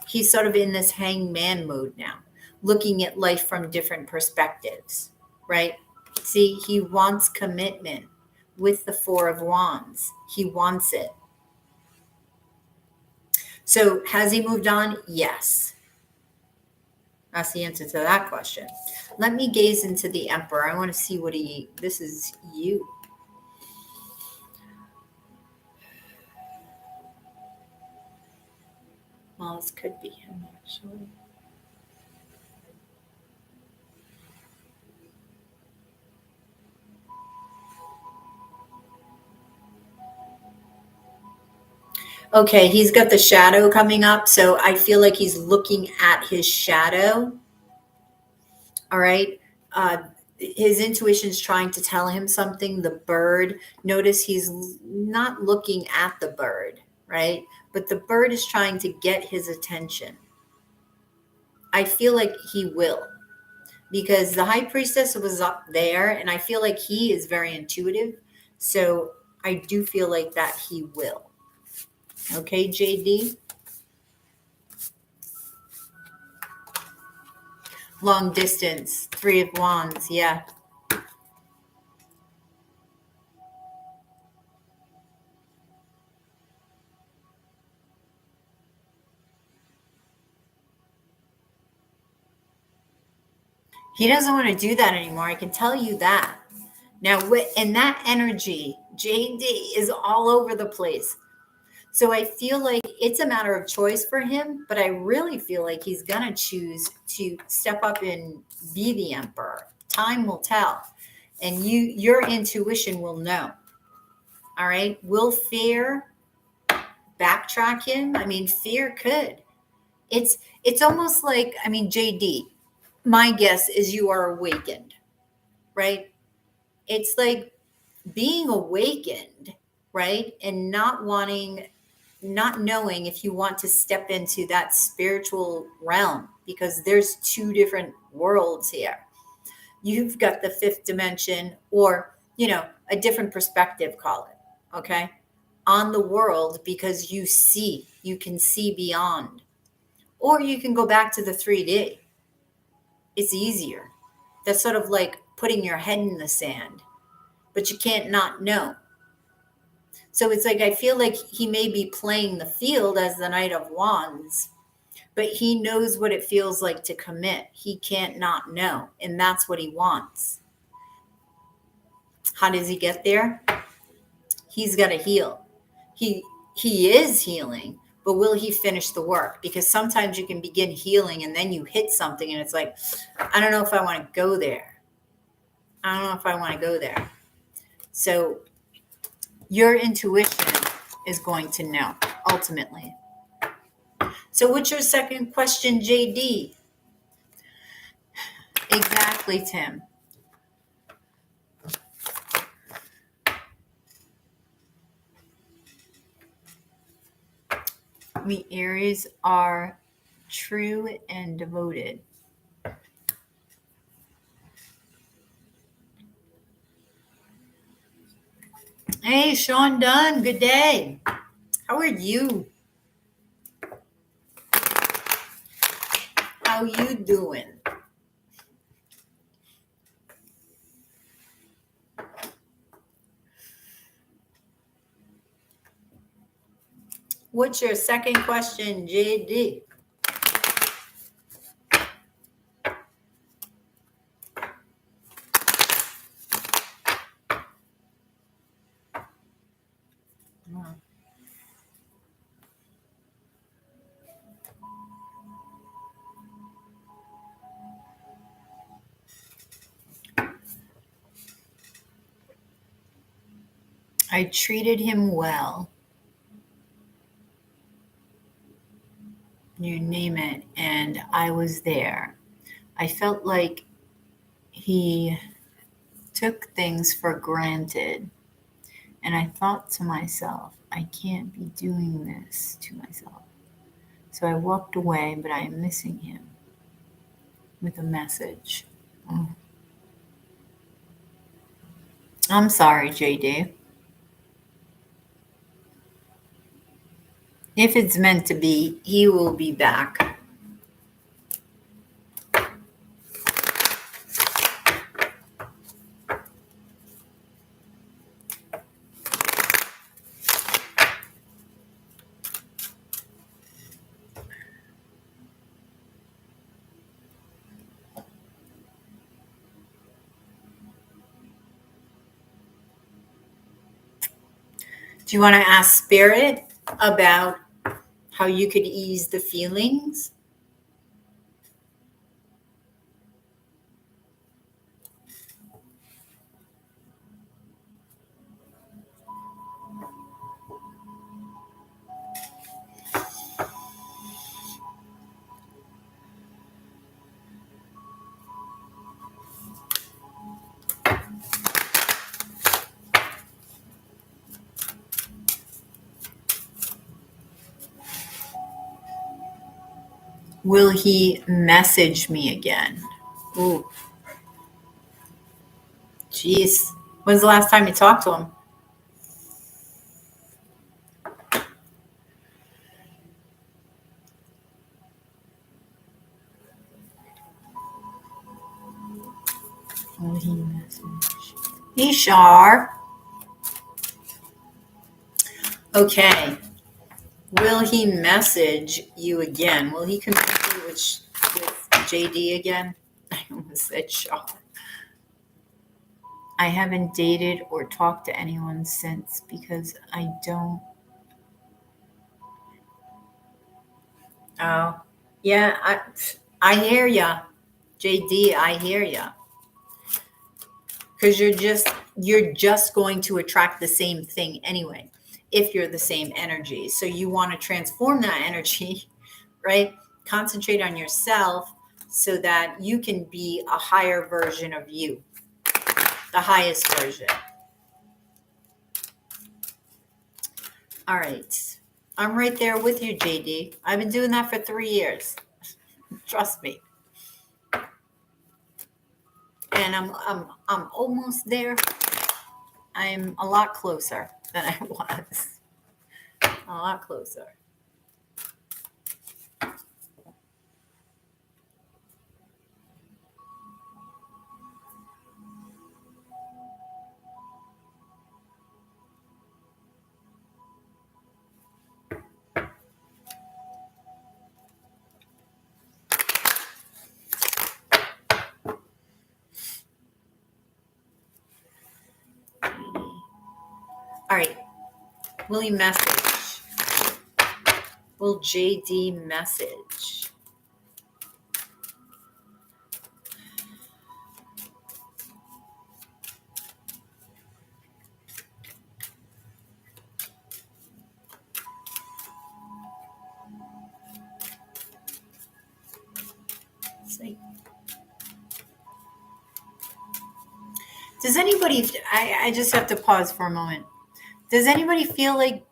He's sort of in this hangman mode now, looking at life from different perspectives, right? See, he wants commitment with the Four of Wands. He wants it. So has he moved on? Yes. That's the answer to that question. Let me gaze into the Emperor. I want to see this is you. Well, this could be him, actually. Okay, he's got the shadow coming up, so I feel like he's looking at his shadow. All right. His intuition's trying to tell him something. The bird, notice he's not looking at the bird, right? But the bird is trying to get his attention. I feel like he will, because the High Priestess was up there, and I feel like he is very intuitive. So I do feel like that he will. Okay, JD? Long distance, Three of Wands, yeah. He doesn't want to do that anymore. I can tell you that. Now, in that energy, JD is all over the place. So I feel like it's a matter of choice for him, but I really feel like he's going to choose to step up and be the Emperor. Time will tell. And your intuition will know. All right? Will fear backtrack him? I mean, fear could. It's almost like, JD, my guess is you are awakened, right? It's like being awakened, right? And not knowing if you want to step into that spiritual realm, because there's two different worlds here. You've got the fifth dimension, or, a different perspective, call it, okay, on the world, because you can see beyond. Or you can go back to the 3D. It's easier. That's sort of like putting your head in the sand, but you can't not know. So it's like, I feel like he may be playing the field as the Knight of Wands, but he knows what it feels like to commit. He can't not know. And that's what he wants. How does he get there? He's got to heal. He is healing, but will he finish the work? Because sometimes you can begin healing and then you hit something and it's like, I don't know if I want to go there. I don't know if I want to go there. So your intuition is going to know ultimately. So what's your second question, JD? Exactly, Tim. We Aries are true and devoted. Hey, Sean Dunn, good day. How are you? How you doing? What's your second question, JD? I treated him well. You name it, and I was there. I felt like he took things for granted, and I thought to myself, I can't be doing this to myself. So I walked away, but I am missing him with a message. I'm sorry, JD. If it's meant to be, he will be back. Do you want to ask Spirit about how you could ease the feelings? Will he message me again? Ooh, jeez. When's the last time you talked to him? Will he message? Hey, Shar. Okay. Will he message you again? Will he communicate with JD again? I almost said Shar. I haven't dated or talked to anyone since because I don't. Oh, yeah, I hear ya, JD. I hear ya. Because you're just going to attract the same thing anyway, if you're the same energy. So you want to transform that energy, right? Concentrate on yourself so that you can be a higher version of you, the highest version. All right. I'm right there with you, JD. I've been doing that for 3 years. Trust me. And I'm almost there. I'm a lot closer than I was. A lot closer. All right. Will he message? will JD message? It's like, does anybody, I just have to pause for a moment. Does anybody feel like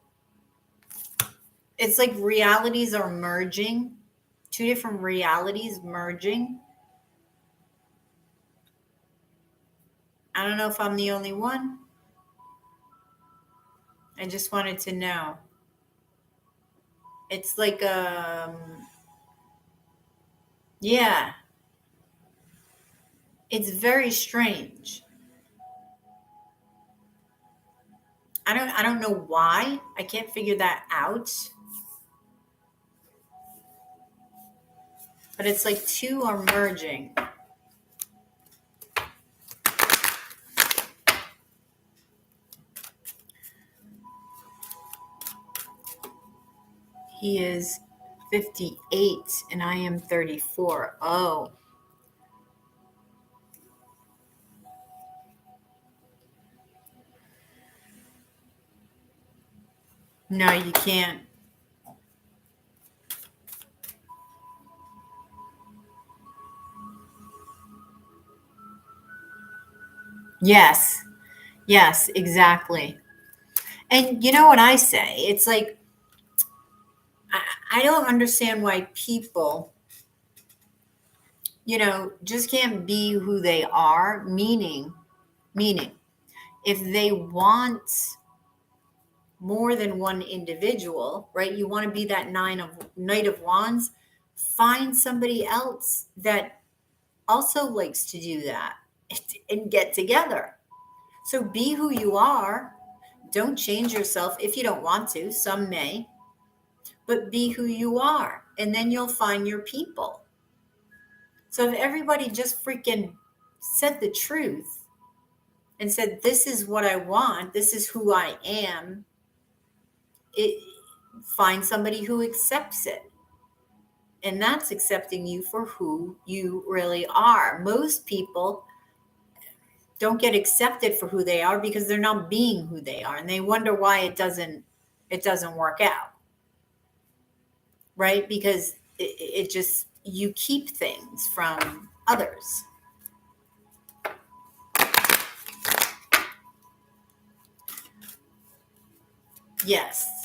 it's like realities are merging? Two different realities merging? I don't know if I'm the only one. I just wanted to know. It's like, yeah, it's very strange. I don't know why. I can't figure that out. But it's like two are merging. He is 58 and I am 34. Oh. No, you can't. Yes. Yes, exactly. And you know what I say? It's like, I don't understand why people, just can't be who they are, meaning, if they want more than one individual, right? You want to be that Knight of Wands, find somebody else that also likes to do that and get together. So be who you are. Don't change yourself if you don't want to. Some may, but be who you are, and then you'll find your people. So if everybody just freaking said the truth and said, this is what I want, this is who I am, find somebody who accepts it. And that's accepting you for who you really are. Most people don't get accepted for who they are because they're not being who they are, and they wonder why it doesn't work out. Right? Because it just, you keep things from others. Yes.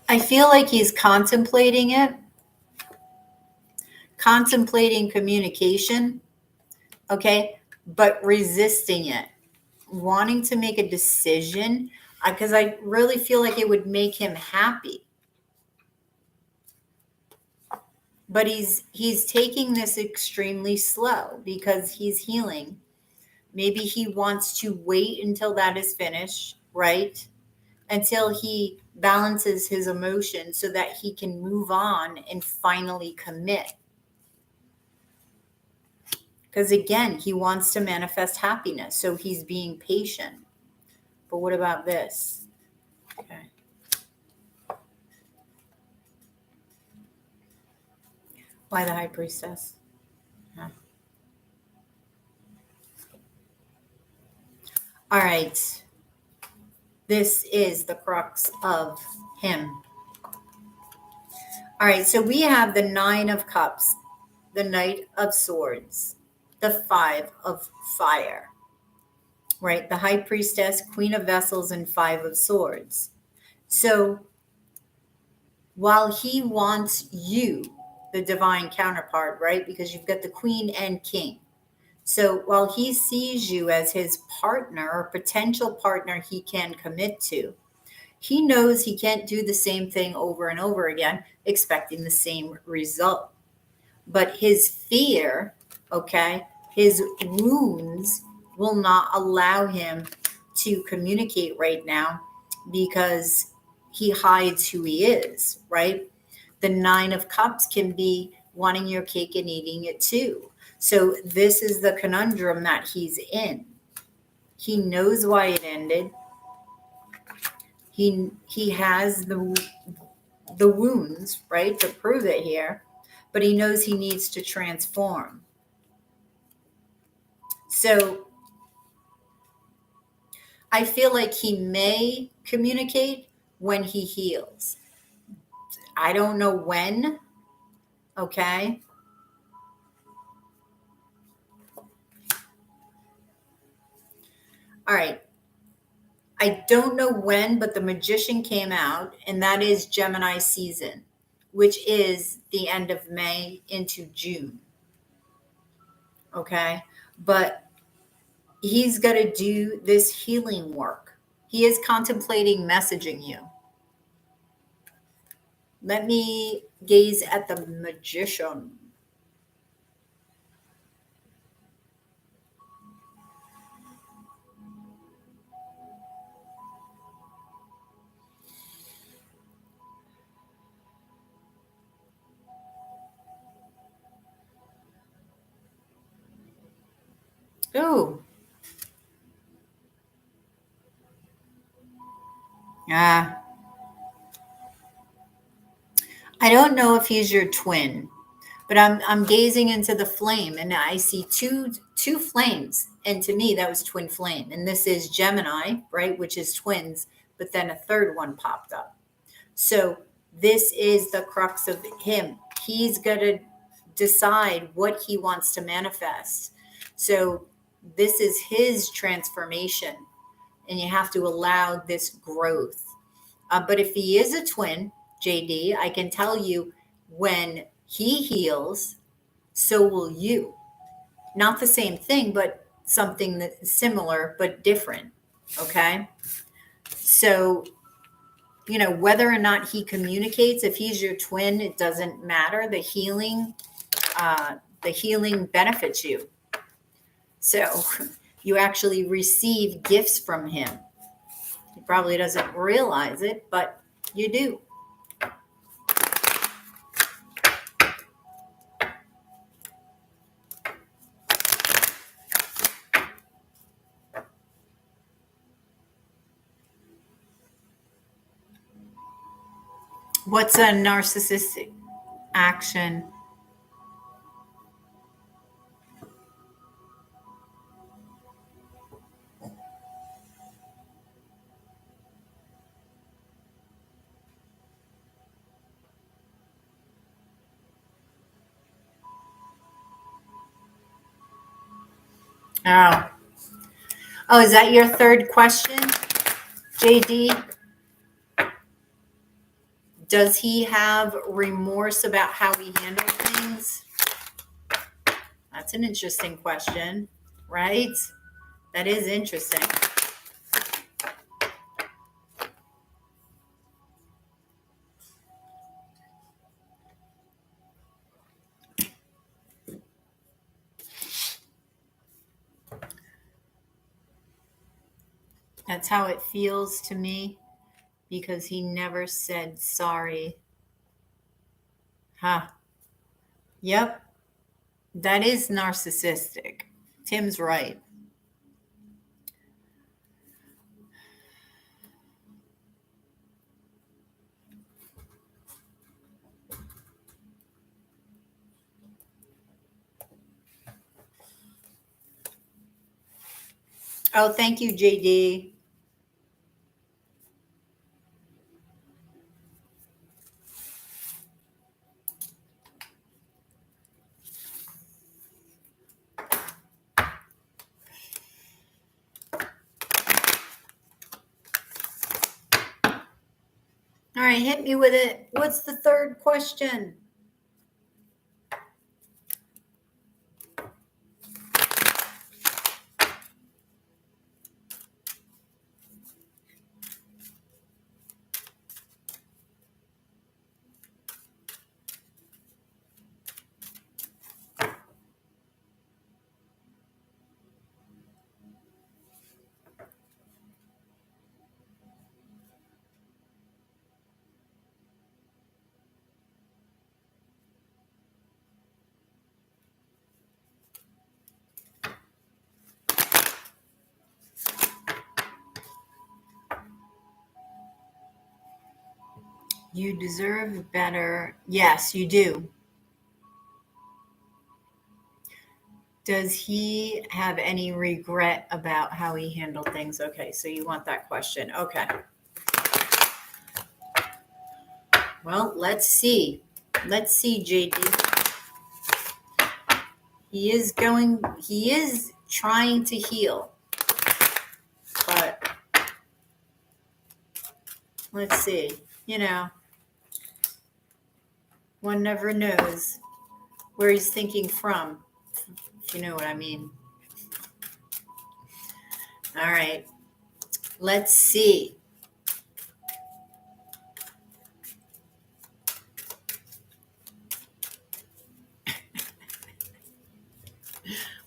I feel like he's contemplating it, contemplating communication, okay, but resisting it, wanting to make a decision, because I really feel like it would make him happy. But he's taking this extremely slow because he's healing. Maybe he wants to wait until that is finished, right? Until he balances his emotions so that he can move on and finally commit. Because again, he wants to manifest happiness, so he's being patient. But what about this? Okay. Why the High Priestess? Huh. All right. This is the crux of him. All right, so we have the Nine of Cups, the Knight of Swords, the Five of Fire. right? The High Priestess, Queen of Vessels, and Five of Swords. So while he wants you, the divine counterpart, right? Because you've got the Queen and King. So while he sees you as his partner or potential partner he can commit to, he knows he can't do the same thing over and over again, expecting the same result. But his fear, okay, his wounds will not allow him to communicate right now because he hides who he is, right? The Nine of Cups can be wanting your cake and eating it too. So this is the conundrum that he's in. He knows why it ended. He has the wounds, right, to prove it here, but he knows he needs to transform. So I feel like he may communicate when he heals. I don't know when, okay? All right. I don't know when, but the Magician came out, and that is Gemini season, which is the end of May into June. Okay? But he's got to do this healing work. He is contemplating messaging you. Let me gaze at the Magician. Oh, ah. I don't know if he's your twin, but I'm gazing into the flame and I see two flames. And to me, that was twin flame. And this is Gemini, right? Which is twins, but then a third one popped up. So this is the crux of him. He's gonna decide what he wants to manifest. So this is his transformation, and you have to allow this growth. But if he is a twin, JD, I can tell you when he heals, so will you. Not the same thing, but something that's similar but different. Okay. So, whether or not he communicates, if he's your twin, it doesn't matter. The healing benefits you. So you actually receive gifts from him. He probably doesn't realize it, but you do. What's a narcissistic action? Oh. Oh, is that your third question, JD? Does he have remorse about how he handled things? That's an interesting question, right? That is interesting. That's how it feels to me because he never said sorry. Huh. Yep. That is narcissistic. Tim's right. Oh, thank you, JD. All right, hit me with it. What's the third question? You deserve better. Yes, you do. Does he have any regret about how he handled things? Okay, so you want that question. Okay. Well, let's see. Let's see, JD. He is trying to heal. But let's see. One never knows where he's thinking from, if you know what I mean. All right. Let's see.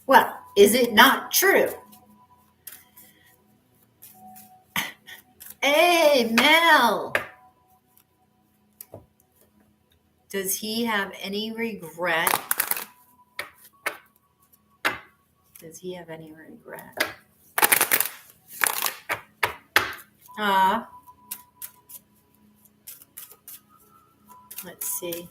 Well, is it not true? Hey, Mel. Does he have any regret? Does he have any regret? Let's see.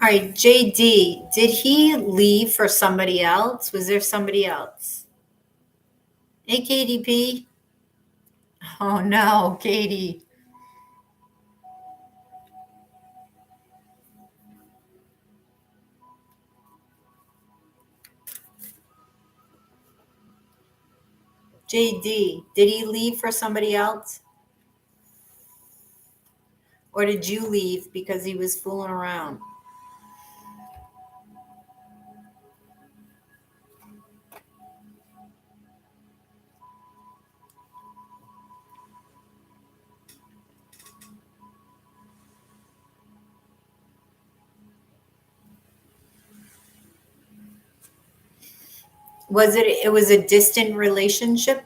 All right, JD, did he leave for somebody else? Was there somebody else? Hey, KDP. Oh, no, Katie. JD, did he leave for somebody else? Or did you leave because he was fooling around? It was a distant relationship?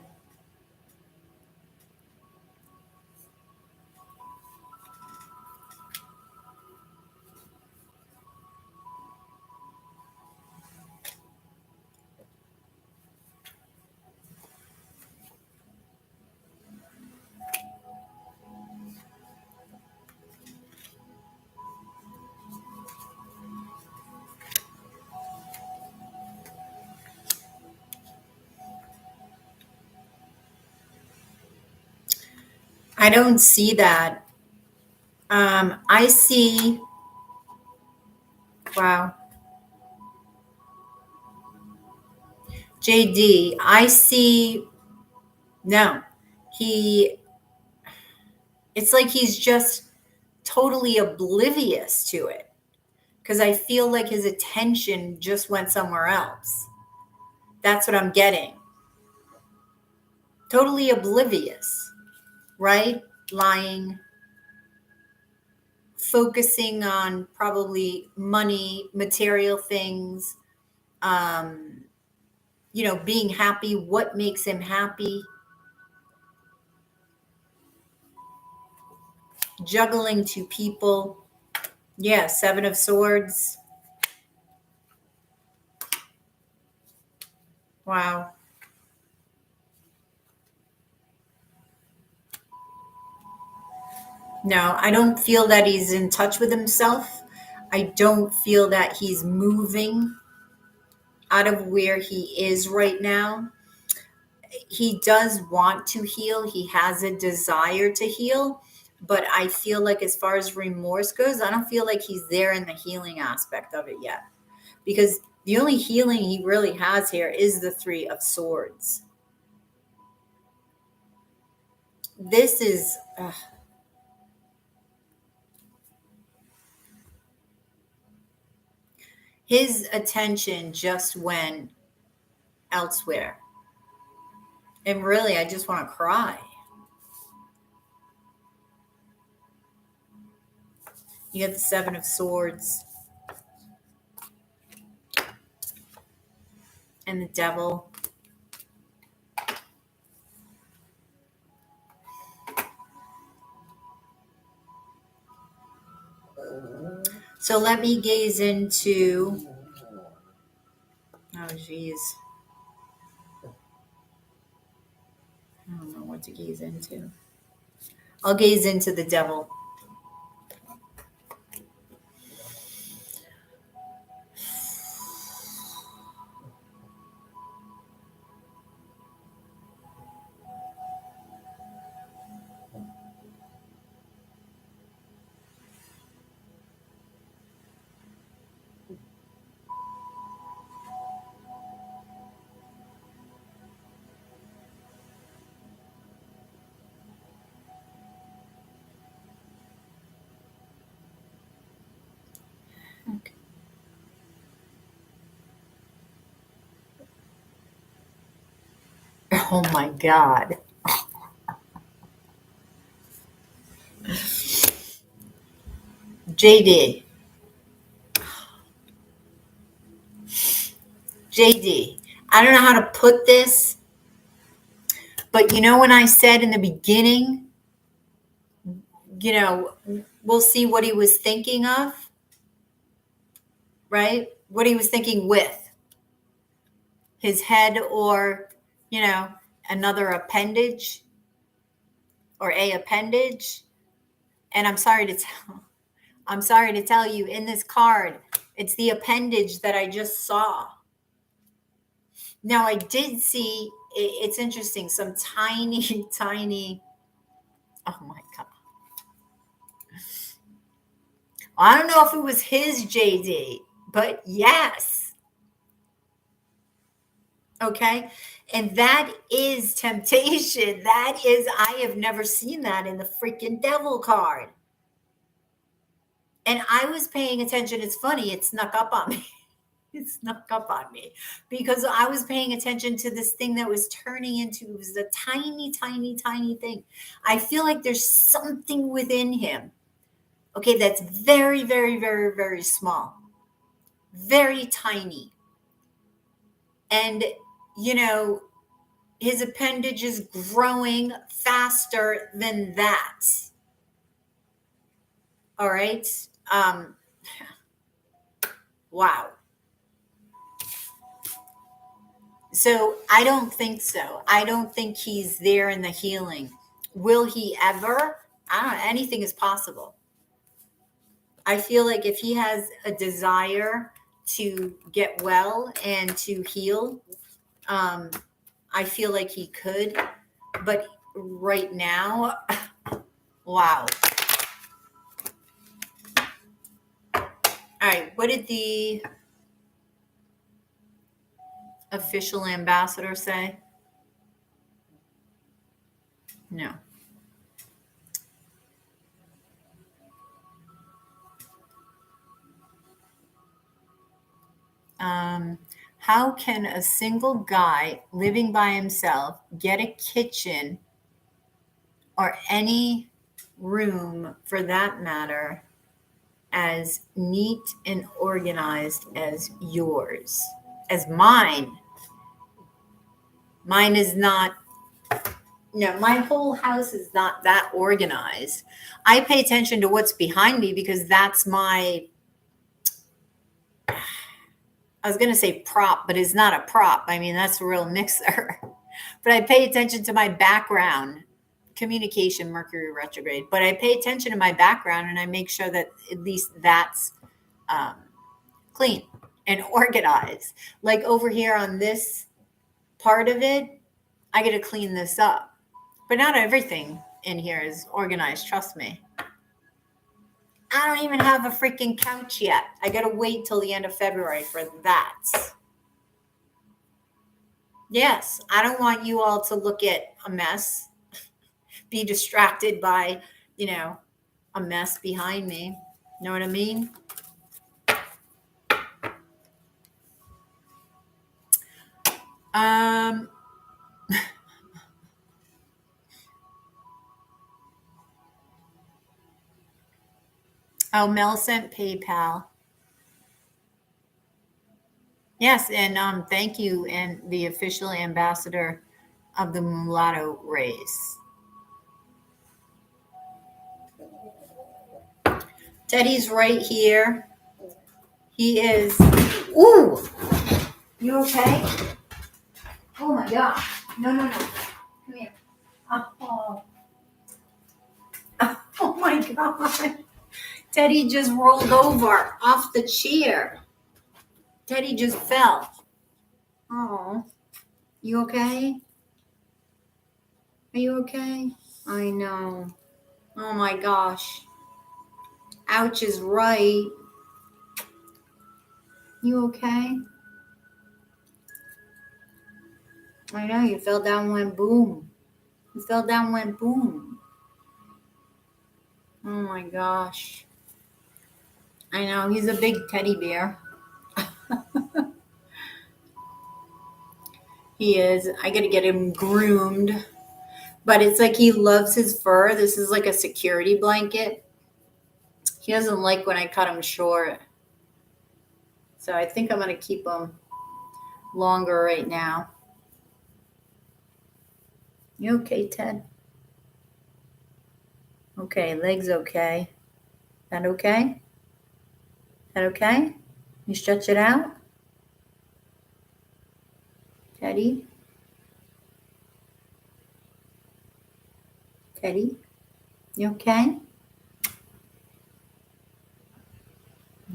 I don't see that. I see, wow. JD, I see, no. It's like he's just totally oblivious to it. Because I feel like his attention just went somewhere else. That's what I'm getting. Totally oblivious, right? Lying, focusing on probably money, material things, being happy, what makes him happy, juggling two people. Yeah, Seven of Swords. Wow. No, I don't feel that he's in touch with himself. I don't feel that he's moving out of where he is right now. He does want to heal. He has a desire to heal. But I feel like, as far as remorse goes, I don't feel like he's there in the healing aspect of it yet. Because the only healing he really has here is the Three of Swords. This is. His attention just went elsewhere. And really, I just want to cry. You have the Seven of Swords and the Devil. So let me gaze into. Oh, geez. I don't know what to gaze into. I'll gaze into the Devil. Okay. Oh my God. JD. JD. I don't know how to put this, but you know when I said in the beginning, we'll see what he was thinking of, right? What he was thinking with his head, or, another appendage, or a appendage. And I'm sorry to tell you, in this card, it's the appendage that I just saw. Now, I did see, it's interesting, some tiny, tiny, oh my God. I don't know if it was his JD, but yes. Okay. And that is temptation. That is, I have never seen that in the freaking Devil card. And I was paying attention. It's funny, it snuck up on me. It snuck up on me because I was paying attention to this thing that was turning into, it was a tiny, tiny, tiny thing. I feel like there's something within him, okay, that's very, very, very, very small, very tiny. And, his appendage is growing faster than that. All right. Wow. So I don't think so. I don't think he's there in the healing. Will he ever? I don't know. Anything is possible. I feel like if he has a desire to get well and to heal, I feel like he could. But right now, wow. All right. What did the official ambassador say? No. How can a single guy living by himself get a kitchen, or any room for that matter, as neat and organized as yours? As mine. Mine is not. No, my whole house is not that organized. I pay attention to what's behind me because that's my I was going to say prop, but it's not a prop. I mean, that's a real mixer. But I pay attention to my background, communication, Mercury retrograde. But I pay attention to my background and I make sure that at least that's um, clean and organized. Like over here on this part of it, I got to clean this up. But not everything in here is organized, trust me. I don't even have a freaking couch yet. I got to wait till the end of February for that. Yes, I don't want you all to look at a mess, be distracted by, a mess behind me. Know what I mean? Um, Mel sent PayPal. Yes, and thank you, and the official ambassador of the mulatto race. Teddy's right here. He is. Ooh, you okay? Oh my God! No! Come here. Oh, oh my God! Teddy just rolled over off the chair. Teddy just fell. Oh, you okay? Are you okay? I know. Oh my gosh. Ouch is right. You okay? I know, you fell down, went boom. You fell down, went boom. Oh my gosh. I know, he's a big teddy bear. He is. I gotta get him groomed. But it's like he loves his fur. This is like a security blanket. He doesn't like when I cut him short. So I think I'm gonna keep him longer right now. You okay, Ted? Okay, legs okay. That okay? That okay? You stretch it out? Teddy? Teddy? You okay?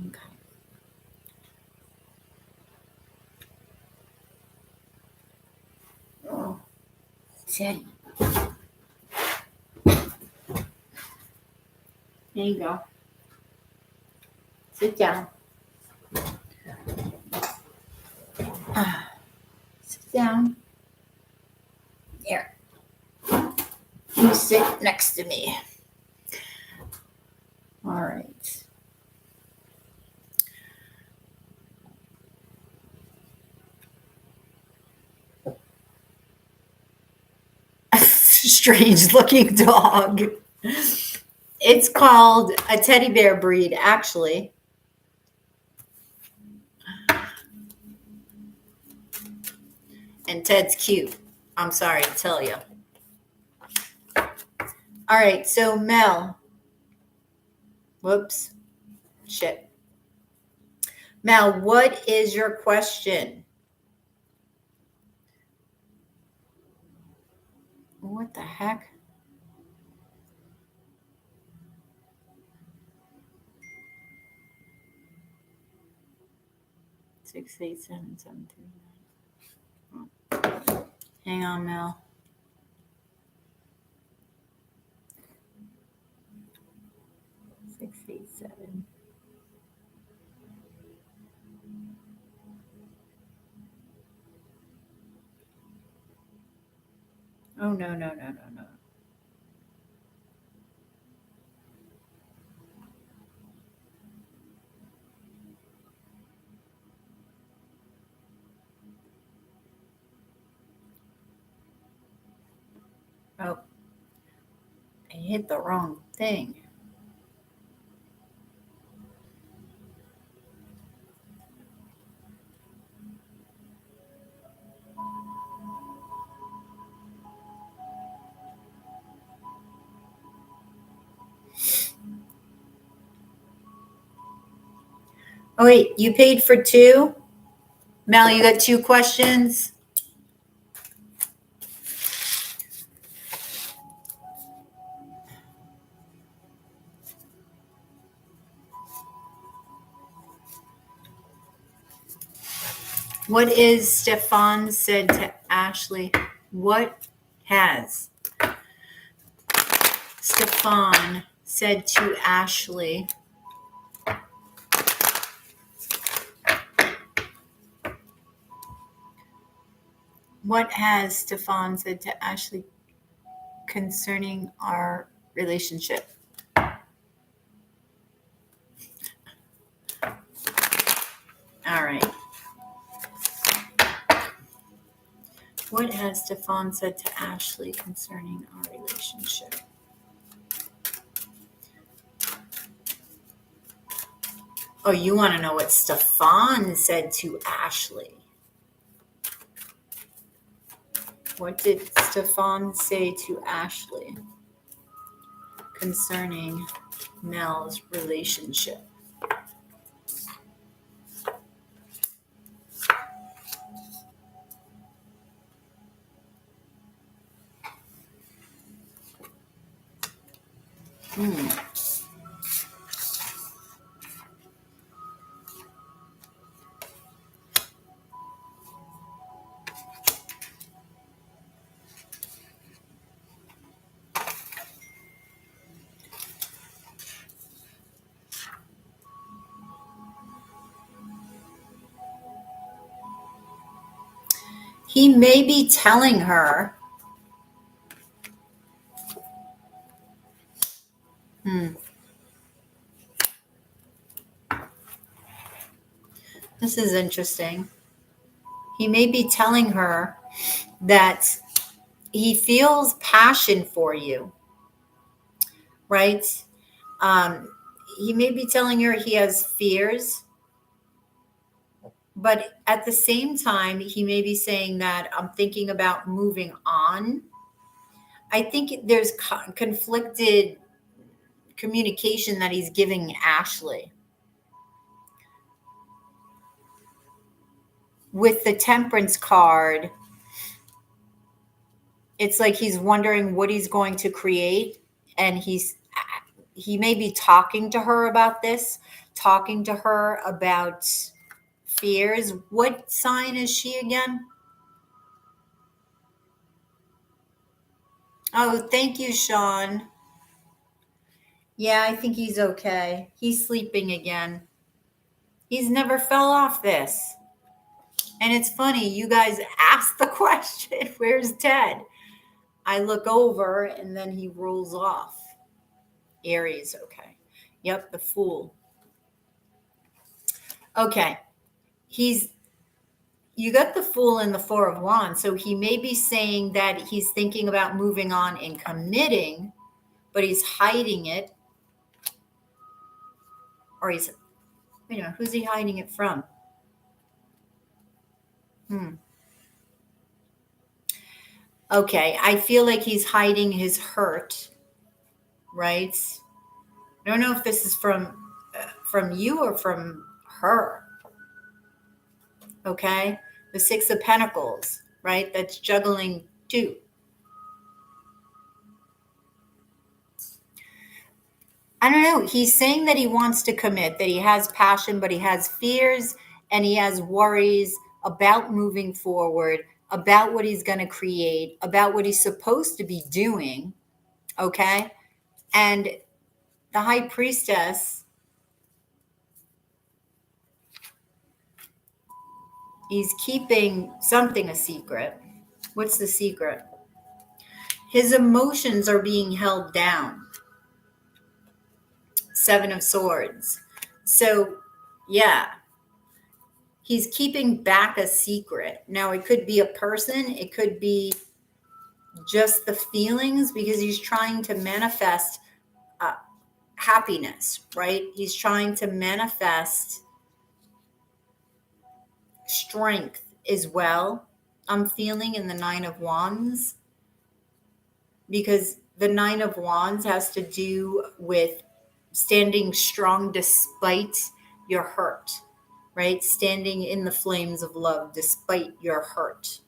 Okay. Oh, Teddy. There you go. Sit down. Sit down. Here. You sit next to me. All right. Strange looking dog. It's called a teddy bear breed, actually. And Ted's cute. I'm sorry to tell you. All right, so Mel. Whoops. Shit. Mel, what is your question? What the heck? Six, 8, 7, 7, 3, 9. Hang on, Mel. 6, 8, 7. Oh, no. Oh, I hit the wrong thing. Oh, wait, you paid for two? Mel, you got 2 questions? What is Stefan said to Ashley? What has Stefan said to Ashley? What has Stefan said to Ashley concerning our relationship? All right. What has Stefan said to Ashley concerning our relationship? Oh, you want to know what Stefan said to Ashley? What did Stefan say to Ashley concerning Mel's relationship? He may be telling her. This is interesting. He may be telling her that he feels passion for you, right? He may be telling her he has fears, but at the same time, he may be saying that I'm thinking about moving on. I think there's conflicted communication that he's giving Ashley. With the Temperance card, it's like he's wondering what he's going to create, and he may be talking to her about this, talking to her about fears. What sign is she again? Oh, thank you, Sean. Yeah, I think he's okay. He's sleeping again. He's never fell off this. And it's funny, you guys asked the question, where's Ted? I look over and then he rolls off. Aries, okay. Yep, the Fool. Okay. You got the Fool and the Four of Wands. So he may be saying that he's thinking about moving on and committing, but he's hiding it. Or who's he hiding it from? Okay, I feel like he's hiding his hurt, right? I don't know if this is from you or from her. Okay, the Six of Pentacles, right? That's juggling 2. I don't know. He's saying that he wants to commit, that he has passion, but he has fears and he has worries about moving forward, about what he's going to create, about what he's supposed to be doing. Okay. And the High Priestess, he's keeping something a secret. What's the secret? His emotions are being held down. 7 of Swords. So, yeah, he's keeping back a secret. Now, it could be a person. It could be just the feelings, because he's trying to manifest happiness, right? He's trying to manifest strength as well. I'm feeling in the 9 of Wands, because the 9 of Wands has to do with standing strong despite your hurt. right? Standing in the flames of love despite your hurt.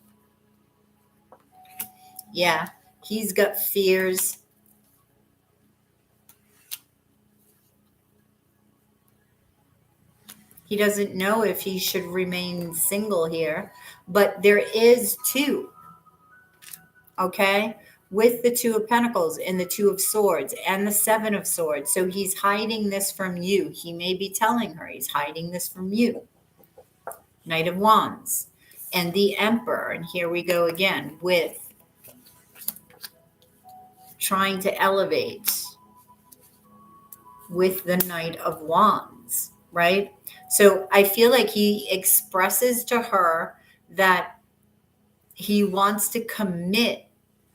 Yeah, he's got fears. He doesn't know if he should remain single here, but there is two, okay? With the Two of Pentacles and the Two of Swords and the Seven of Swords. So he's hiding this from you. He may be telling her he's hiding this from you. Knight of Wands and the Emperor. And here we go again with trying to elevate with the Knight of Wands, right? So I feel like he expresses to her that he wants to commit.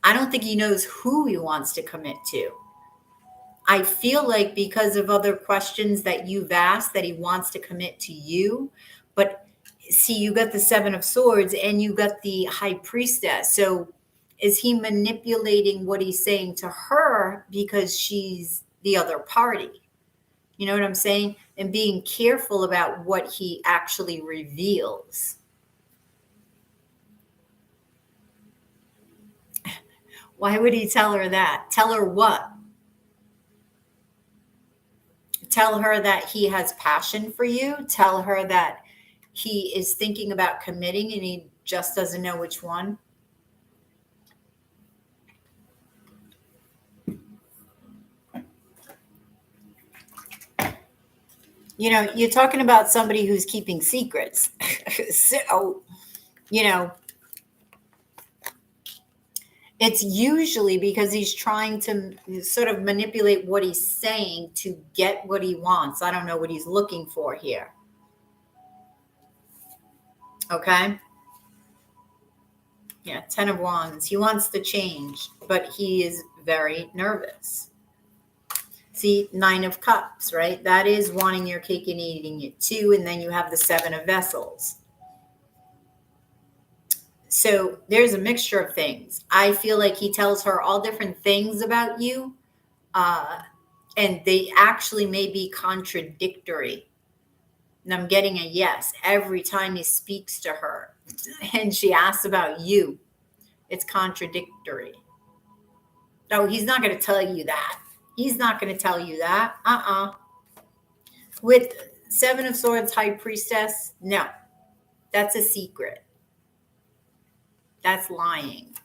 I don't think he knows who he wants to commit to. I feel like because of other questions that you've asked that he wants to commit to you. But see, you got the Seven of Swords and you got the High Priestess. So is he manipulating what he's saying to her because she's the other party? You know what I'm saying? And being careful about what he actually reveals. Why would he tell her that? Tell her what? Tell her that he has passion for you. Tell her that he is thinking about committing and he just doesn't know which one. You know, you're talking about somebody who's keeping secrets. So, you know, it's usually because he's trying to sort of manipulate what he's saying to get what he wants. I don't know what he's looking for here. Okay. Yeah, Ten of Wands. He wants to change, but he is very nervous. See, Nine of Cups, right? That is wanting your cake and eating it too. And then you have the Seven of Vessels. So there's a mixture of things. I feel like he tells her all different things about you. And they actually may be contradictory. And I'm getting a yes every time he speaks to her. And she asks about you. It's contradictory. No, he's not going to tell you that. He's not going to tell you that. With Seven of Swords, High Priestess, no. That's a secret. That's lying.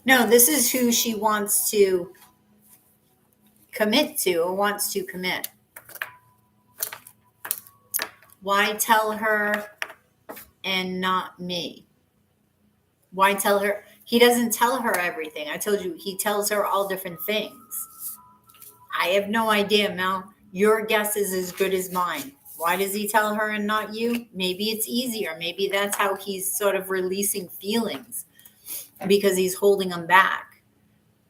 No, this is who she wants to commit to or wants to commit. Why tell her and not me? Why tell her? He doesn't tell her everything. I told you, he tells her all different things. I have no idea, Mel. Your guess is as good as mine. Why does he tell her and not you? Maybe it's easier. Maybe that's how he's sort of releasing feelings because he's holding them back.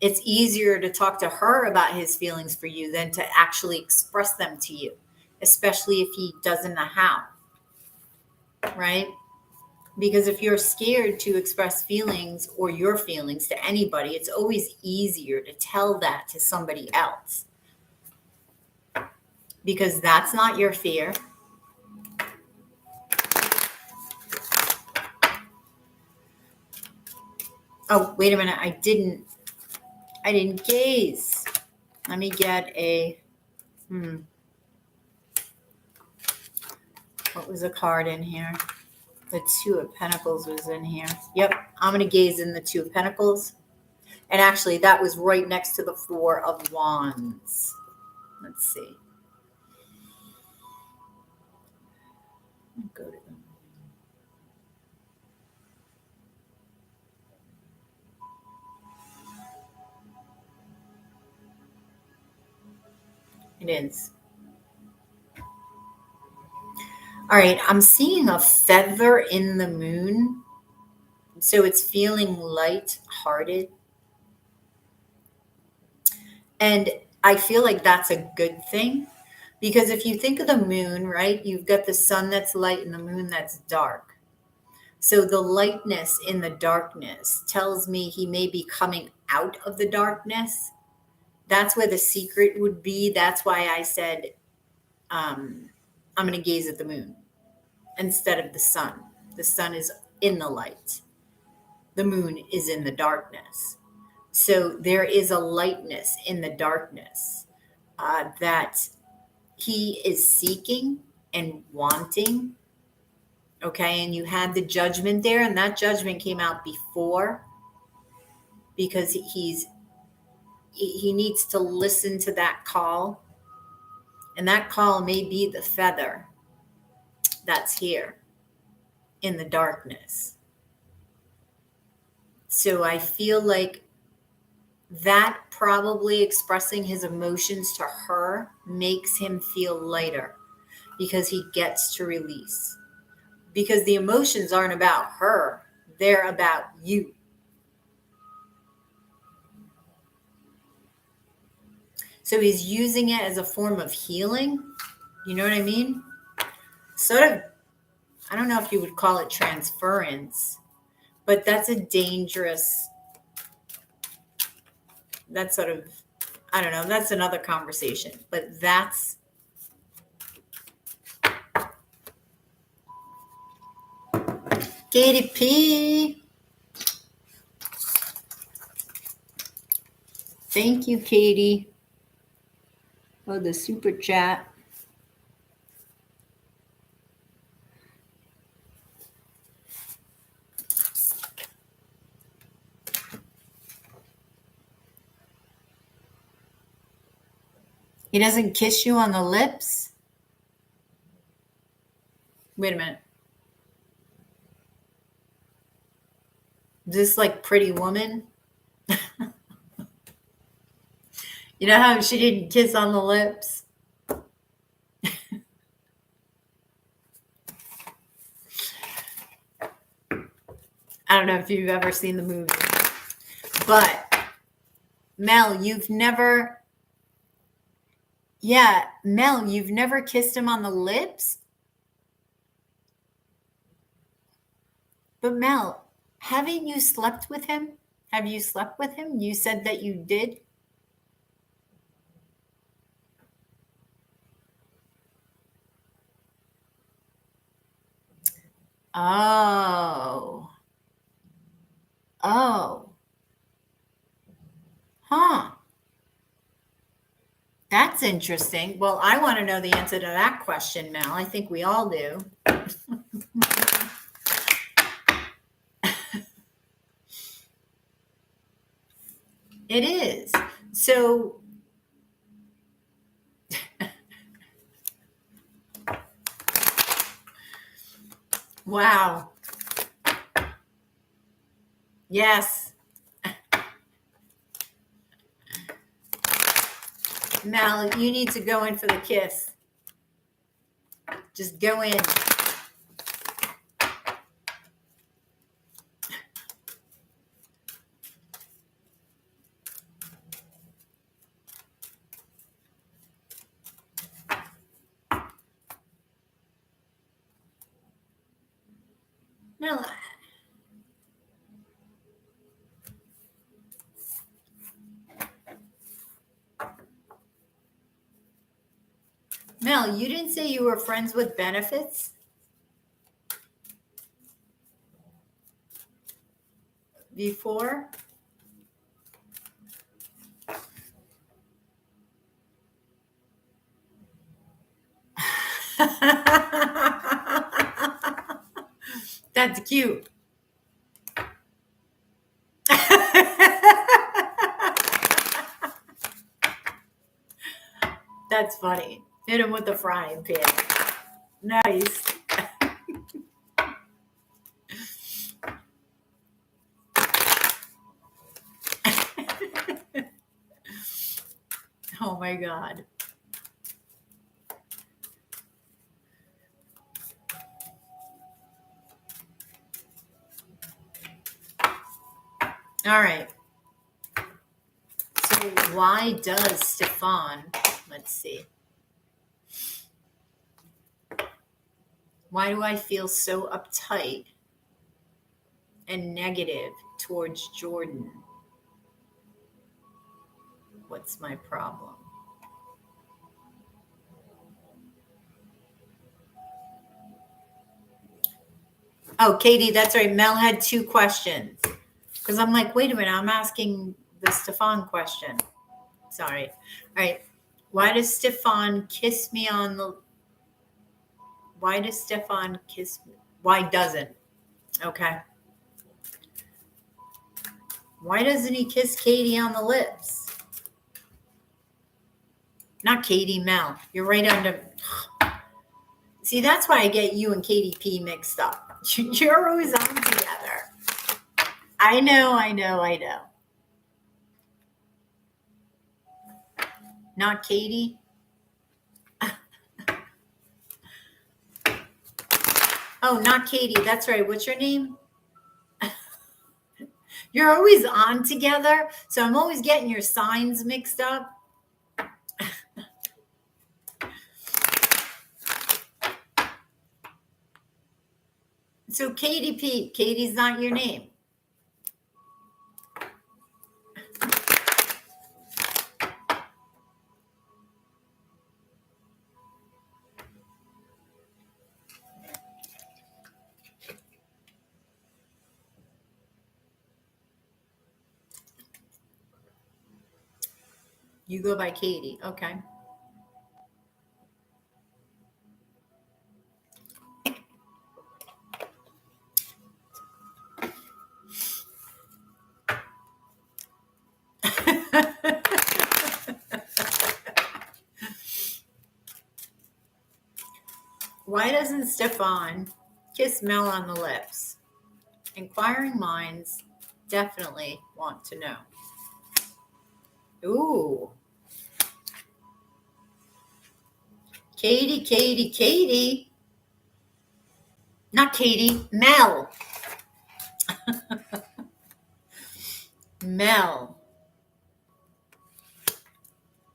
It's easier to talk to her about his feelings for you than to actually express them to you, especially if he doesn't know how, right? Because if you're scared to express feelings or your feelings to anybody, it's always easier to tell that to somebody else. Because that's not your fear. Oh, wait a minute. I didn't gaze. Let me get a, what was a card in here? The Two of Pentacles was in here. Yep. I'm going to gaze in the Two of Pentacles. And actually, that was right next to the Four of Wands. Let's see. Go to them. It is. All right. I'm seeing a feather in the moon. So it's feeling light-hearted. And I feel like that's a good thing. Because if you think of the moon, right, you've got the sun that's light and the moon that's dark. So the lightness in the darkness tells me he may be coming out of the darkness. That's where the secret would be. That's why I said, I'm going to gaze at the moon instead of the sun. The sun is in the light. The moon is in the darkness. So there is a lightness in the darkness that he is seeking and wanting. Okay. And you had the judgment there, and that judgment came out before, because he needs to listen to that call. And that call may be the feather that's here in the darkness. So I feel like that probably expressing his emotions to her makes him feel lighter, because he gets to release. Because the emotions aren't about her, they're about you. So he's using it as a form of healing. You know what I mean? Sort of, I don't know if you would call it transference, but that's a dangerous, that's sort of, I don't know, that's another conversation. But that's, Katie P. Thank you, Katie, for the super chat. He doesn't kiss you on the lips? Wait a minute. Is this like Pretty Woman? You know how she didn't kiss on the lips? I don't know if you've ever seen the movie. But Mel, you've never kissed him on the lips? But Mel, haven't you slept with him? Have you slept with him? You said that you did. Oh. Huh. That's interesting. Well, I want to know the answer to that question, Mel. I think we all do. It is. So, wow. Yes. Mel, you need to go in for the kiss. Just go in. Mel, you didn't say you were friends with benefits before? That's cute. That's funny. Hit him with the frying pan. Nice. Oh my God. All right. So why does Stefan, let's see. Why do I feel so uptight and negative towards Jordan. What's my problem? Oh, Katie, that's right. Mel had 2 questions. Because I'm like, wait a minute, I'm asking the Stefan question. Sorry. All right. Why does Stefan kiss me on the... Why does Stefan kiss me? Why doesn't? Okay. Why doesn't he kiss Katie on the lips? Not Katie, Mel. You're right under... See, that's why I get you and Katie P mixed up. You're always on together. I know. Not Katie. Oh, not Katie. That's right. What's your name? You're always on together. So I'm always getting your signs mixed up. So Katie P. Katie's not your name. You go by Katie. Okay. Why doesn't Stefan kiss Mel on the lips? Inquiring minds definitely want to know. Ooh. Katie. Not Katie, Mel. Mel.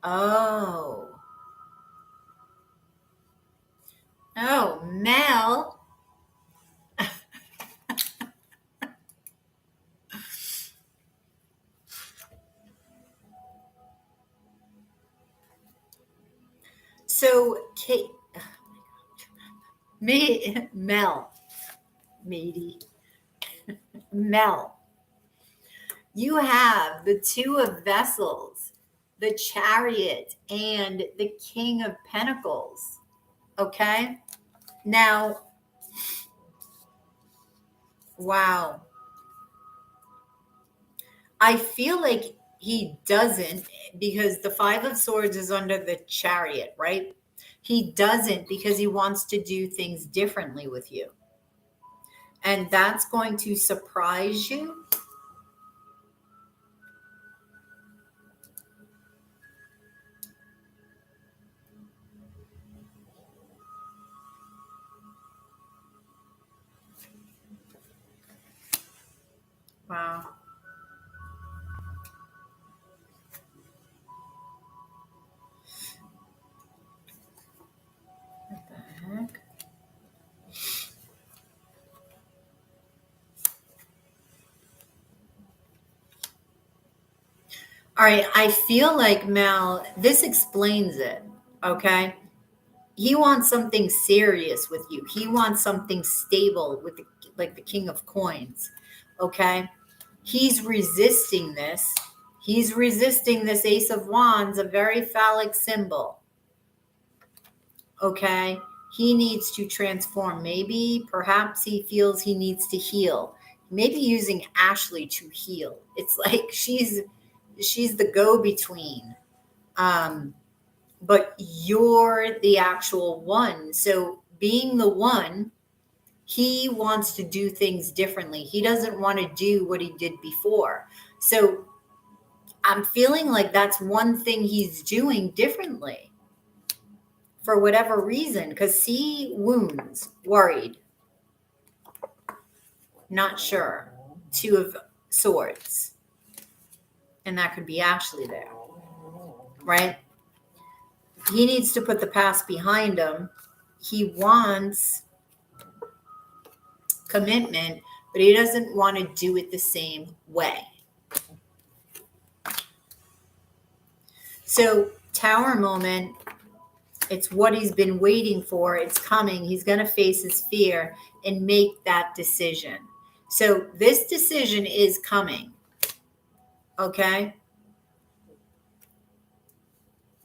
Oh. Oh, Mel. So, Kate, Mel, matey, Mel, you have the 2 of vessels, the Chariot, and the King of Pentacles. Okay? Now, wow. I feel like he doesn't, because the 5 of Swords is under the Chariot, right? He doesn't because he wants to do things differently with you. And that's going to surprise you. Wow. What the heck? All right, I feel like Mel, this explains it, okay? He wants something serious with you. He wants something stable with like the King of Coins, okay? He's resisting this. He's resisting this Ace of Wands, a very phallic symbol, okay? He needs to transform. Maybe, perhaps he feels he needs to heal. Maybe using Ashley to heal. It's like she's the go-between. But you're the actual one. So being the one, he wants to do things differently. He doesn't want to do what he did before. So I'm feeling like that's one thing he's doing differently for whatever reason. Because see, wounds, worried, not sure, 2 of Swords. And that could be Ashley there, right? He needs to put the past behind him. He wants commitment, but he doesn't want to do it the same way. So Tower moment, it's what he's been waiting for. It's coming. He's going to face his fear and make that decision. So this decision is coming. Okay?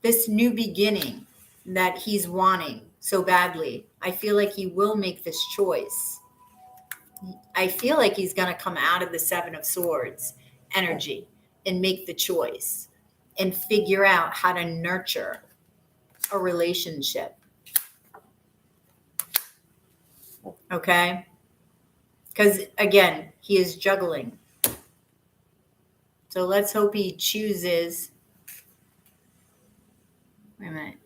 This new beginning that he's wanting so badly. I feel like he will make this choice. I feel like he's going to come out of the Seven of Swords energy and make the choice and figure out how to nurture a relationship. Okay? Because again, he is juggling. So let's hope he chooses. Wait a minute.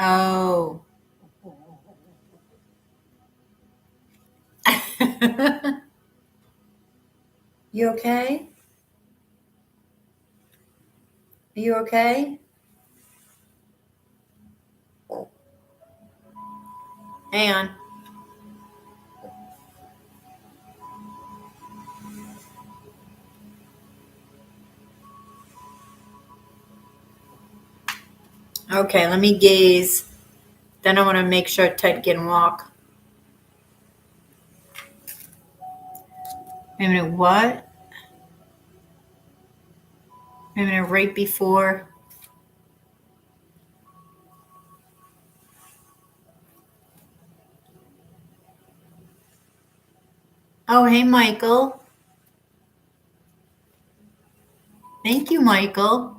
Oh. You okay? Are you okay? Hang on. Okay, let me gaze. Then I want to make sure Ted can walk. Wait a minute, what? Wait a minute, right before. Oh, hey, Michael. Thank you, Michael.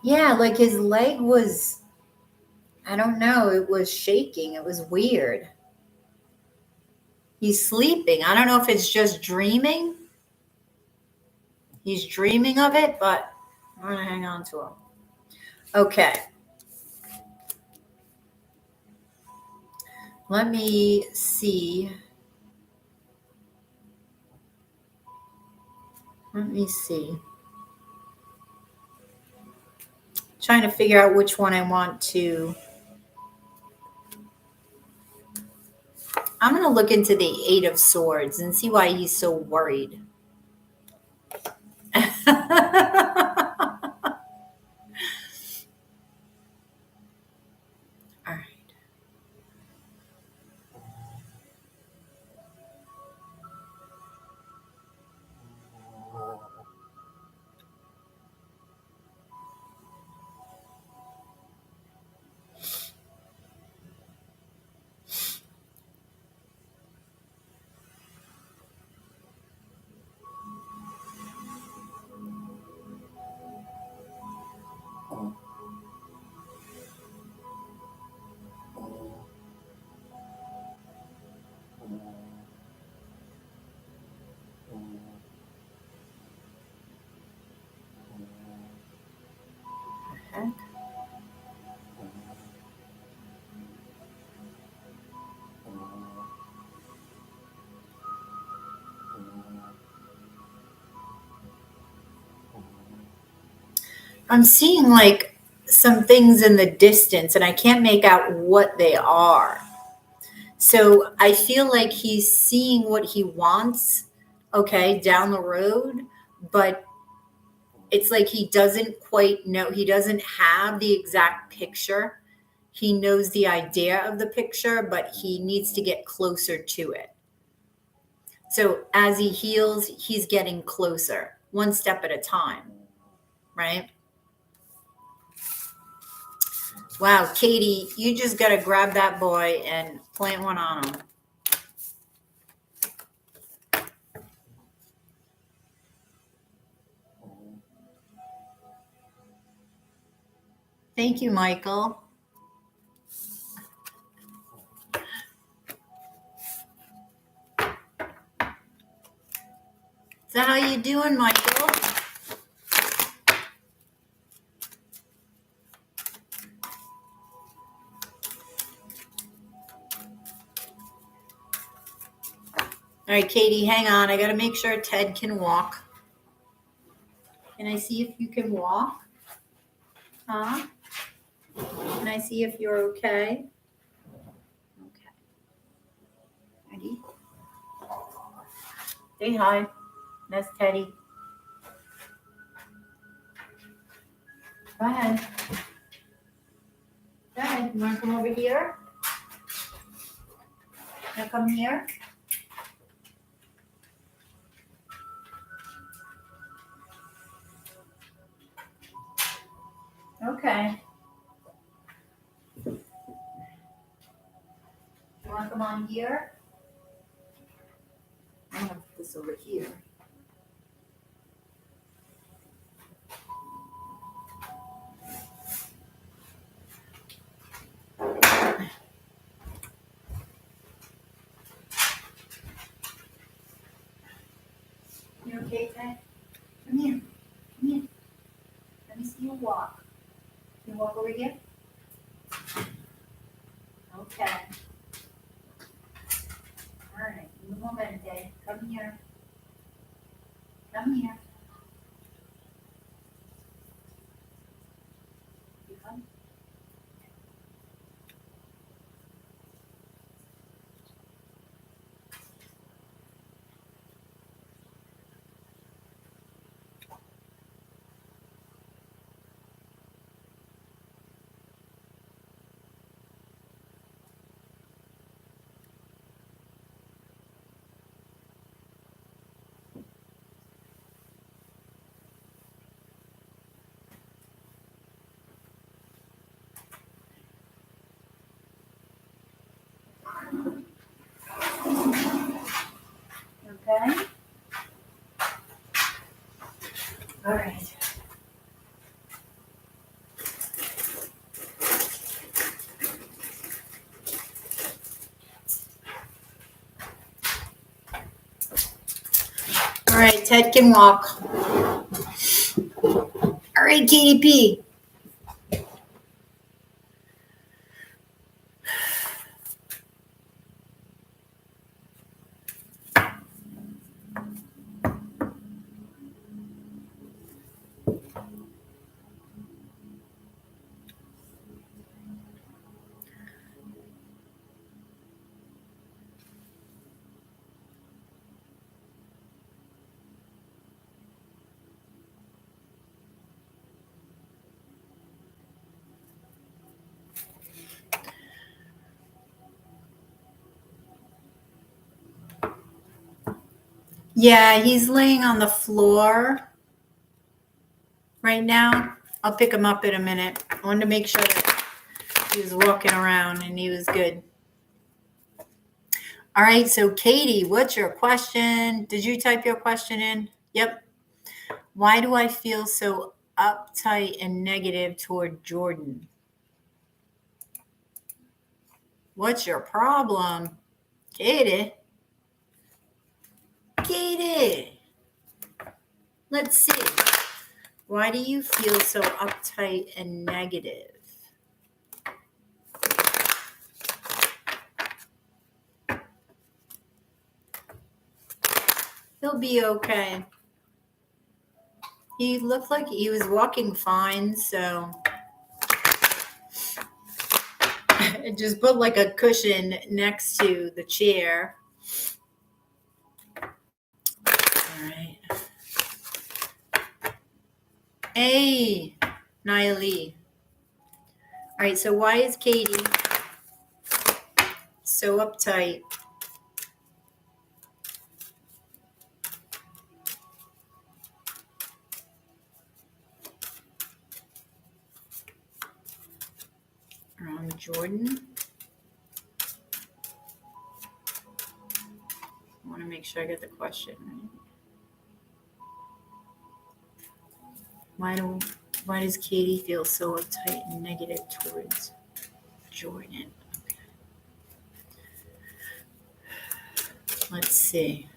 Yeah, like his leg was, I don't know, it was shaking. It was weird. He's sleeping. I don't know if it's just dreaming. He's dreaming of it, but I'm going to hang on to him. Okay. Let me see. Trying to figure out which one I want to. I'm going to look into the Eight of Swords and see why he's so worried. All right. Okay. I'm seeing like some things in the distance and I can't make out what they are. So I feel like he's seeing what he wants, okay, down the road, but it's like he doesn't quite know. He doesn't have the exact picture. He knows the idea of the picture, but he needs to get closer to it. So as he heals, he's getting closer, one step at a time, right? Wow, Katie, you just got to grab that boy and plant one on him. Thank you, Michael. So how you doing, Michael? All right, Katie, hang on. I got to make sure Ted can walk. Can I see if you can walk? Huh? Can I see if you're okay? Okay. Ready? Say hi. That's Teddy. Go ahead. Go ahead. You want to come over here? Now come here. Okay. You want to come on here? I'm going to put this over here. You okay, Ted? Come here. Come here. Let me see you walk. Can you walk over here? Okay. All right. Move on, Ted. Come here. Come here. You come. Okay. All right. All right, Ted can walk. All right, Katie P. Yeah, he's laying on the floor right now. I'll pick him up in a minute. I wanted to make sure that he was walking around and he was good. All right, so Katie, what's your question? Did you type your question in? Yep. Why do I feel so uptight and negative toward Jordan? What's your problem? Katie? Katie? Let's see. Why do you feel so uptight and negative? He'll be okay. He looked like he was walking fine, so just put like a cushion next to the chair. All right. Hey, Naili. All right, so why is Katie so uptight? Around Jordan? I want to make sure I get the question right. Why does Katie feel so uptight and negative towards Jordan? Okay. Let's see.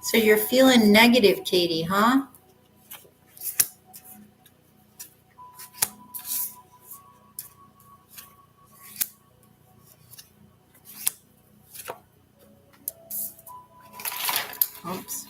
So you're feeling negative, Katie, huh? Oops.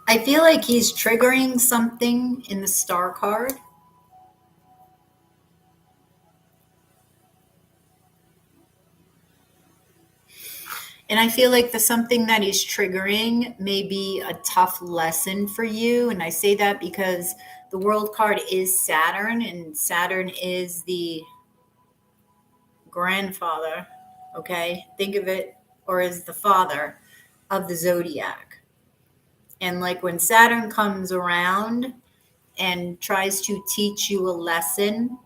I feel like he's triggering something in the star card. And I feel like the something that he's triggering may be a tough lesson for you. And I say that because the world card is Saturn, and Saturn is the grandfather, okay? Think of it, or as the father of the zodiac. And like when Saturn comes around and tries to teach you a lesson,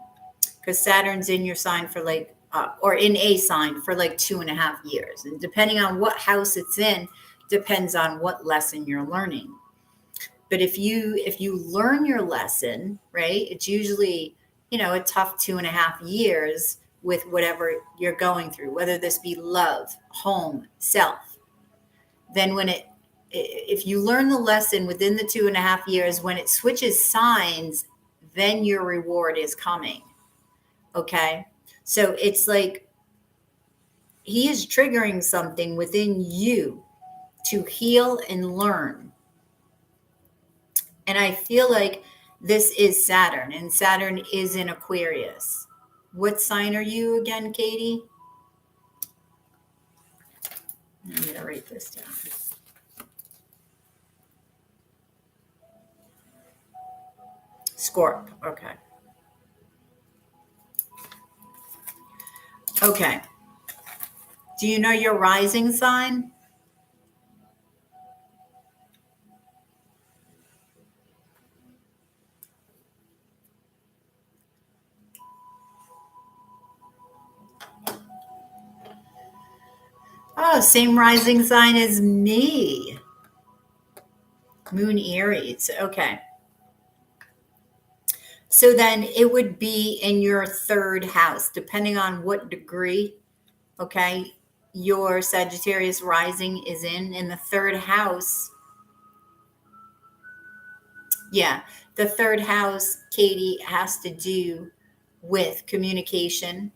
because Saturn's in your sign for like, or in a sign for like 2.5 years. And depending on what house it's in, depends on what lesson you're learning. But if you learn your lesson, right, it's usually, a tough 2.5 years with whatever you're going through, whether this be love, home, self. Then if you learn the lesson within the 2.5 years, when it switches signs, then your reward is coming. Okay. So it's like he is triggering something within you to heal and learn. And I feel like this is Saturn, and Saturn is in Aquarius. What sign are you again, Katie? I'm going to write this down. Scorp. Okay. Okay. Do you know your rising sign? Oh, same rising sign as me. Moon Aries. Okay. So then it would be in your third house, depending on what degree, okay, your Sagittarius rising is in the third house. Yeah, the third house, Katie, has to do with communication.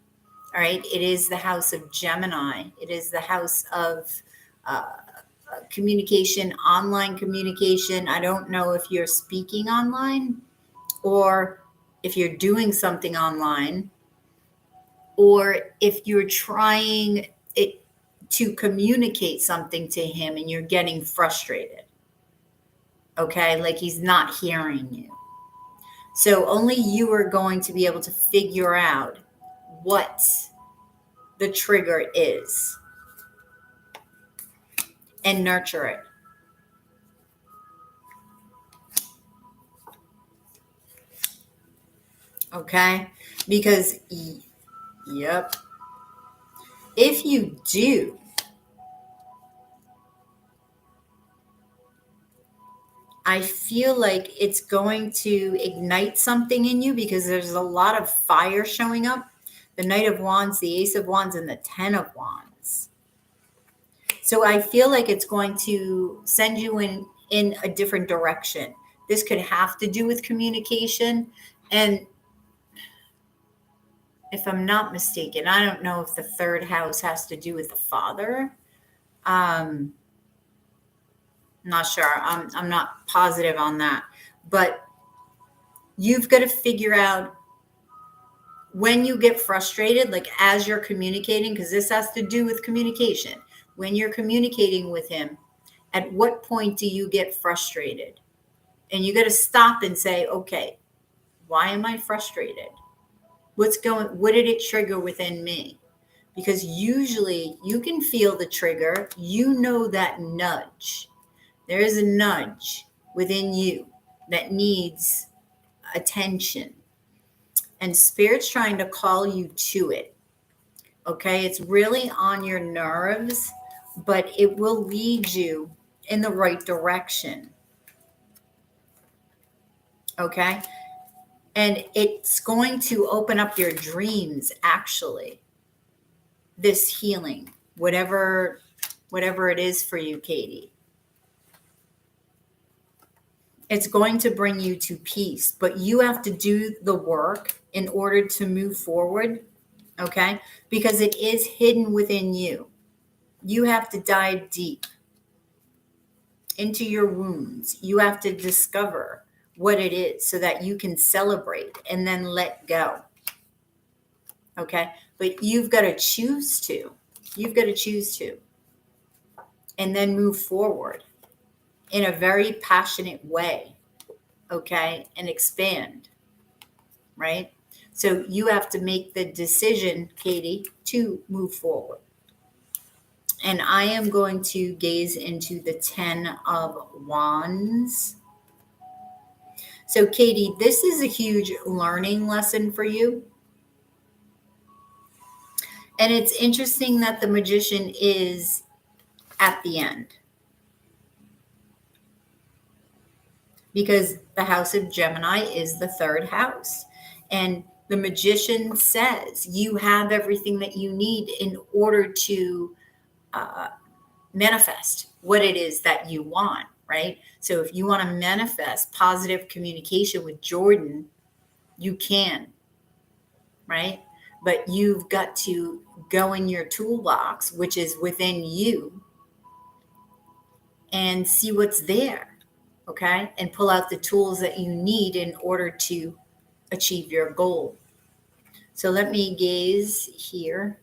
All right. It is the house of Gemini. It is the house of communication, online communication. I don't know if you're speaking online or if you're doing something online, or if you're trying it to communicate something to him and you're getting frustrated. Okay. Like he's not hearing you. So only you are going to be able to figure out what the trigger is and nurture it. Okay. Because, yep. If you do, I feel like it's going to ignite something in you because there's a lot of fire showing up. The Knight of Wands, the Ace of Wands, and the Ten of Wands. So I feel like it's going to send you in a different direction. This could have to do with communication. And if I'm not mistaken, I don't know if the third house has to do with the father. Not sure. I'm not positive on that. But you've got to figure out when you get frustrated, like as you're communicating, because this has to do with communication. When you're communicating with him, at what point do you get frustrated? And you got to stop and say, okay, why am I frustrated? What did it trigger within me? Because usually you can feel the trigger, that nudge. There is a nudge within you that needs attention. And Spirit's trying to call you to it. Okay, it's really on your nerves, but it will lead you in the right direction. Okay, and it's going to open up your dreams, actually. this healing, whatever it is for you, Katie. It's going to bring you to peace, but you have to do the work in order to move forward, okay? Because it is hidden within you. You have to dive deep into your wounds. You have to discover what it is so that you can celebrate and then let go, okay? But you've got to choose to. You've got to choose to. And then move forward in a very passionate way, okay? And expand, right? So you have to make the decision, Katie, to move forward. And I am going to gaze into the 10 of Wands. So, Katie, this is a huge learning lesson for you. And it's interesting that the Magician is at the end, because the house of Gemini is the third house. And the Magician says you have everything that you need in order to manifest what it is that you want, right? So if you want to manifest positive communication with Jordan, you can, right? But you've got to go in your toolbox, which is within you, and see what's there, okay? And pull out the tools that you need in order to achieve your goal. So let me gaze here.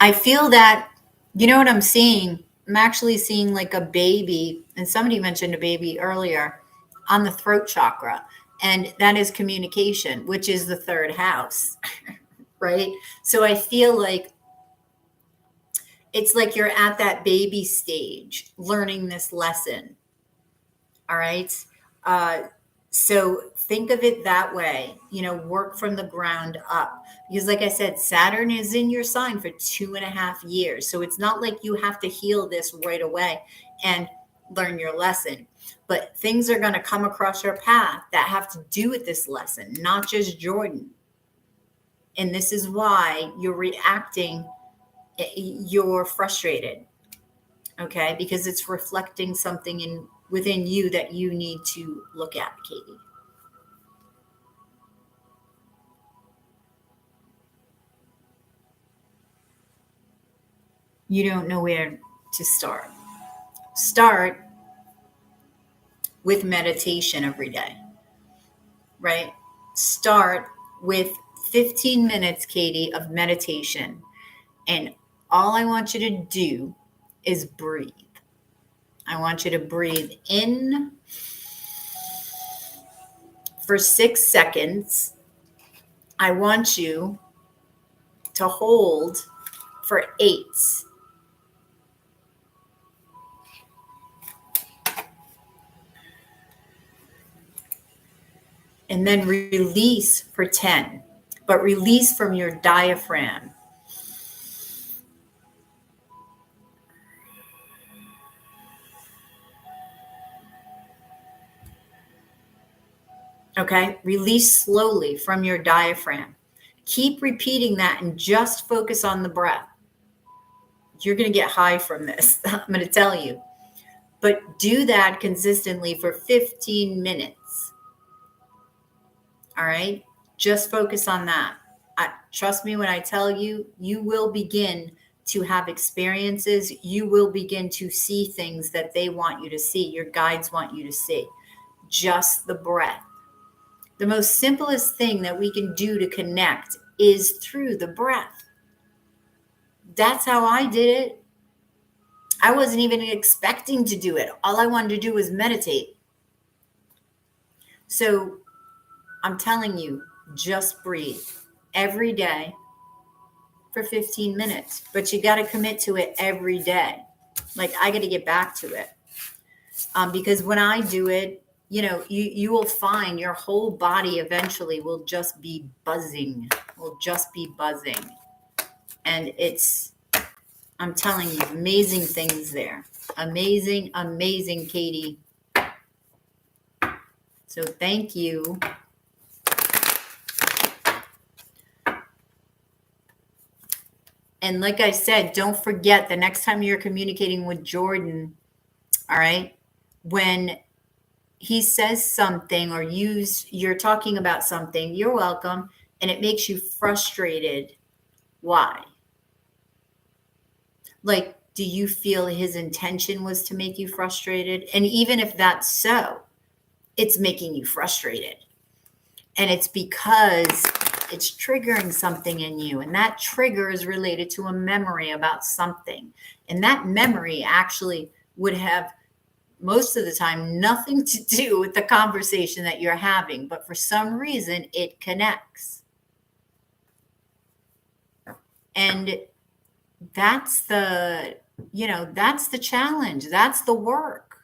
I feel that, you know what I'm seeing? I'm actually seeing like a baby, and somebody mentioned a baby earlier, on the throat chakra. And that is communication, which is the third house, right? So I feel like it's like you're at that baby stage learning this lesson. All right. Uh, so think of it that way, work from the ground up. Because, like I said, Saturn is in your sign for 2.5 years. So it's not like you have to heal this right away and learn your lesson. But things are going to come across your path that have to do with this lesson, not just Jordan. And this is why you're reacting, you're frustrated, okay? Because it's reflecting something within you that you need to look at, Katie. You don't know where to start. Start with meditation every day, right? Start with 15 minutes, Katie, of meditation. And all I want you to do is breathe. I want you to breathe in for 6 seconds. I want you to hold for 8. And then release for 10, but release from your diaphragm. Okay, release slowly from your diaphragm. Keep repeating that and just focus on the breath. You're going to get high from this, I'm going to tell you. But do that consistently for 15 minutes. All right, just focus on that. Trust me when I tell you, you will begin to have experiences. You will begin to see things that they want you to see, your guides want you to see. Just the breath. The most simplest thing that we can do to connect is through the breath. That's how I did it. I wasn't even expecting to do it. All I wanted to do was meditate. So I'm telling you, just breathe every day for 15 minutes, but you got to commit to it every day. Like, I got to get back to it. Because when I do it, you will find your whole body eventually will just be buzzing, And I'm telling you, amazing things there. Amazing, amazing, Katie. So thank you. And like I said, don't forget the next time you're communicating with Jordan, all right, when he says something or you're talking about something, you're welcome, and it makes you frustrated. Why? Like, do you feel his intention was to make you frustrated? And even if that's so, it's making you frustrated. And it's because it's triggering something in you. And that trigger is related to a memory about something. And that memory actually would have, most of the time, nothing to do with the conversation that you're having. But for some reason, it connects. And that's the challenge. That's the work.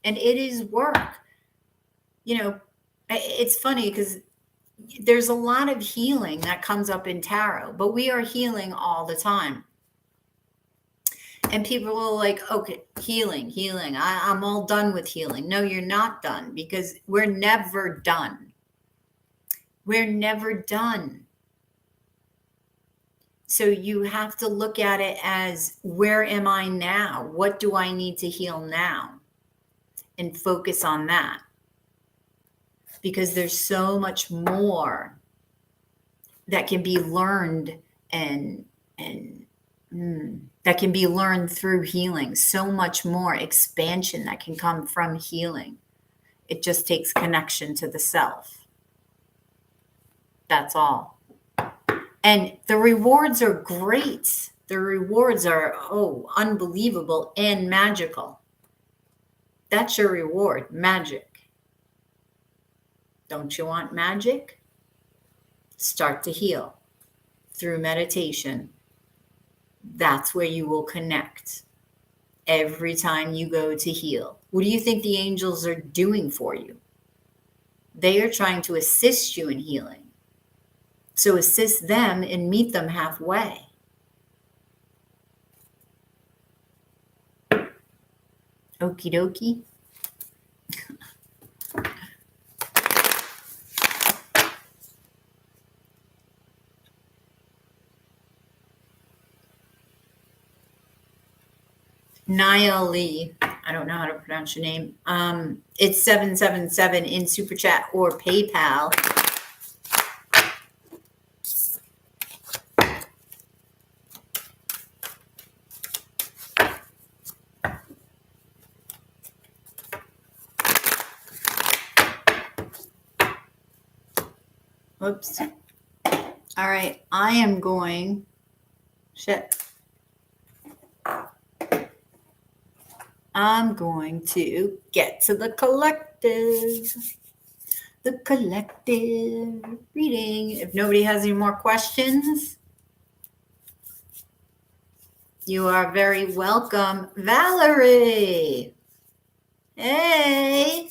And it is work. It's funny because there's a lot of healing that comes up in tarot, but we are healing all the time. And people are like, okay, healing. I'm all done with healing. No, you're not done, because we're never done. We're never done. So you have to look at it as, where am I now? What do I need to heal now? And focus on that. Because there's so much more that can be learned and that can be learned through healing. So much more expansion that can come from healing. It just takes connection to the self. That's all. And the rewards are great. The rewards are, unbelievable and magical. That's your reward, magic. Don't you want magic? Start to heal through meditation. That's where you will connect every time you go to heal. What do you think the angels are doing for you? They are trying to assist you in healing. So assist them and meet them halfway. Okie dokie. Naya Lee, I don't know how to pronounce your name. It's 777 in Super Chat or PayPal. Whoops. All right, I am going. I'm going to get to the collective. The collective reading. If nobody has any more questions, you are very welcome. Valerie. Hey.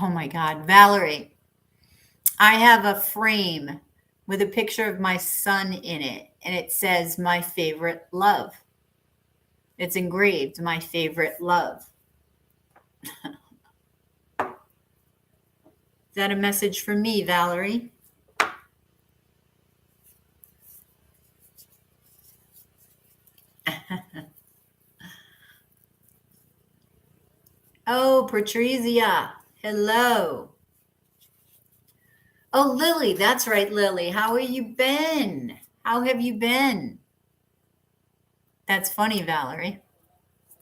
Oh my God, Valerie. I have a frame with a picture of my son in it, and it says, "My favorite love." It's engraved, "My favorite love." Is that a message for me, Valerie? Oh, Patrizia. Hello. Oh, Lily. That's right, Lily. How have you been? How have you been? That's funny, Valerie.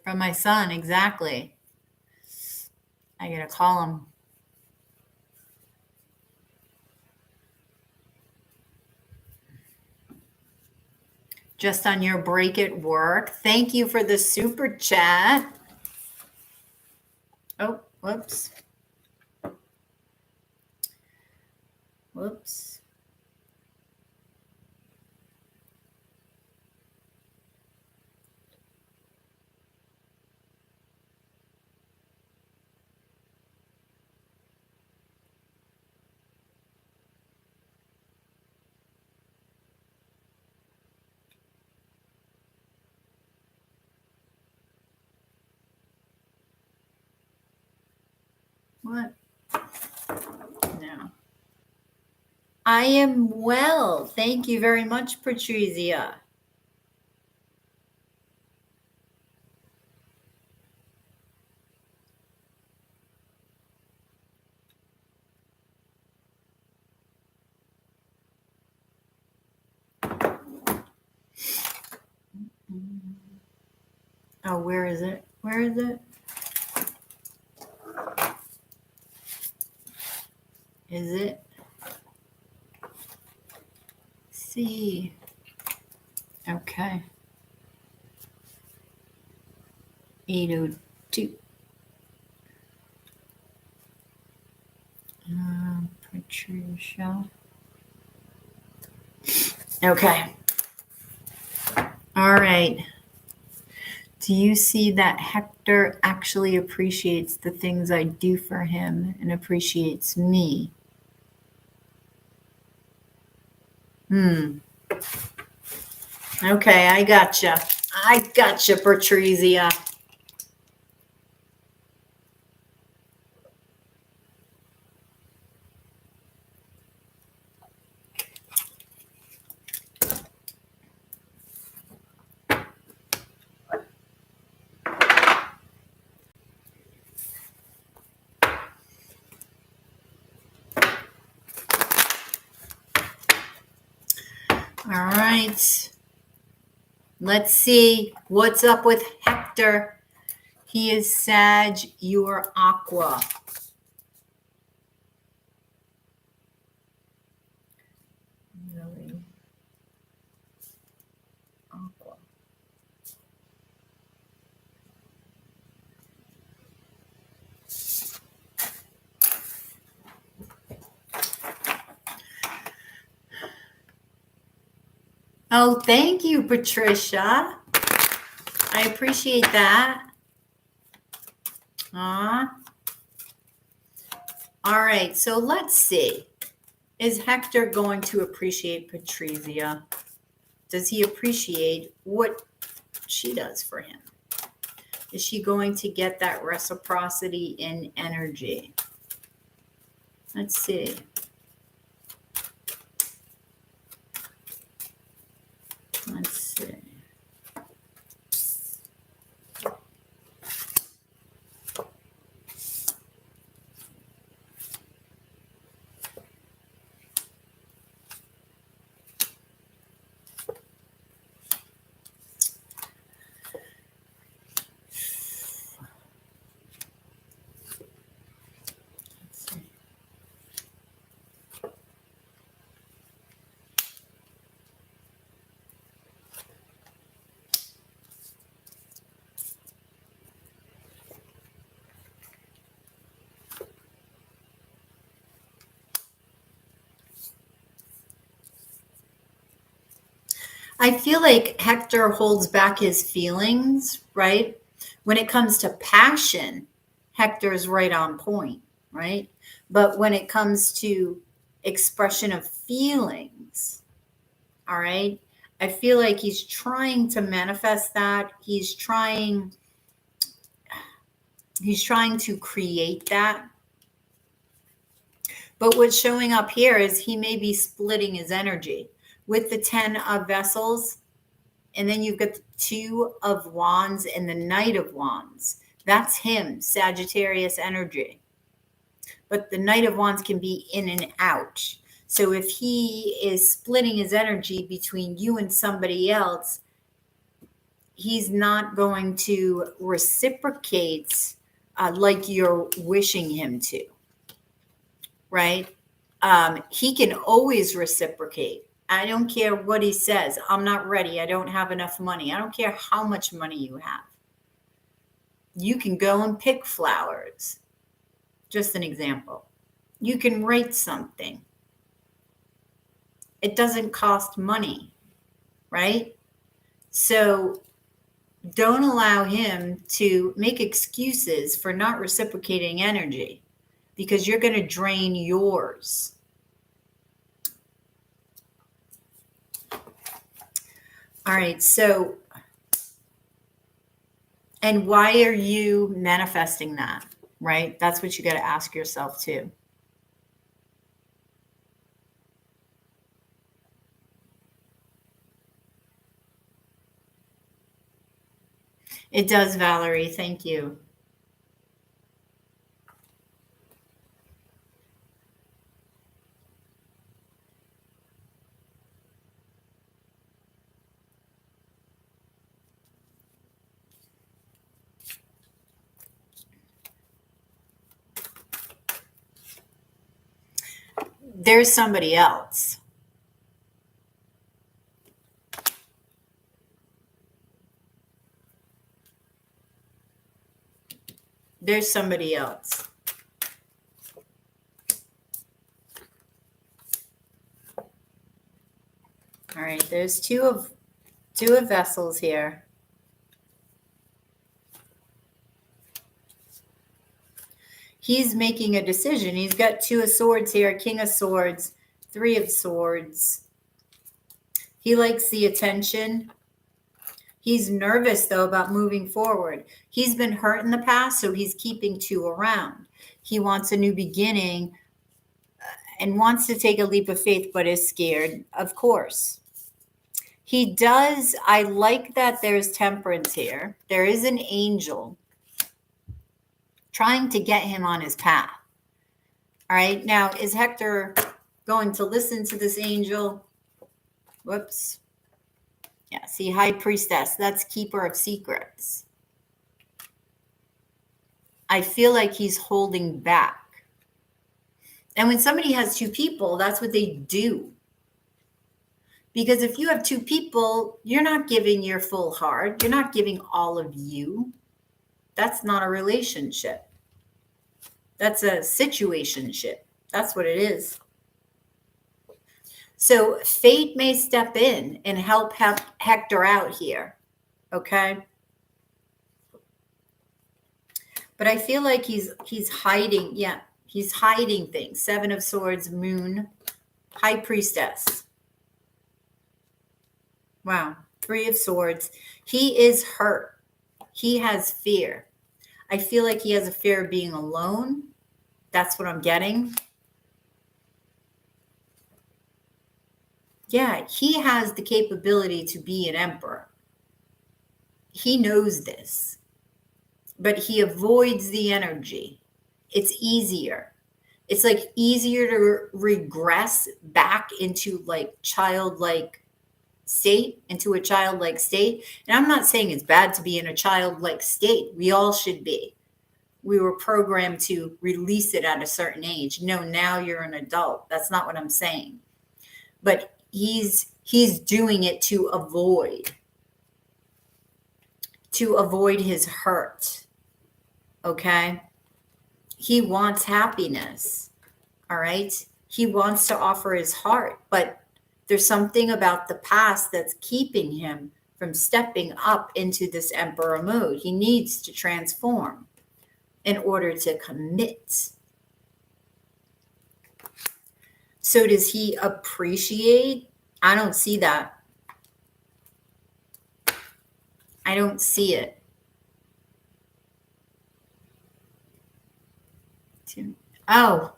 From my son, exactly. I gotta call him. Just on your break at work. Thank you for the super chat. Oh, whoops. Whoops. What? No. I am well. Thank you very much, Patrizia. Oh, where is it? Where is it? Is it? See. Okay. 802. Patricia. Okay. All right. Do you see that Hector actually appreciates the things I do for him and appreciates me? Okay, I gotcha. I gotcha, Patrizia. All right. Let's see what's up with Hector. He is Sag, you're Aqua. Really? Aqua. Oh, thank you, Patricia. I appreciate that. All right, so let's see. Is Hector going to appreciate Patrizia? Does he appreciate what she does for him? Is she going to get that reciprocity in energy? Let's see. Let's see. I feel like Hector holds back his feelings, right? When it comes to passion, Hector's right on point, right? But when it comes to expression of feelings, all right, I feel like he's trying to manifest that. He's trying to create that. But what's showing up here is he may be splitting his energy with the 10 of vessels. And then you've got the 2 of wands and the Knight of wands. That's him, Sagittarius energy. But the Knight of wands can be in and out. So if he is splitting his energy between you and somebody else, he's not going to reciprocate like you're wishing him to, right? He can always reciprocate. I don't care what he says. I'm not ready. I don't have enough money. I don't care how much money you have. You can go and pick flowers. Just an example. You can write something. It doesn't cost money, right? So don't allow him to make excuses for not reciprocating energy, because you're going to drain yours. All right. So, and why are you manifesting that, right? That's what you got to ask yourself too. It does, Valerie. Thank you. There's somebody else. There's somebody else. All right, there's two of vessels here. He's making a decision. He's got 2 of swords here, King of swords, 3 of swords. He likes the attention. He's nervous, though, about moving forward. He's been hurt in the past, so he's keeping 2 around. He wants a new beginning and wants to take a leap of faith, but is scared, of course. He does. I like that there's temperance here. There is an angel trying to get him on his path. All right. Now, is Hector going to listen to this angel? Whoops. Yeah. See, High Priestess. That's Keeper of Secrets. I feel like he's holding back. And when somebody has 2 people, that's what they do. Because if you have 2 people, you're not giving your full heart. You're not giving all of you. That's not a relationship. That's a situationship. That's what it is. So fate may step in and help Hector out here. Okay. But I feel like he's hiding. Yeah. He's hiding things. 7 of swords, moon, High Priestess. Wow. 3 of swords. He is hurt. He has fear. I feel like he has a fear of being alone. That's what I'm getting. Yeah, he has the capability to be an emperor. He knows this, but he avoids the energy. It's easier. It's like easier to regress back into like childlike state, into a childlike state. And I'm not saying it's bad to be in a childlike state. We all should be. We were programmed to release it at a certain age. No, now you're an adult. That's not what I'm saying. But he's doing it to avoid his hurt. Okay? He wants happiness. All right? He wants to offer his heart, but there's something about the past that's keeping him from stepping up into this emperor mode. He needs to transform in order to commit. So does he appreciate? I don't see that. I don't see it. Oh,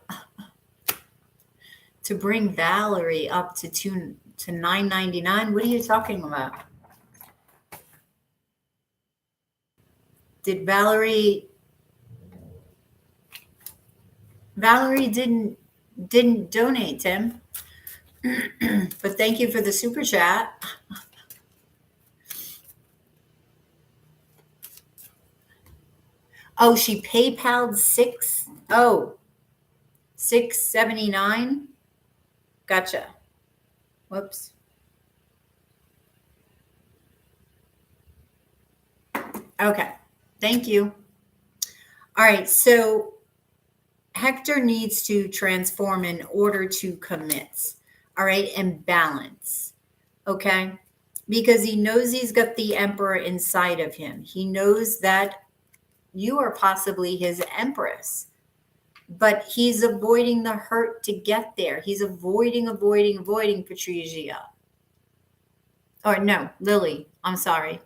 to bring Valerie up to $9.99. What are you talking about? Did Valerie didn't donate, Tim. But thank you for the super chat. Oh, she PayPal'd $6.79. Gotcha. Whoops. Okay. Thank you. All right. So Hector needs to transform in order to commit. all right, and balance, okay? Because he knows he's got the emperor inside of him. He knows that you are possibly his empress, but he's avoiding the hurt to get there. He's avoiding, Patricia. Or no, Lily, I'm sorry.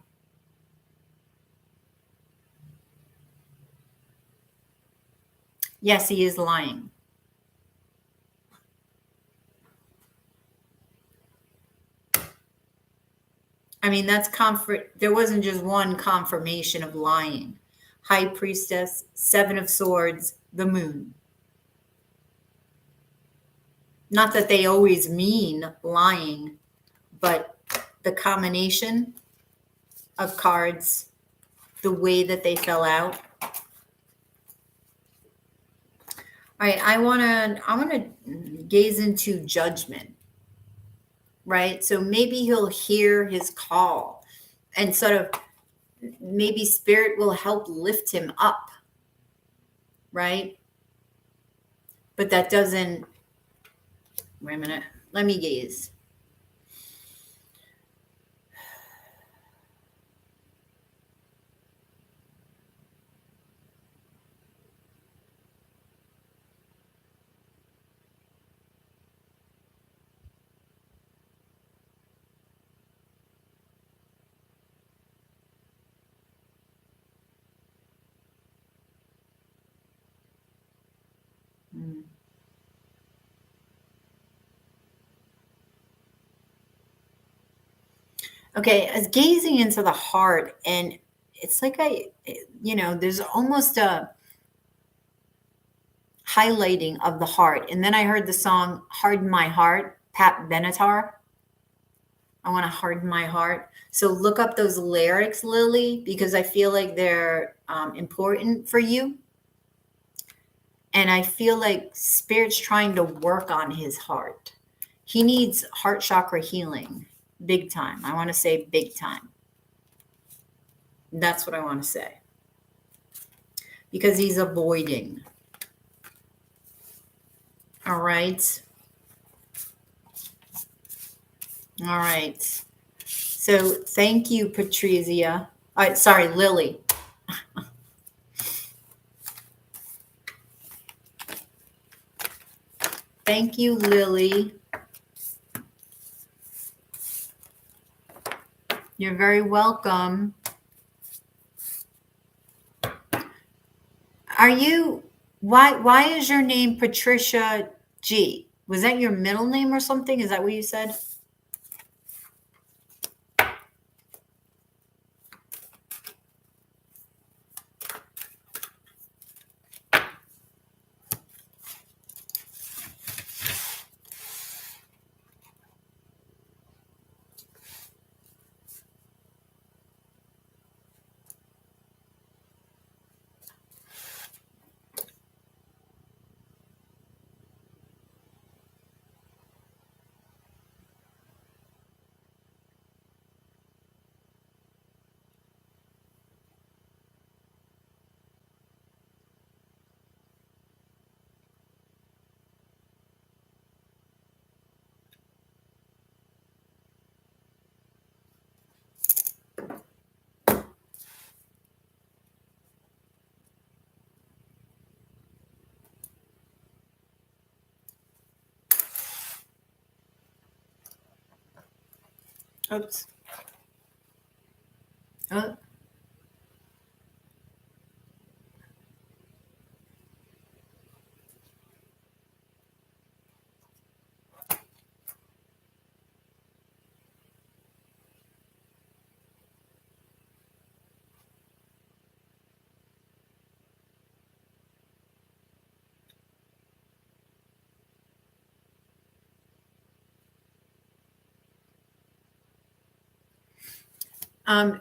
Yes, he is lying. I mean, that's comfort. There wasn't just one confirmation of lying. High Priestess, Seven of Swords, the Moon. Not that they always mean lying, but the combination of cards, the way that they fell out. All right, I want to gaze into Judgment, right? So maybe he'll hear his call and sort of maybe spirit will help lift him up, right? But that doesn't, wait a minute, let me gaze. Hmm. Okay, as gazing into the heart, and it's like there's almost a highlighting of the heart. And then I heard the song Harden My Heart, Pat Benatar. I want to harden my heart. So look up those lyrics, Lily, because I feel like they're important for you. And I feel like Spirit's trying to work on his heart. He needs heart chakra healing big time. I want to say big time. That's what I want to say. Because he's avoiding. All right. All right. So thank you, Patricia. Sorry, Lily. Thank you, Lily. You're very welcome. Why is your name Patricia G? Was that your middle name or something? Is that what you said? Oops. Oh.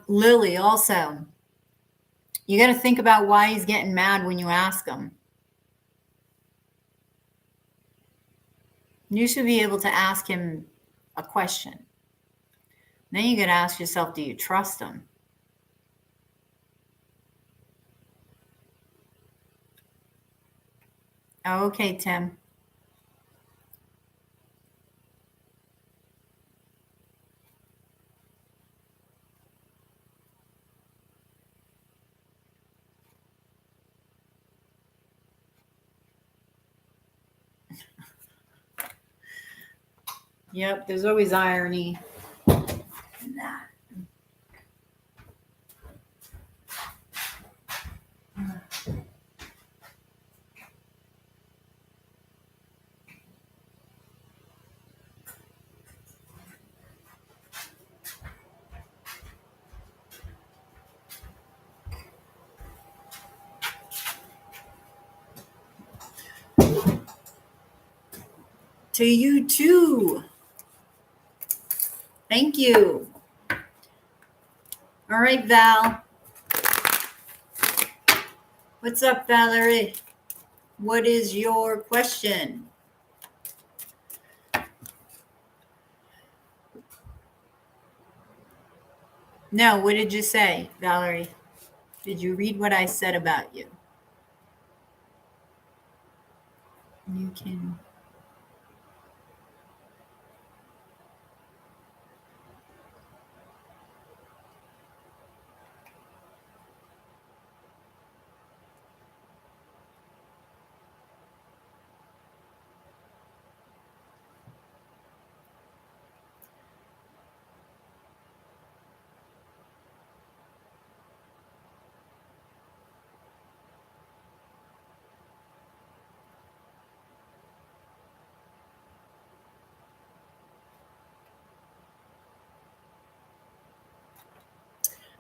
Lily, also, you got to think about why he's getting mad when you ask him. You should be able to ask him a question. Then you got to ask yourself, do you trust him? Oh, okay, Tim. Yep, there's always irony in that. To you too. Thank you. All right, Val. What's up, Valerie? What is your question? No, what did you say, Valerie? Did you read what I said about you? You can.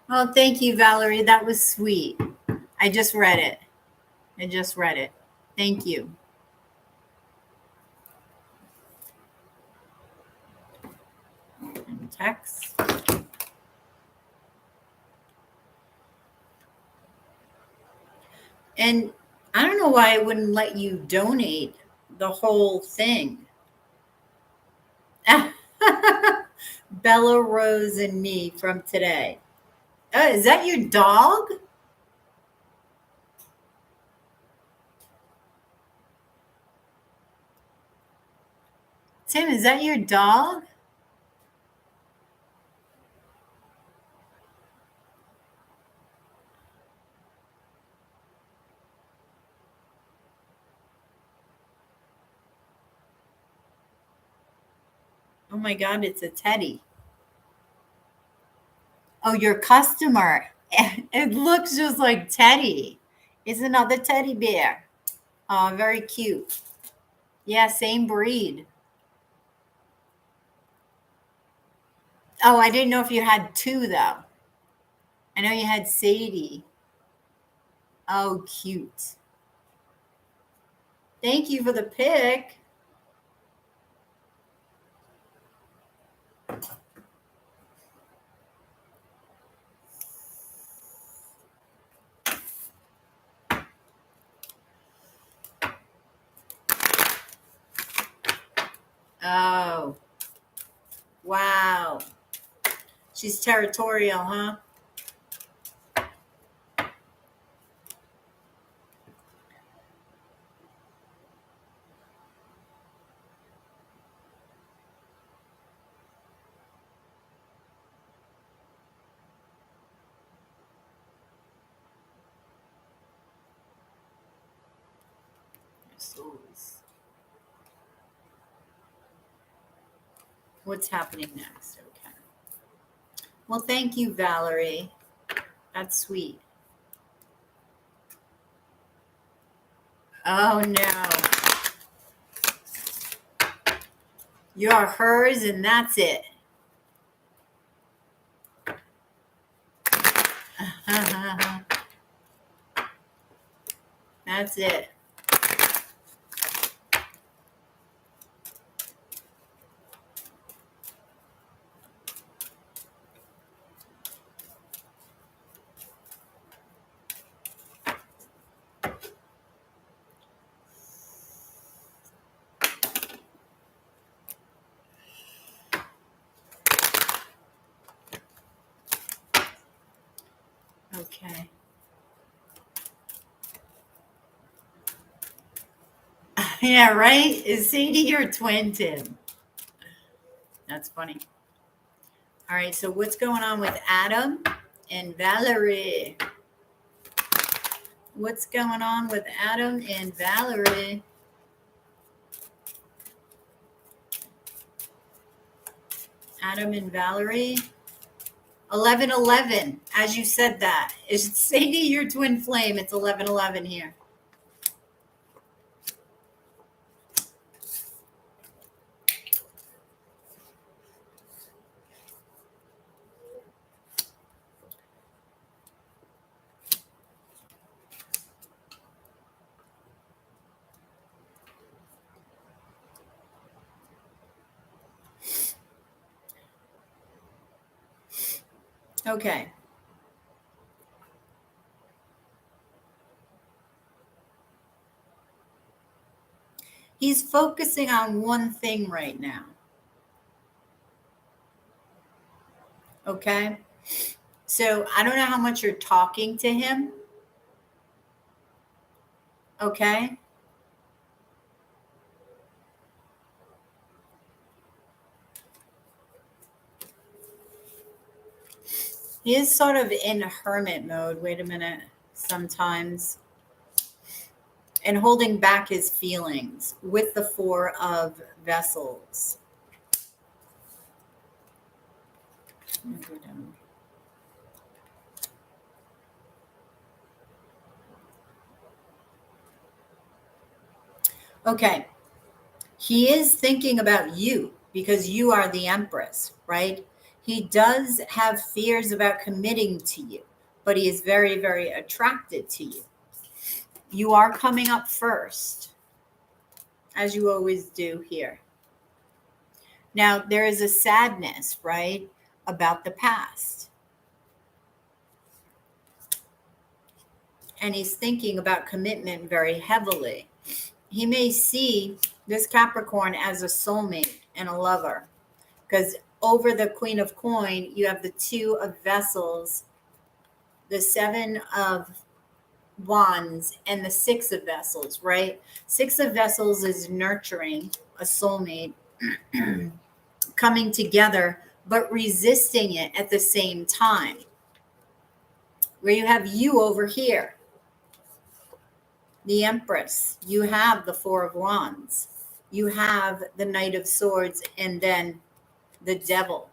Oh, thank you, Valerie. That was sweet. I just read it. Thank you. And text. And I don't know why I wouldn't let you donate the whole thing. Bella Rose and me from today. Oh, is that your dog? Tim, is that your dog? Oh my God, it's a teddy. Oh, your customer. It looks just like Teddy. It's another teddy bear. Oh, very cute. Yeah, same breed. Oh, I didn't know if you had two, though. I know you had Sadie. Oh, cute. Thank you for the pic. Oh, wow. She's territorial, huh? What's happening next? Okay. Well, thank you, Valerie. That's sweet. Oh, no. You're hers, and that's it. That's it. Okay. Yeah, right? Is Sadie your twin, Tim? That's funny. All right, so what's going on with Adam and Valerie? What's going on with Adam and Valerie? Adam and Valerie. 1111, as you said that. It's Sadie, your twin flame. It's 1111 here. Okay. He's focusing on one thing right now. Okay. So I don't know how much you're talking to him. Okay. He is sort of in hermit mode. Wait a minute. Sometimes. And holding back his feelings with the Four of Vessels. Okay. He is thinking about you because you are the Empress, right? He does have fears about committing to you, but he is very, very attracted to you. You are coming up first, as you always do here. Now, there is a sadness, right, about the past. And he's thinking about commitment very heavily. He may see this Capricorn as a soulmate and a lover, because over the Queen of Coin, you have the Two of Vessels, the Seven of Wands, and the Six of Vessels, right? Six of Vessels is nurturing a soulmate coming together, but resisting it at the same time. Where you have you over here, the Empress, you have the Four of Wands, you have the Knight of Swords, and then the Devil.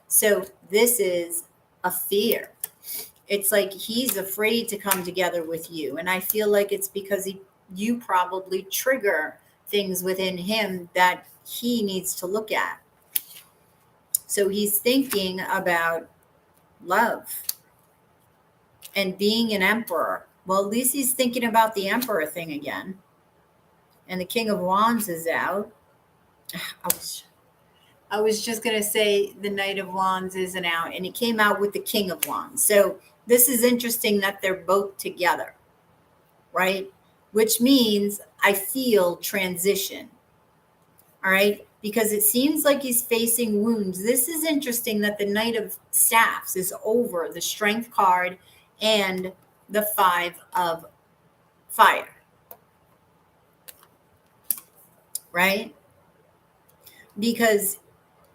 So this is a fear. It's like he's afraid to come together with you. And I feel like it's because you probably trigger things within him that he needs to look at. So he's thinking about love and being an emperor. Well, at least he's thinking about the emperor thing again. And the King of Wands is out. I was just going to say the Knight of Wands isn't out, and he came out with the King of Wands. So this is interesting that they're both together, right? Which means I feel transition, all right? Because it seems like he's facing wounds. This is interesting that the Knight of Staffs is over the Strength card and the Five of Fire, right? Because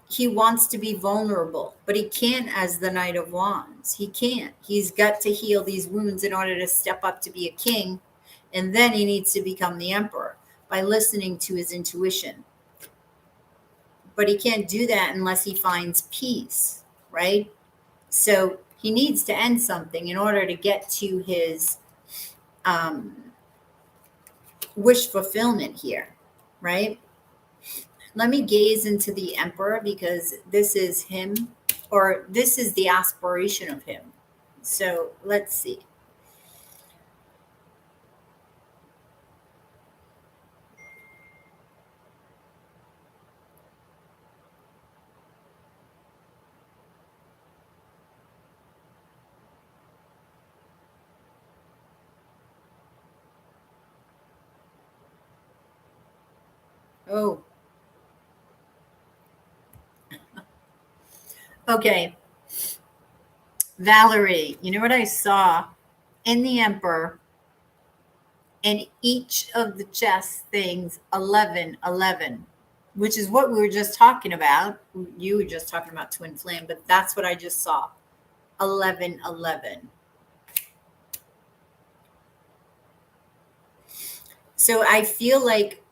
he wants to be vulnerable, but he can't as the Knight of Wands. He can't. He's got to heal these wounds in order to step up to be a king. And then he needs to become the emperor by listening to his intuition. But he can't do that unless he finds peace, right? So he needs to end something in order to get to his wish fulfillment here, right? Let me gaze into the Emperor because this is him, or this is the aspiration of him. So let's see. Oh, okay. Valerie, you know what I saw in the Emperor? In each of the chess things, 1111, which is what we were just talking about. You were just talking about twin flame, but that's what I just saw. 1111. So I feel like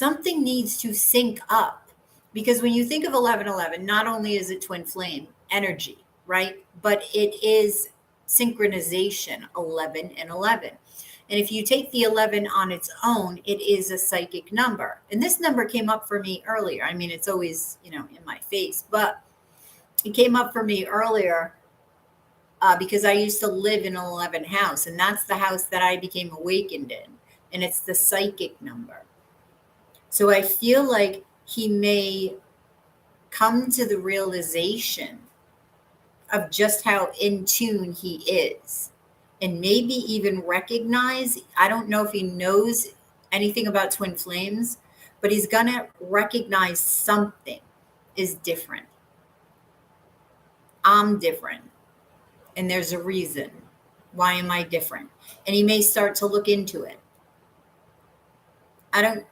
something needs to sync up, because when you think of 1111, not only is it twin flame energy, right? But it is synchronization, 11 and 11. And if you take the 11 on its own, it is a psychic number. And this number came up for me earlier. I mean, it's always, in my face, but it came up for me earlier because I used to live in an 11 house, and that's the house that I became awakened in. And it's the psychic number. So I feel like he may come to the realization of just how in tune he is, and maybe even recognize, I don't know if he knows anything about twin flames, but he's going to recognize something is different. I'm different, and there's a reason. Why am I different? And he may start to look into it.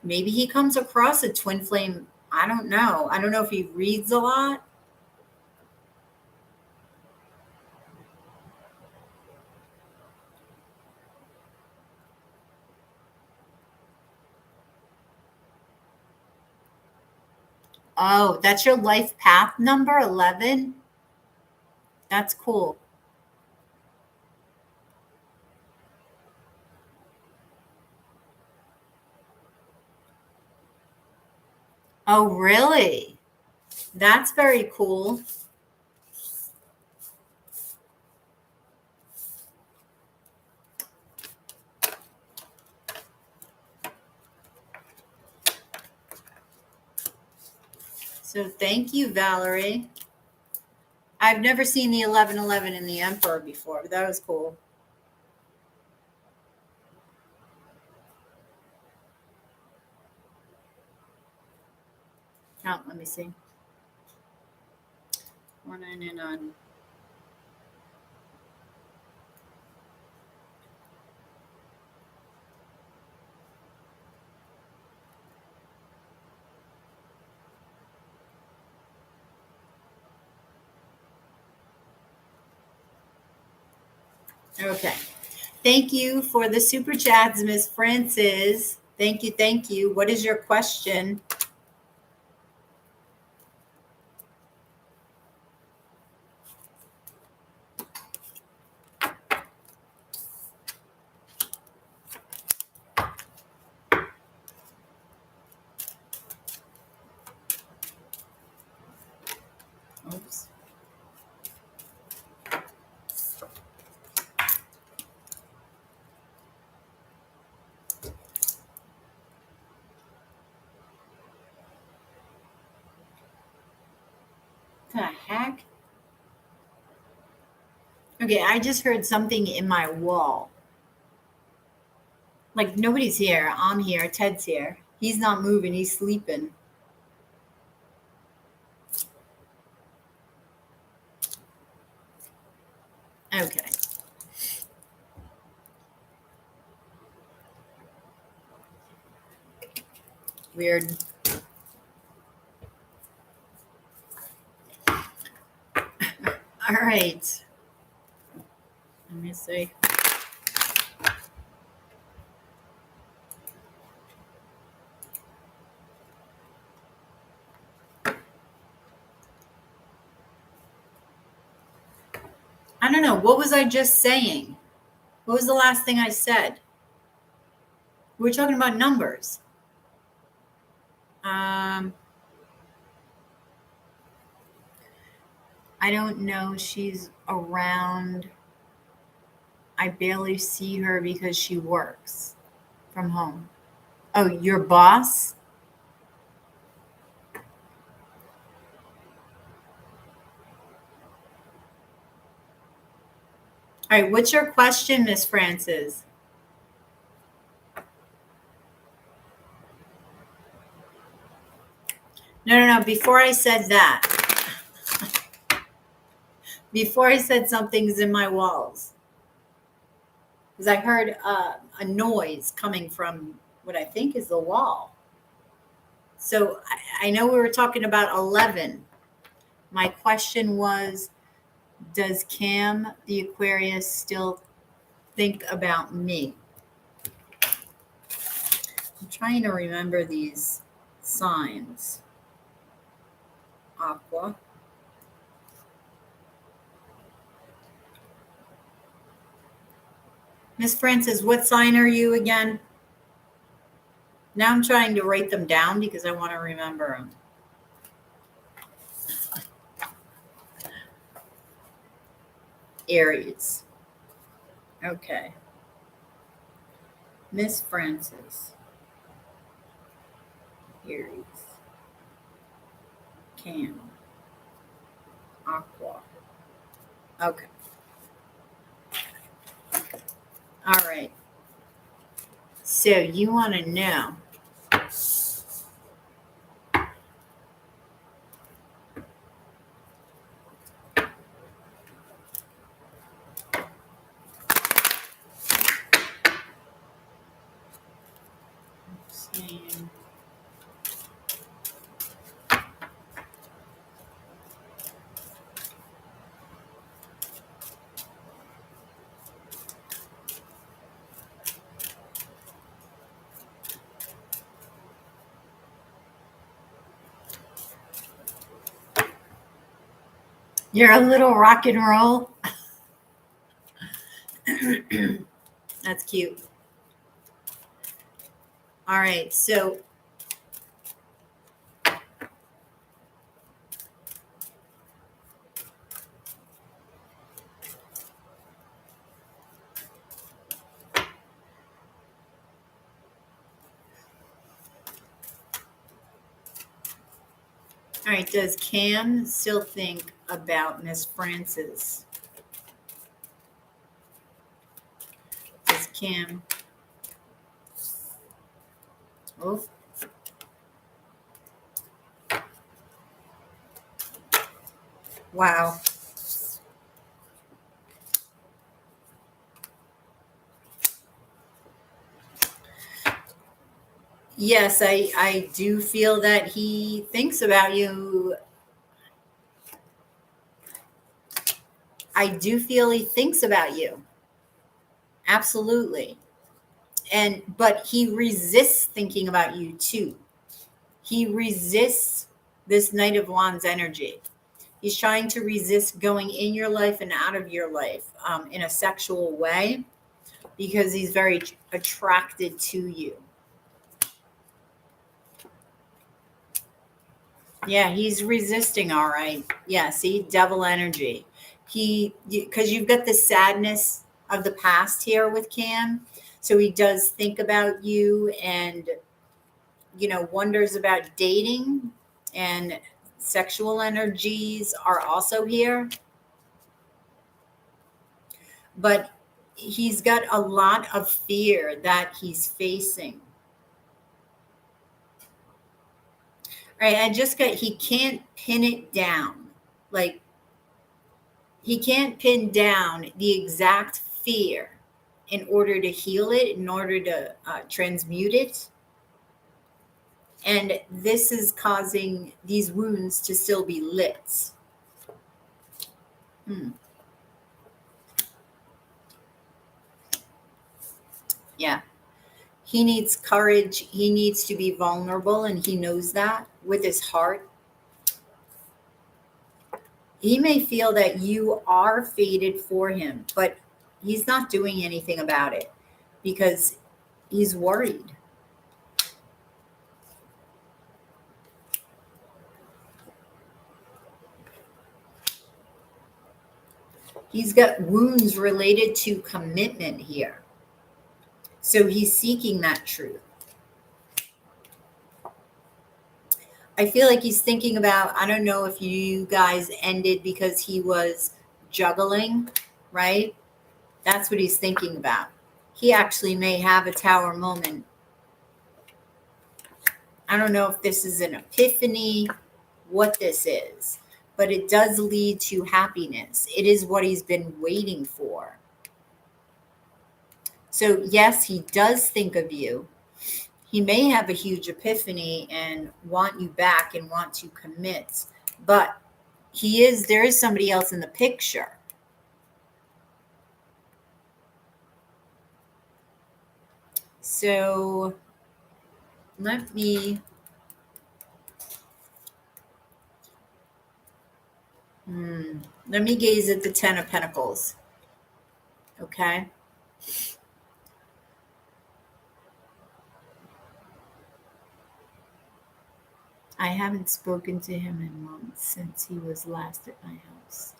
Maybe he comes across a twin flame. I don't know. I don't know if he reads a lot. Oh, that's your life path number, 11? That's cool. Oh, really? That's very cool. So thank you, Valerie. I've never seen the 1111 in the Emperor before, but that was cool. Oh, let me see. 499. Okay. Thank you for the super chats, Miss Francis. Thank you. Thank you. What is your question? Oops. The heck? Okay, I just heard something in my wall. Like nobody's here. I'm here. Ted's here. He's not moving. He's sleeping. Okay. Weird. All right. Let me see. I don't know. What was I just saying? What was the last thing I said? We were talking about numbers. I don't know. She's around. I barely see her because she works from home. Oh, your boss? All right. What's your question, Miss Francis? No. Before I said that, before I said something's in my walls, because I heard a noise coming from what I think is the wall. So I know we were talking about 11. My question was, does Cam, the Aquarius, still think about me? trying to remember these signs. Aqua. Miss Francis, what sign are you again? Now I'm trying to write them down because I want to remember them. Aries. Okay. Miss Francis. Aries. Cam. Aqua. Okay. All right. So you want to know. Same. You're a little rock and roll. That's cute. All right. So all right, does Cam still think about Miss Francis? Does Cam? Oh. Wow. Yes, I do feel that he thinks about you. I do feel he thinks about you. Absolutely. But he resists thinking about you too. He resists this Knight of Wands energy. He's trying to resist going in your life and out of your life in a sexual way because he's very attracted to you. Yeah, he's resisting. All right. Yeah. See, devil energy. Because you've got the sadness of the past here with Cam. So he does think about you and, wonders about dating, and sexual energies are also here. But he's got a lot of fear that he's facing. All right. He can't pin it down. Like, he can't pin down the exact fear in order to heal it, in order to transmute it. And this is causing these wounds to still be lit. Yeah. He needs courage. He needs to be vulnerable, and he knows that with his heart. He may feel that you are fated for him, but he's not doing anything about it because he's worried. He's got wounds related to commitment here. So he's seeking that truth. I feel like he's thinking about, I don't know if you guys ended because he was juggling, right? That's what he's thinking about. He actually may have a tower moment. I don't know if this is an epiphany, what this is, but it does lead to happiness. It is what he's been waiting for. So yes, he does think of you. He may have a huge epiphany and want you back and want to commit, but there is somebody else in the picture. So let me gaze at the Ten of Pentacles. Okay. I haven't spoken to him in months since he was last at my house.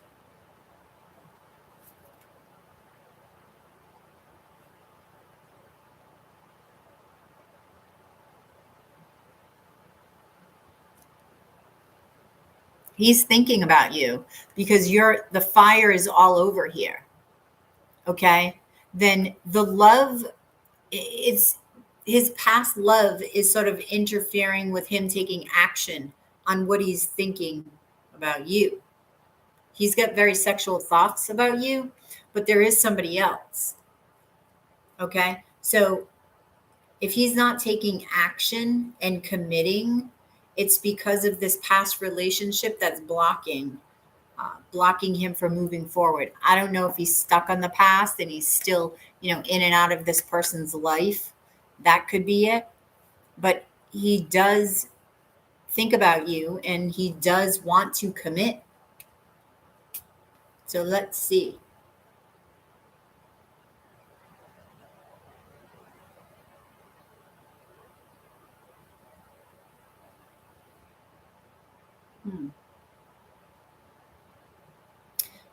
He's thinking about you because the fire is all over here. Okay. Then the love, it's his past love is sort of interfering with him taking action on what he's thinking about you. He's got very sexual thoughts about you, but there is somebody else. Okay. So if he's not taking action and committing, it's because of this past relationship that's blocking him from moving forward. I don't know if he's stuck on the past and he's still, in and out of this person's life. That could be it. But he does think about you and he does want to commit. So let's see.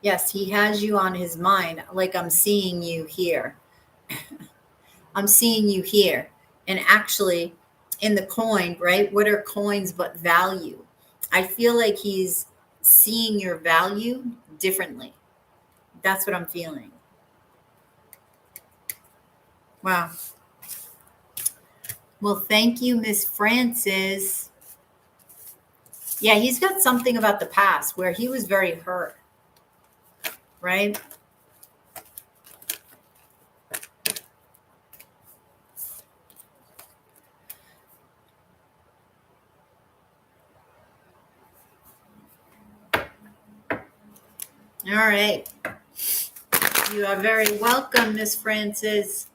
Yes, he has you on his mind. Like I'm seeing you here. I'm seeing you here. And actually, in the coin, right? What are coins but value? I feel like he's seeing your value differently. That's what I'm feeling. Wow. Well, thank you, Miss Francis. Yeah, he's got something about the past where he was very hurt, right? All right. You are very welcome, Miss Francis.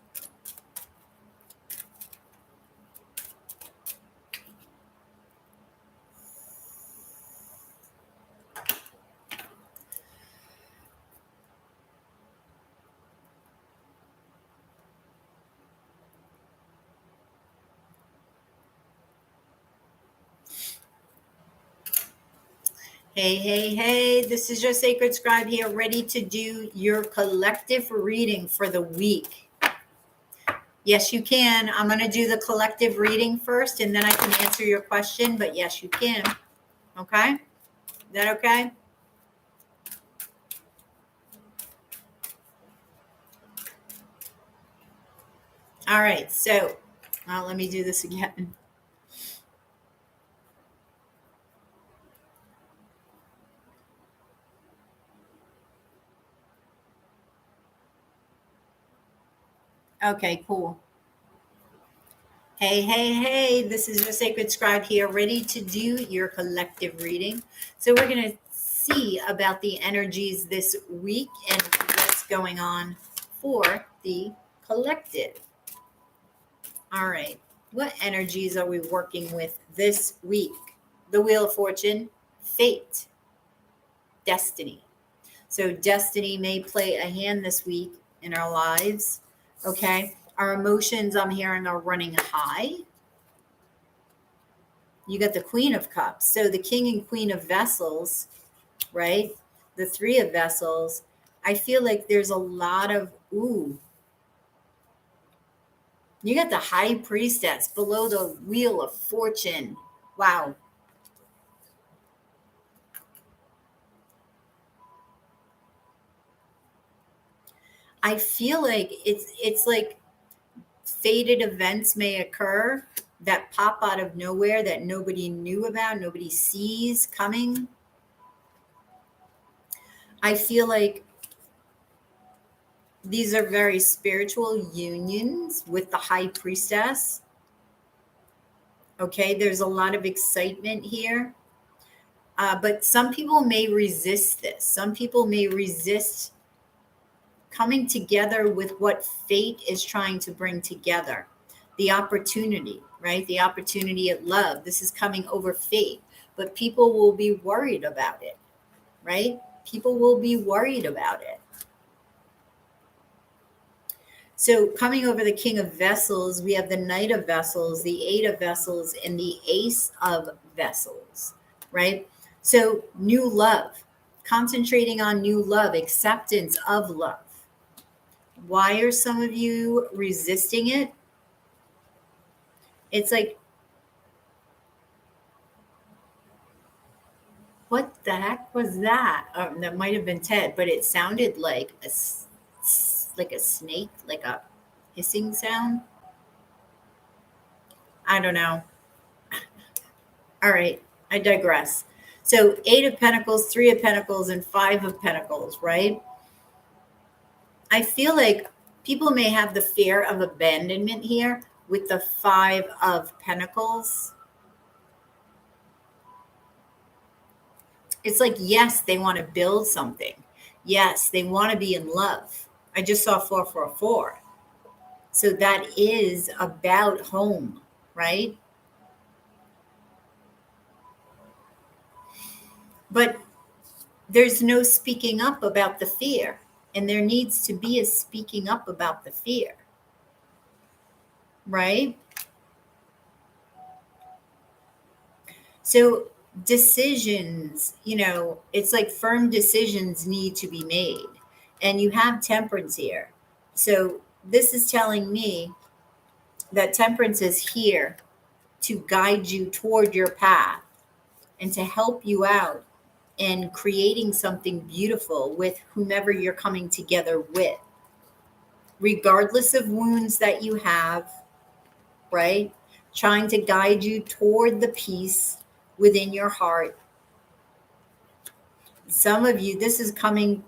Hey, hey, hey, this is your Sacred Scribe here, ready to do your collective reading for the week. Yes, you can. I'm going to do the collective reading first, and then I can answer your question, but yes, you can. Okay? Is that okay? All right, so let me do this again. Okay, cool. Hey, hey, hey, this is your Sacred Scribe here, ready to do your collective reading. So we're going to see about the energies this week and what's going on for the collective. All right, what energies are we working with this week? The Wheel of Fortune, fate, destiny. So destiny may play a hand this week in our lives, okay? Our emotions, I'm hearing, are running high. You got the Queen of Cups. So the King and Queen of Vessels, right? The Three of Vessels. I feel like there's a lot of, you got the High Priestess below the Wheel of Fortune. Wow. I feel like it's like fated events may occur that pop out of nowhere that nobody knew about, nobody sees coming. I feel like these are very spiritual unions with the High Priestess. Okay, there's a lot of excitement here. But some people may resist this. Some people may resist coming together with what fate is trying to bring together. The opportunity, right? The opportunity at love. This is coming over faith, but people will be worried about it, right? People will be worried about it. So coming over the King of Vessels, we have the Knight of Vessels, the Eight of Vessels, and the Ace of Vessels, right? So new love, concentrating on new love, acceptance of love. Why are some of you resisting it? It's like, what the heck was that? That might have been Ted, but it sounded like like a snake, like a hissing sound. I don't know. All right, I digress. So 8 of Pentacles, 3 of Pentacles, and 5 of Pentacles, right? I feel like people may have the fear of abandonment here with the 5 of Pentacles. It's like, yes, they want to build something. Yes, they want to be in love. I just saw 444. So that is about home, right? But there's no speaking up about the fear. And there needs to be a speaking up about the fear, right? So decisions, it's like firm decisions need to be made. And you have Temperance here. So this is telling me that Temperance is here to guide you toward your path and to help you out in creating something beautiful with whomever you're coming together with, regardless of wounds that you have, right? Trying to guide you toward the peace within your heart. Some of you, this is coming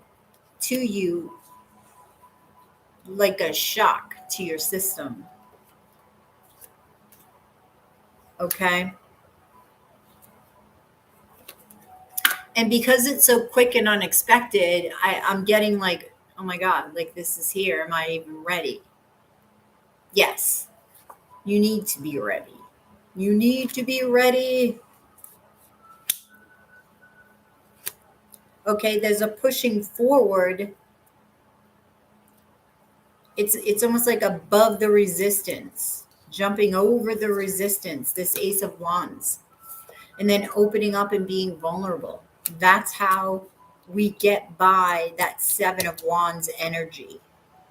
to you like a shock to your system. Okay. And because it's so quick and unexpected, I'm getting like, oh my God, like this is here. Am I even ready? Yes, you need to be ready. You need to be ready. Okay, there's a pushing forward. It's almost like above the resistance, jumping over the resistance, this Ace of Wands, and then opening up and being vulnerable. That's how we get by that 7 of Wands energy,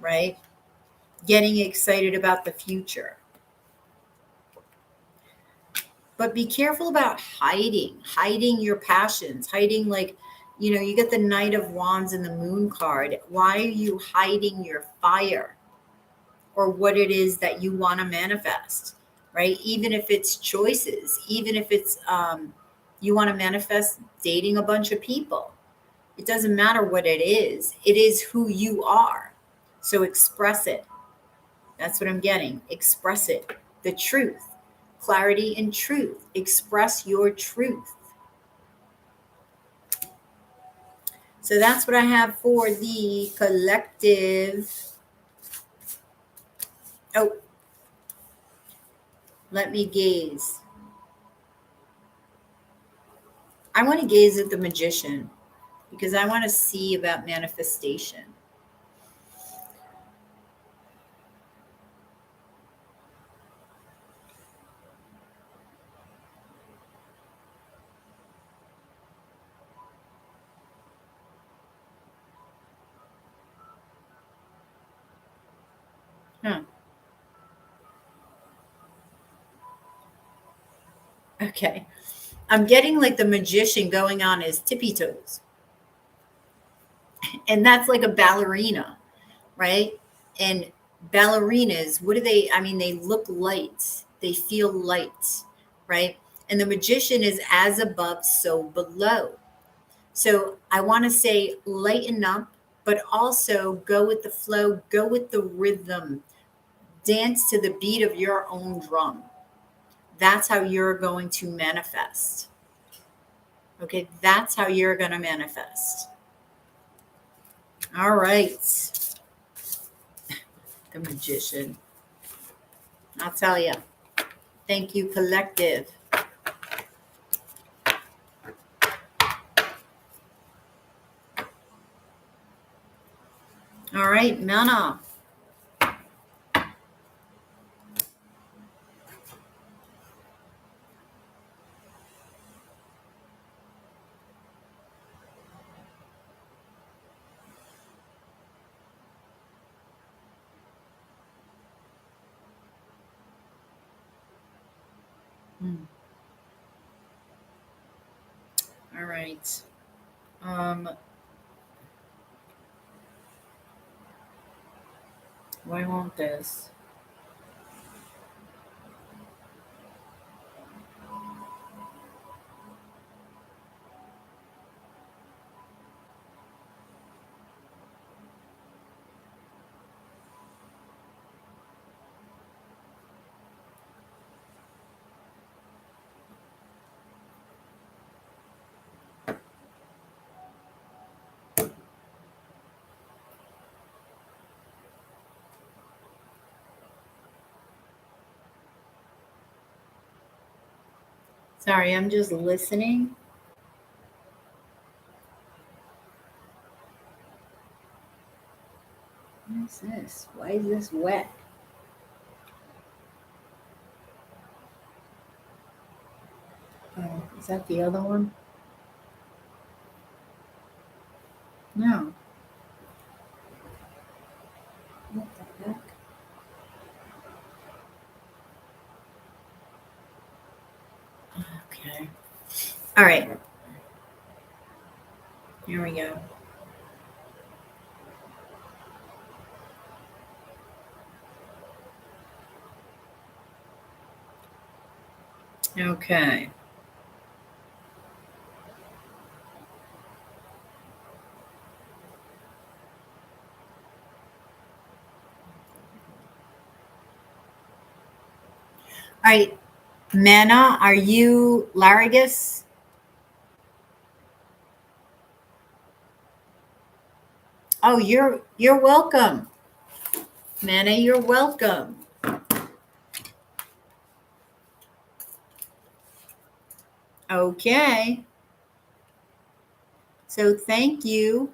right? Getting excited about the future. But be careful about hiding your passions, hiding like, you get the Knight of Wands and the Moon card. Why are you hiding your fire or what it is that you want to manifest, right? Even if it's choices, even if it's you want to manifest dating a bunch of people. It doesn't matter what it is who you are. So express it. That's what I'm getting. Express it. The truth. Clarity and truth. Express your truth. So that's what I have for the collective. Oh, let me gaze. I want to gaze at the Magician because I want to see about manifestation. Huh. Okay. I'm getting like the Magician going on his tippy toes. And that's like a ballerina, right? And ballerinas, what do they, they look light. They feel light, right? And the Magician is as above, so below. So I want to say lighten up, but also go with the flow, go with the rhythm, dance to the beat of your own drum. That's how you're going to manifest. Okay, that's how you're going to manifest. All right. The Magician. I'll tell you. Thank you, collective. All right, Mana. All right. Why won't this? Sorry, I'm just listening. What is this? Why is this wet? Oh, is that the other one? No. What the heck? Okay. All right. Here we go. Okay. All right. Mana, are you Laragus? Oh, you're welcome. Mana, you're welcome. Okay. So thank you.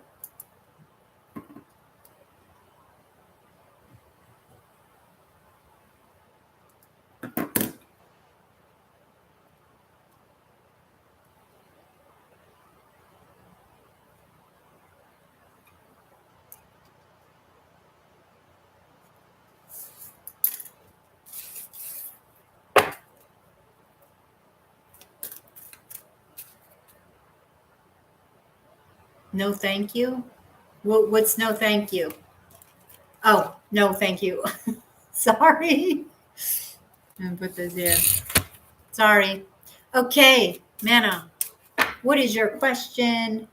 No, thank you. What's no, thank you? Oh, no, thank you. Sorry. I'm gonna put this here. Sorry. Okay, Mana, what is your question?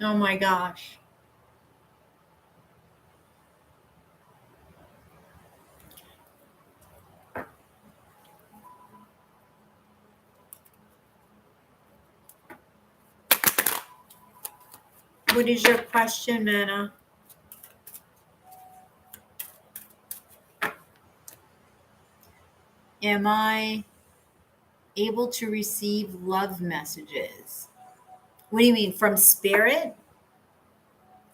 Oh my gosh. What is your question, Mana? Am I able to receive love messages? What do you mean, from spirit?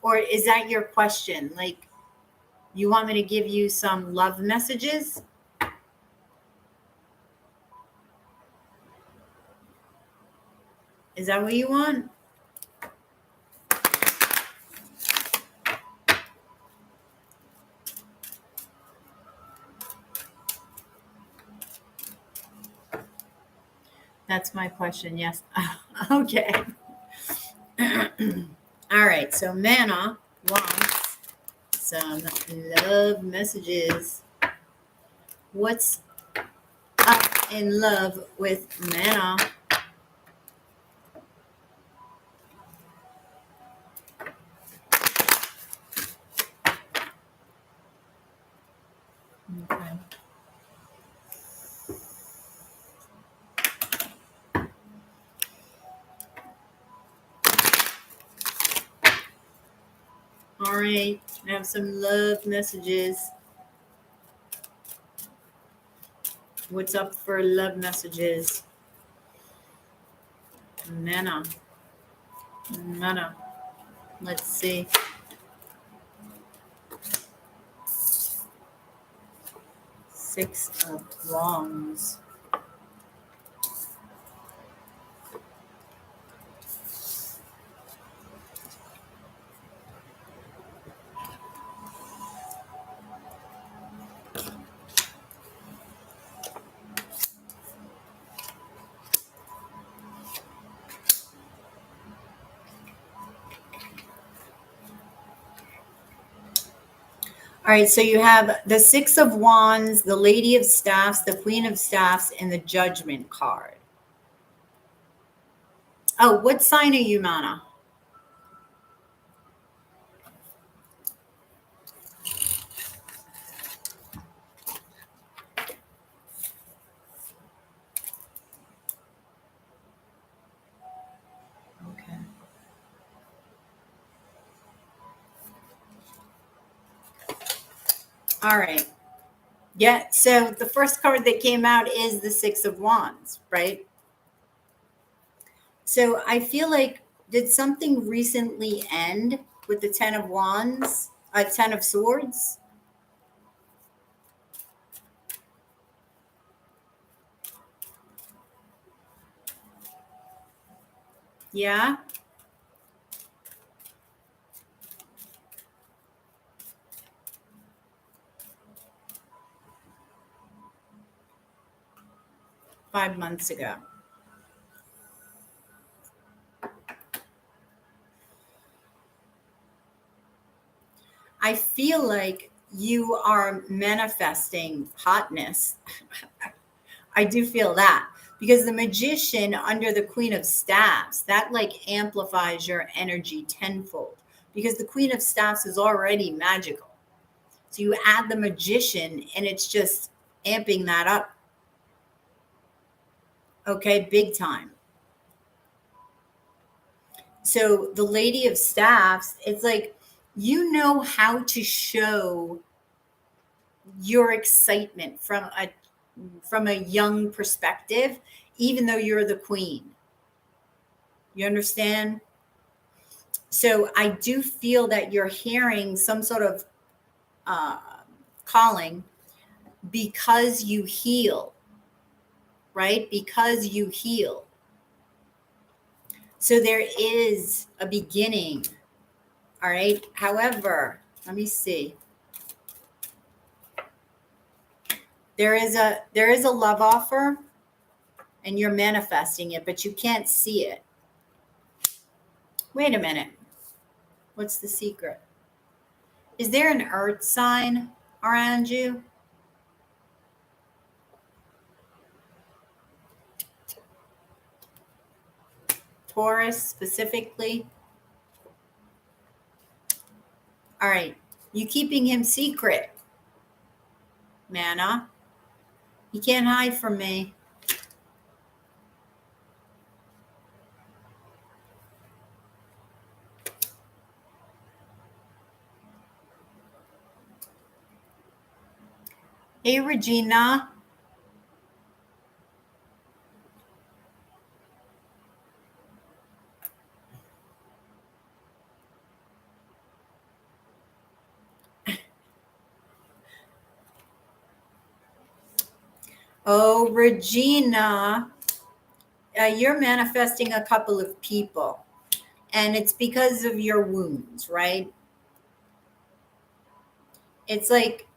Or is that your question? Like, you want me to give you some love messages? Is that what you want? That's my question, yes. Okay. All right, so Mana wants some love messages. What's up in love with Mana? Okay. right. I have some love messages. What's up for love messages? Mana. Let's see. Six of Wands. All right, so you have the Six of Wands, the Lady of Staffs, the Queen of Staffs, and the Judgment card. Oh, what sign are you, Mana? Okay. All right. Yeah, so the first card that came out is the Six of Wands, right? So I feel like, did something recently end with the Ten of Wands, Ten of Swords? Yeah? Five months ago. I feel like you are manifesting hotness. I do feel that because the Magician under the Queen of Staffs, that like amplifies your energy tenfold because the Queen of Staffs is already magical. So you add the Magician and it's just amping that up. Okay, big time. So the Lady of Staffs, it's like you know how to show your excitement from a young perspective, even though you're the queen. You understand? So I do feel that you're hearing some sort of uh, calling because you heal, right? Because you heal. So there is a beginning. All right. However, let me see. There is a love offer and you're manifesting it, but you can't see it. Wait a minute. What's the secret? Is there an earth sign around you? Taurus specifically? All right. You keeping him secret, Mana. He can't hide from me. Hey, Regina. Oh, Regina. You're manifesting a couple of people, and it's because of your wounds, right? It's like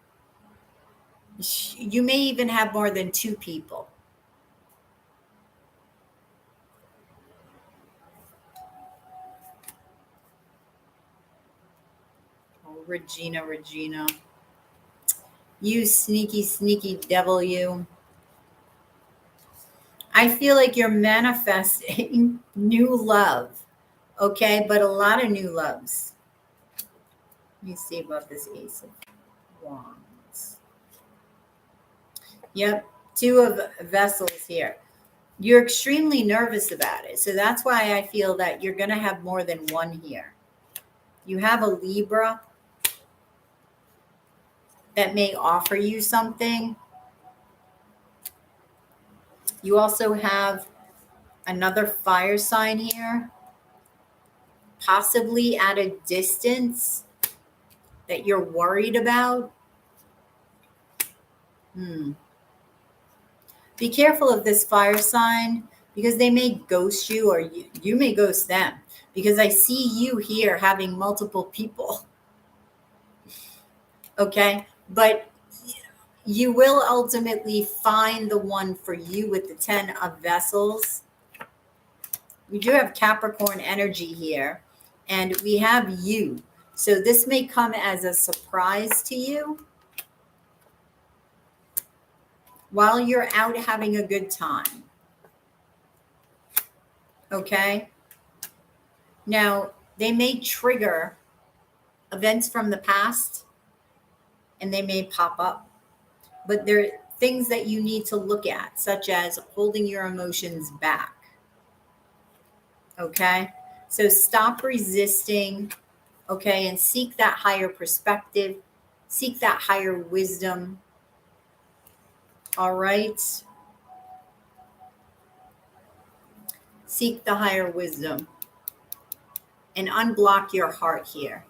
you may even have more than two people. Oh, Regina. You sneaky devil, you. I feel like you're manifesting new love, okay? But a lot of new loves. Let me see about this Ace of Wands. Yep, Two of Vessels here. You're extremely nervous about it. So that's why I feel that you're going to have more than one here. You have a Libra. that may offer you something. You also have another fire sign here, possibly at a distance that you're worried about. Be careful of this fire sign because they may ghost you, or you may ghost them, because I see you here having multiple people. Okay. But you will ultimately find the one for you with the 10 of vessels. We do have Capricorn energy here, and we have you. So this may come as a surprise to you while you're out having a good time. Okay. Now, they may trigger events from the past and they may pop up, but there are things that you need to look at, such as holding your emotions back. Okay. So stop resisting. Okay. And seek that higher perspective, seek that higher wisdom. All right. Seek the higher wisdom and unblock your heart here.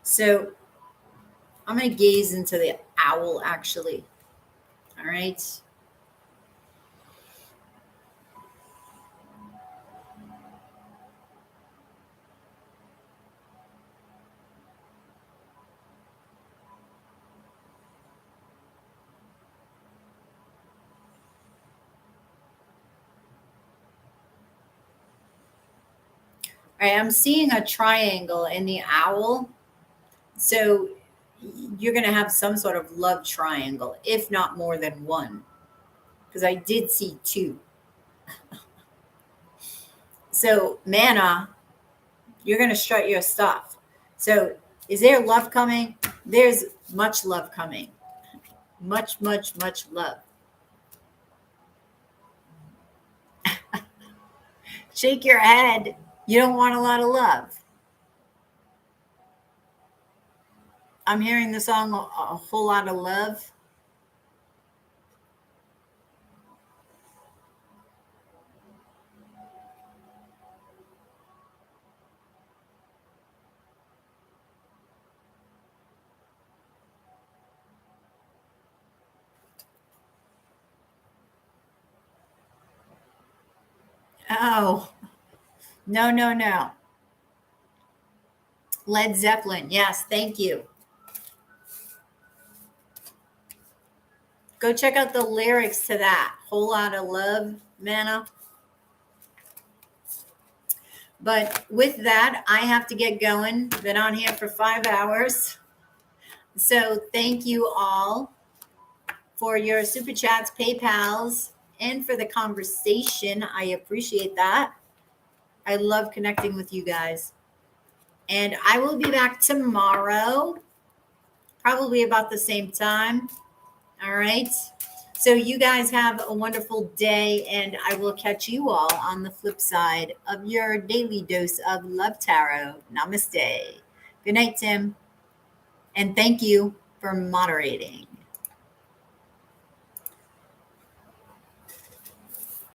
So I'm going to gaze into the owl, actually. All right. All right, I'm seeing a triangle in the owl. So you're going to have some sort of love triangle, if not more than one, because I did see two. So, Mana, you're going to strut your stuff. So, is there love coming? There's much love coming. Much, much, much love. Shake your head. You don't want a lot of love. I'm hearing the song A Whole Lot of Love. Oh, no, no, no. Led Zeppelin. Yes, thank you. Go check out the lyrics to that. Whole Lot of Love, Mana. But with that, I have to get going. Been on here for 5 hours. So thank you all for your super chats, PayPals, and for the conversation. I appreciate that. I love connecting with you guys. And I will be back tomorrow, probably about the same time. All right. So you guys have a wonderful day, and I will catch you all on the flip side of your daily dose of love tarot. Namaste. Good night, Tim. And thank you for moderating.